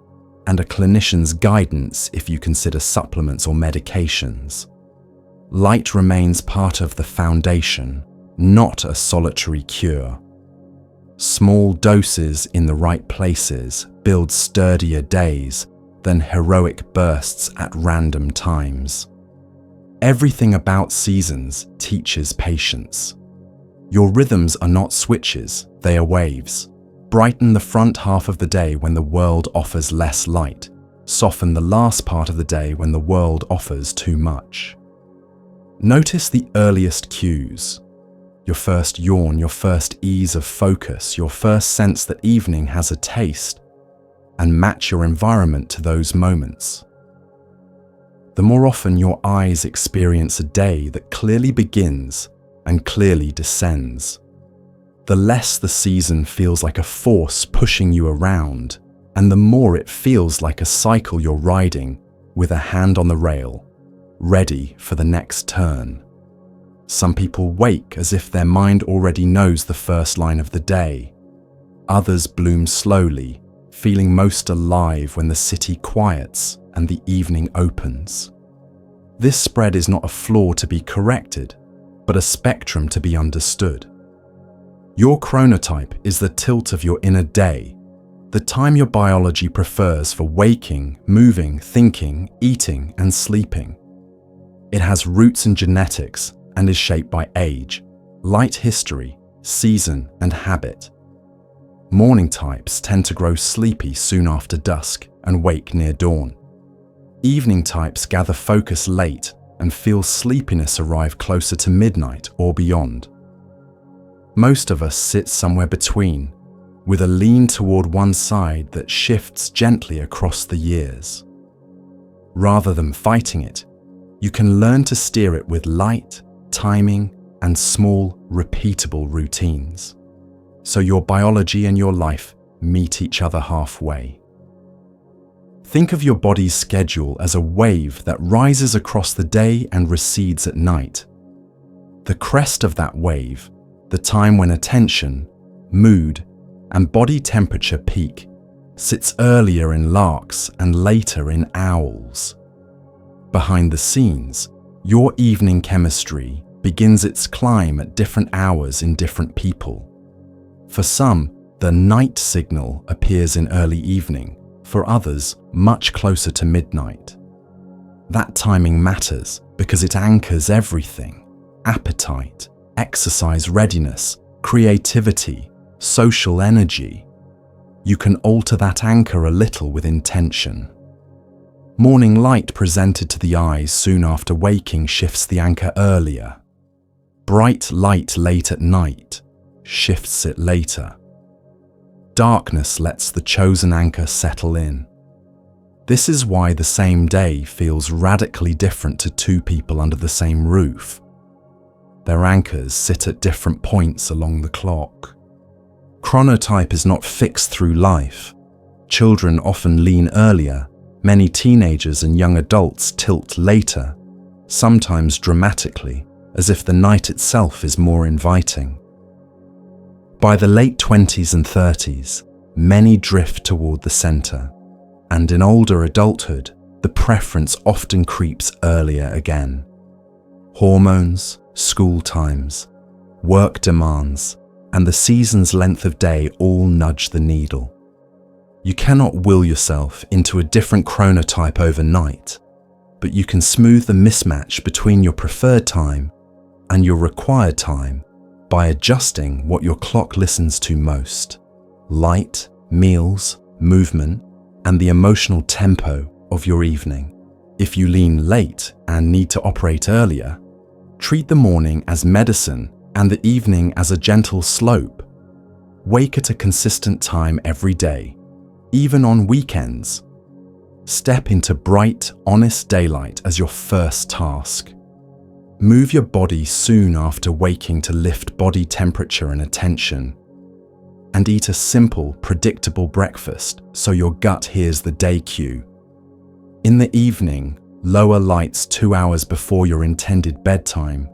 Speaker 1: and a clinician's guidance if you consider supplements or medications. Light remains part of the foundation, not a solitary cure. Small doses in the right places build sturdier days than heroic bursts at random times. Everything about seasons teaches patience. Your rhythms are not switches, they are waves. Brighten the front half of the day when the world offers less light. Soften the last part of the day when the world offers too much. Notice the earliest cues. Your first yawn, your first ease of focus, your first sense that evening has a taste, and match your environment to those moments. The more often your eyes experience a day that clearly begins and clearly descends, the less the season feels like a force pushing you around, and the more it feels like a cycle you're riding with a hand on the rail, ready for the next turn. Some people wake as if their mind already knows the first line of the day. Others bloom slowly, feeling most alive when the city quiets and the evening opens. This spread is not a flaw to be corrected, but a spectrum to be understood. Your chronotype is the tilt of your inner day, the time your biology prefers for waking, moving, thinking, eating, and sleeping. It has roots in genetics and is shaped by age, light history, season, and habit. Morning types tend to grow sleepy soon after dusk and wake near dawn. Evening types gather focus late and feel sleepiness arrive closer to midnight or beyond. Most of us sit somewhere between, with a lean toward one side that shifts gently across the years. Rather than fighting it, you can learn to steer it with light, timing, and small, repeatable routines, so your biology and your life meet each other halfway. Think of your body's schedule as a wave that rises across the day and recedes at night. The crest of that wave, the time when attention, mood, and body temperature peak, sits earlier in larks and later in owls. Behind the scenes, your evening chemistry, begins its climb at different hours in different people. For some, the night signal appears in early evening, for others, much closer to midnight. That timing matters because it anchors everything: appetite, exercise readiness, creativity, social energy. You can alter that anchor a little with intention. Morning light presented to the eyes soon after waking shifts the anchor earlier. Bright light late at night shifts it later. Darkness lets the chosen anchor settle in. This is why the same day feels radically different to two people under the same roof. Their anchors sit at different points along the clock. Chronotype is not fixed through life. Children often lean earlier. Many teenagers and young adults tilt later, sometimes dramatically, as if the night itself is more inviting. By the late 20s and 30s, many drift toward the center, and in older adulthood, the preference often creeps earlier again. Hormones, school times, work demands, and the season's length of day all nudge the needle. You cannot will yourself into a different chronotype overnight, but you can smooth the mismatch between your preferred time and your required time by adjusting what your clock listens to most: light, meals, movement, and the emotional tempo of your evening. If you lean late and need to operate earlier, treat the morning as medicine and the evening as a gentle slope. Wake at a consistent time every day, even on weekends. Step into bright, honest daylight as your first task. Move your body soon after waking to lift body temperature and attention. And eat a simple, predictable breakfast so your gut hears the day cue. In the evening, lower lights 2 hours before your intended bedtime.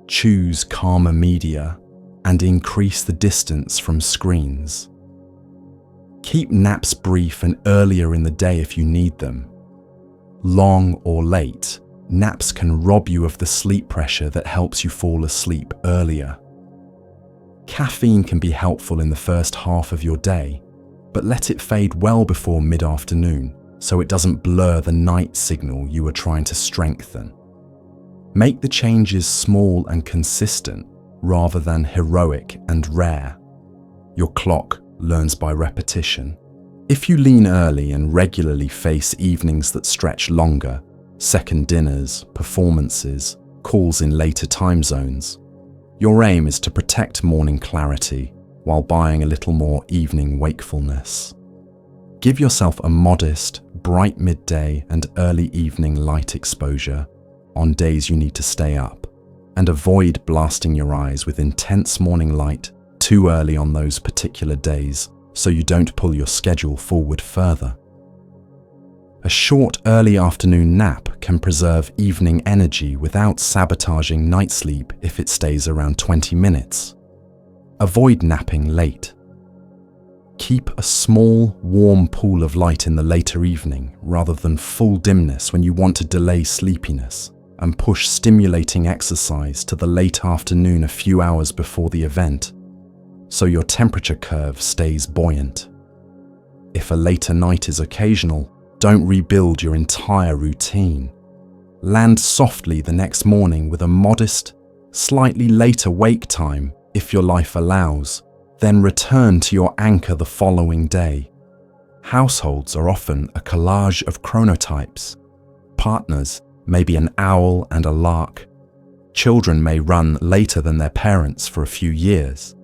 Speaker 1: Choose calmer media and increase the distance from screens. Keep naps brief and earlier in the day if you need them. Long or late, naps can rob you of the sleep pressure that helps you fall asleep earlier. Caffeine can be helpful in the first half of your day, but let it fade well before mid-afternoon so it doesn't blur the night signal you are trying to strengthen. Make the changes small and consistent rather than heroic and rare. Your clock learns by repetition. If you lean early and regularly face evenings that stretch longer, second dinners, performances, calls in later time zones, your aim is to protect morning clarity while buying a little more evening wakefulness. Give yourself a modest, bright midday and early evening light exposure on days you need to stay up, and avoid blasting your eyes with intense morning light too early on those particular days so you don't pull your schedule forward further. A short early afternoon nap can preserve evening energy without sabotaging night sleep if it stays around 20 minutes. Avoid napping late. Keep a small, warm pool of light in the later evening rather than full dimness when you want to delay sleepiness, and push stimulating exercise to the late afternoon a few hours before the event, so your temperature curve stays buoyant. If a later night is occasional, don't rebuild your entire routine. Land softly the next morning with a modest, slightly later wake time if your life allows, then return to your anchor the following day. Households are often a collage of chronotypes. Partners may be an owl and a lark. Children may run later than their parents for a few years.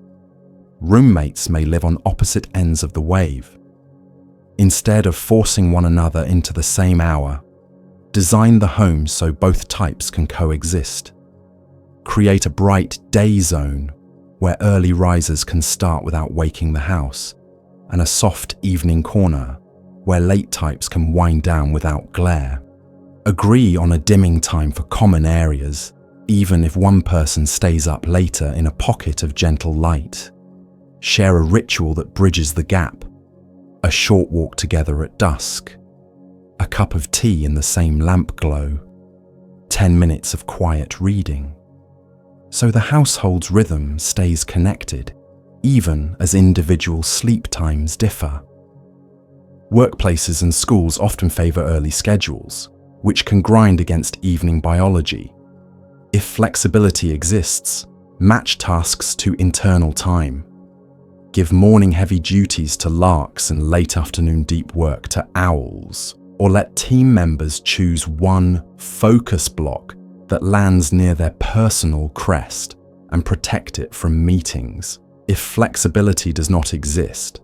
Speaker 1: Roommates may live on opposite ends of the wave. Instead of forcing one another into the same hour, design the home so both types can coexist. Create a bright day zone where early risers can start without waking the house, and a soft evening corner where late types can wind down without glare. Agree on a dimming time for common areas, even if one person stays up later in a pocket of gentle light. Share a ritual that bridges the gap. A short walk together at dusk. A cup of tea in the same lamp glow. 10 minutes of quiet reading. so the household's rhythm stays connected, even as individual sleep times differ. Workplaces and schools often favour early schedules, which can grind against evening biology. If flexibility exists, match tasks to internal time. Give morning heavy duties to larks and late afternoon deep work to owls, or let team members choose one focus block that lands near their personal crest and protect it from meetings. If flexibility does not exist,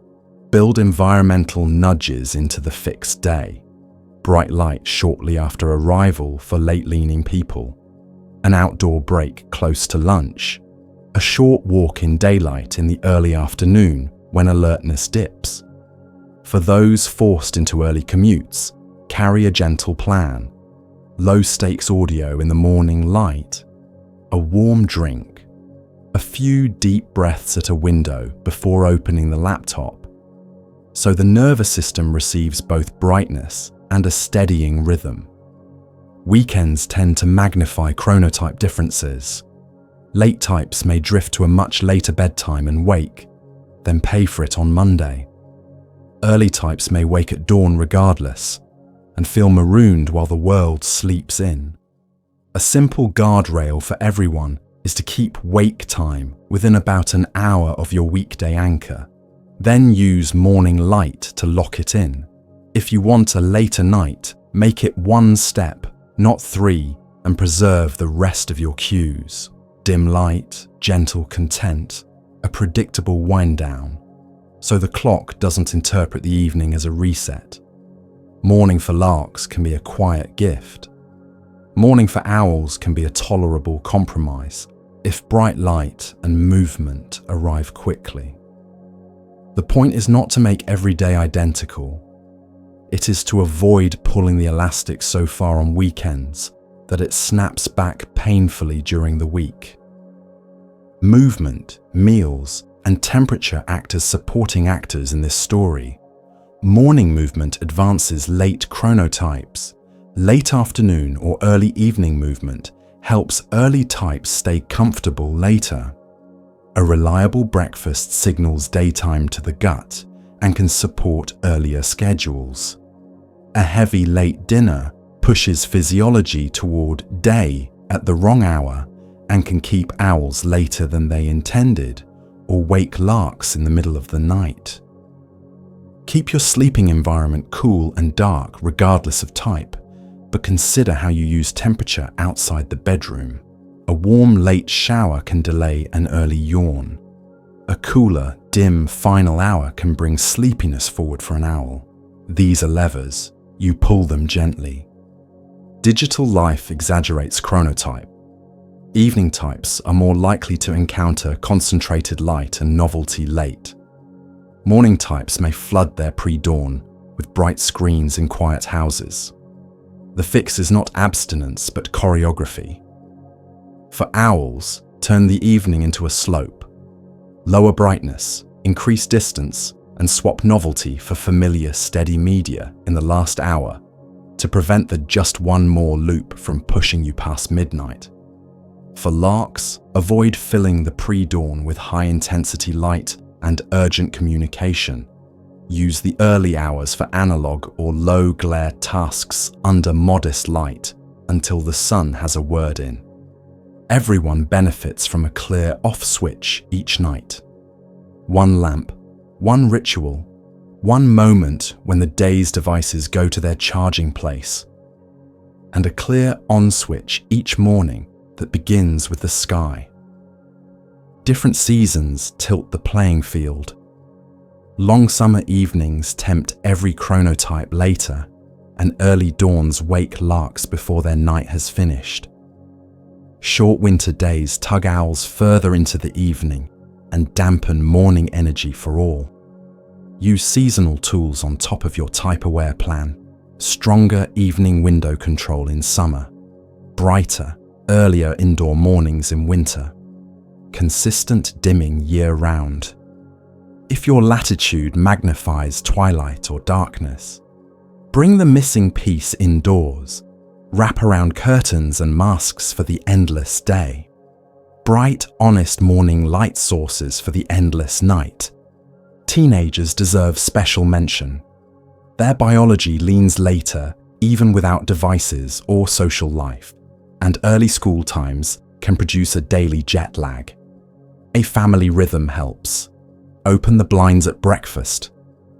Speaker 1: build environmental nudges into the fixed day. Bright light shortly after arrival for late-leaning people, an outdoor break close to lunch, a short walk in daylight in the early afternoon when alertness dips. For those forced into early commutes, carry a gentle plan. Low-stakes audio in the morning light, a warm drink, a few deep breaths at a window before opening the laptop, so the nervous system receives both brightness and a steadying rhythm. Weekends tend to magnify chronotype differences. Late types may drift to a much later bedtime and wake, then pay for it on Monday. Early types may wake at dawn regardless, and feel marooned while the world sleeps in. A simple guardrail for everyone is to keep wake time within about an hour of your weekday anchor. Then use morning light to lock it in. If you want a later night, make it one step, not three, and preserve the rest of your cues. Dim light, gentle content, a predictable wind down, so the clock doesn't interpret the evening as a reset. Morning for larks can be a quiet gift. Morning for owls can be a tolerable compromise if bright light and movement arrive quickly. The point is not to make every day identical. It is to avoid pulling the elastic so far on weekends that it snaps back painfully during the week. Movement, meals, and temperature act as supporting actors in this story. Morning movement advances late chronotypes. Late afternoon or early evening movement helps early types stay comfortable later. A reliable breakfast signals daytime to the gut and can support earlier schedules. A heavy late dinner pushes physiology toward day at the wrong hour and can keep owls later than they intended, or wake larks in the middle of the night. Keep your sleeping environment cool and dark regardless of type, but consider how you use temperature outside the bedroom. A warm late shower can delay an early yawn. A cooler, dim final hour can bring sleepiness forward for an owl. These are levers. You pull them gently. Digital life exaggerates chronotype. Evening types are more likely to encounter concentrated light and novelty late. Morning types may flood their pre-dawn with bright screens in quiet houses. The fix is not abstinence, but choreography. For owls, turn the evening into a slope. Lower brightness, increase distance, and swap novelty for familiar steady media in the last hour to prevent the just one more loop from pushing you past midnight. For larks, avoid filling the pre-dawn with high-intensity light and urgent communication. Use the early hours for analog or low-glare tasks under modest light until the sun has a word in. Everyone benefits from a clear off switch each night. One lamp, one ritual, one moment when the day's devices go to their charging place, and a clear on switch each morning that begins with the sky. Different seasons tilt the playing field. Long summer evenings tempt every chronotype later, and early dawns wake larks before their night has finished. Short winter days tug owls further into the evening and dampen morning energy for all. Use seasonal tools on top of your type-aware plan. Stronger evening window control in summer. Brighter, earlier indoor mornings in winter. Consistent dimming year-round. If your latitude magnifies twilight or darkness, bring the missing piece indoors. Wrap around curtains and masks for the endless day. bright, honest morning light sources for the endless night. Teenagers deserve special mention. Their biology leans later, even without devices or social life, and early school times can produce a daily jet lag. A family rhythm helps. Open the blinds at breakfast.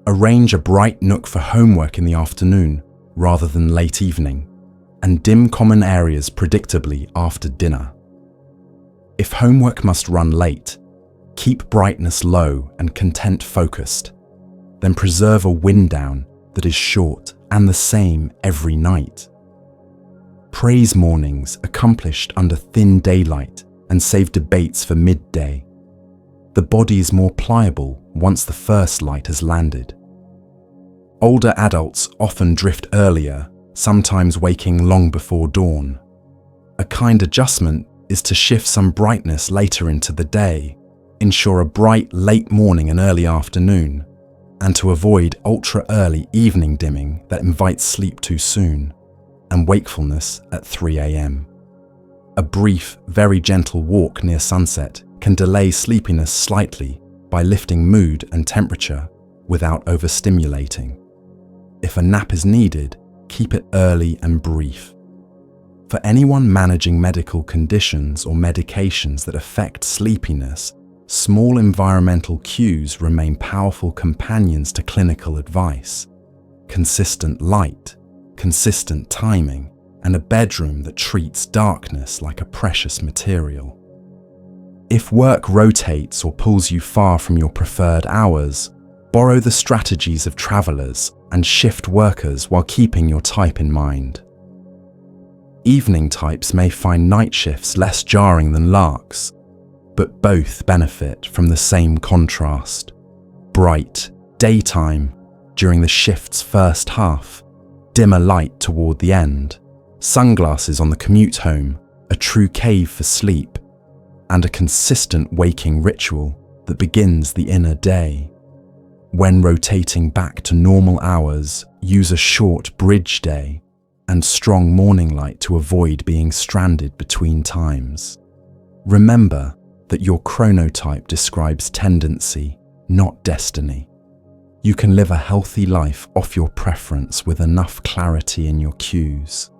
Speaker 1: Arrange a bright nook for homework in the afternoon rather than late evening, and dim common areas predictably after dinner. If homework must run late, keep brightness low and content focused. Then preserve a wind down that is short and the same every night. Praise mornings accomplished under thin daylight and save debates for midday. The body is more pliable once the first light has landed. Older adults often drift earlier, sometimes waking long before dawn. A kind adjustment is to shift some brightness later into the day, ensure a bright late morning and early afternoon, and to avoid ultra-early evening dimming that invites sleep too soon and wakefulness at 3 a.m. A brief, very gentle walk near sunset can delay sleepiness slightly by lifting mood and temperature without overstimulating. If a nap is needed, keep it early and brief. For anyone managing medical conditions or medications that affect sleepiness, small environmental cues remain powerful companions to clinical advice. Consistent light, consistent timing, and a bedroom that treats darkness like a precious material. If work rotates or pulls you far from your preferred hours, borrow the strategies of travelers and shift workers while keeping your type in mind. Evening types may find night shifts less jarring than larks, but both benefit from the same contrast. Bright daytime during the shift's first half, dimmer light toward the end, sunglasses on the commute home, a true cave for sleep, and a consistent waking ritual that begins the inner day. When rotating back to normal hours, use a short bridge day and strong morning light to avoid being stranded between times. Remember that your chronotype describes tendency, not destiny. You can live a healthy life off your preference with enough clarity in your cues.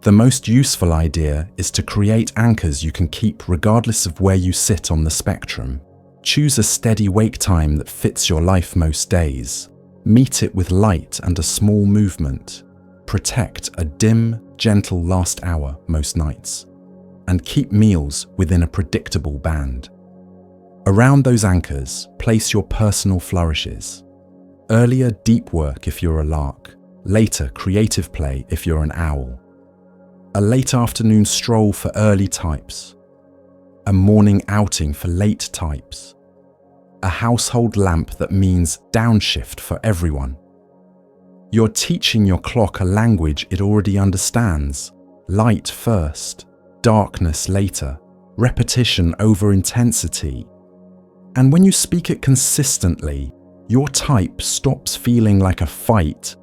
Speaker 1: The most useful idea is to create anchors you can keep regardless of where you sit on the spectrum. Choose a steady wake time that fits your life most days. Meet it with light and a small movement. Protect a dim, gentle last hour most nights. And keep meals within a predictable band. Around those anchors, place your personal flourishes. Earlier, deep work if you're a lark. Later, creative play if you're an owl. A late afternoon stroll for early types. A morning outing for late types. A household lamp that means downshift for everyone. You're teaching your clock a language it already understands. Light first, darkness later, repetition over intensity. And when you speak it consistently, your type stops feeling like a fight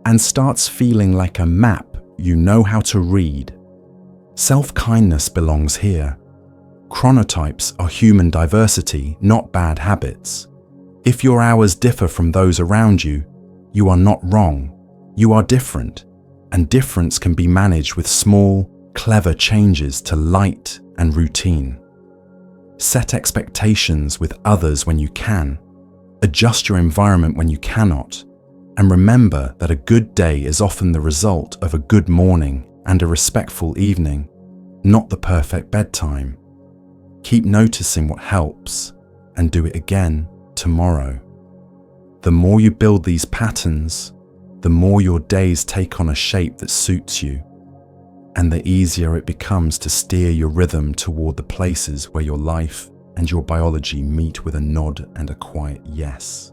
Speaker 1: and starts feeling like a map you know how to read. Self-kindness belongs here. Chronotypes are human diversity, not bad habits. If your hours differ from those around you, you are not wrong. You are different, and difference can be managed with small, clever changes to light and routine. Set expectations with others when you can. Adjust your environment when you cannot. And remember that a good day is often the result of a good morning and a respectful evening, not the perfect bedtime. Keep noticing what helps and do it again tomorrow. The more you build these patterns, the more your days take on a shape that suits you, and the easier it becomes to steer your rhythm toward the places where your life and your biology meet with a nod and a quiet yes.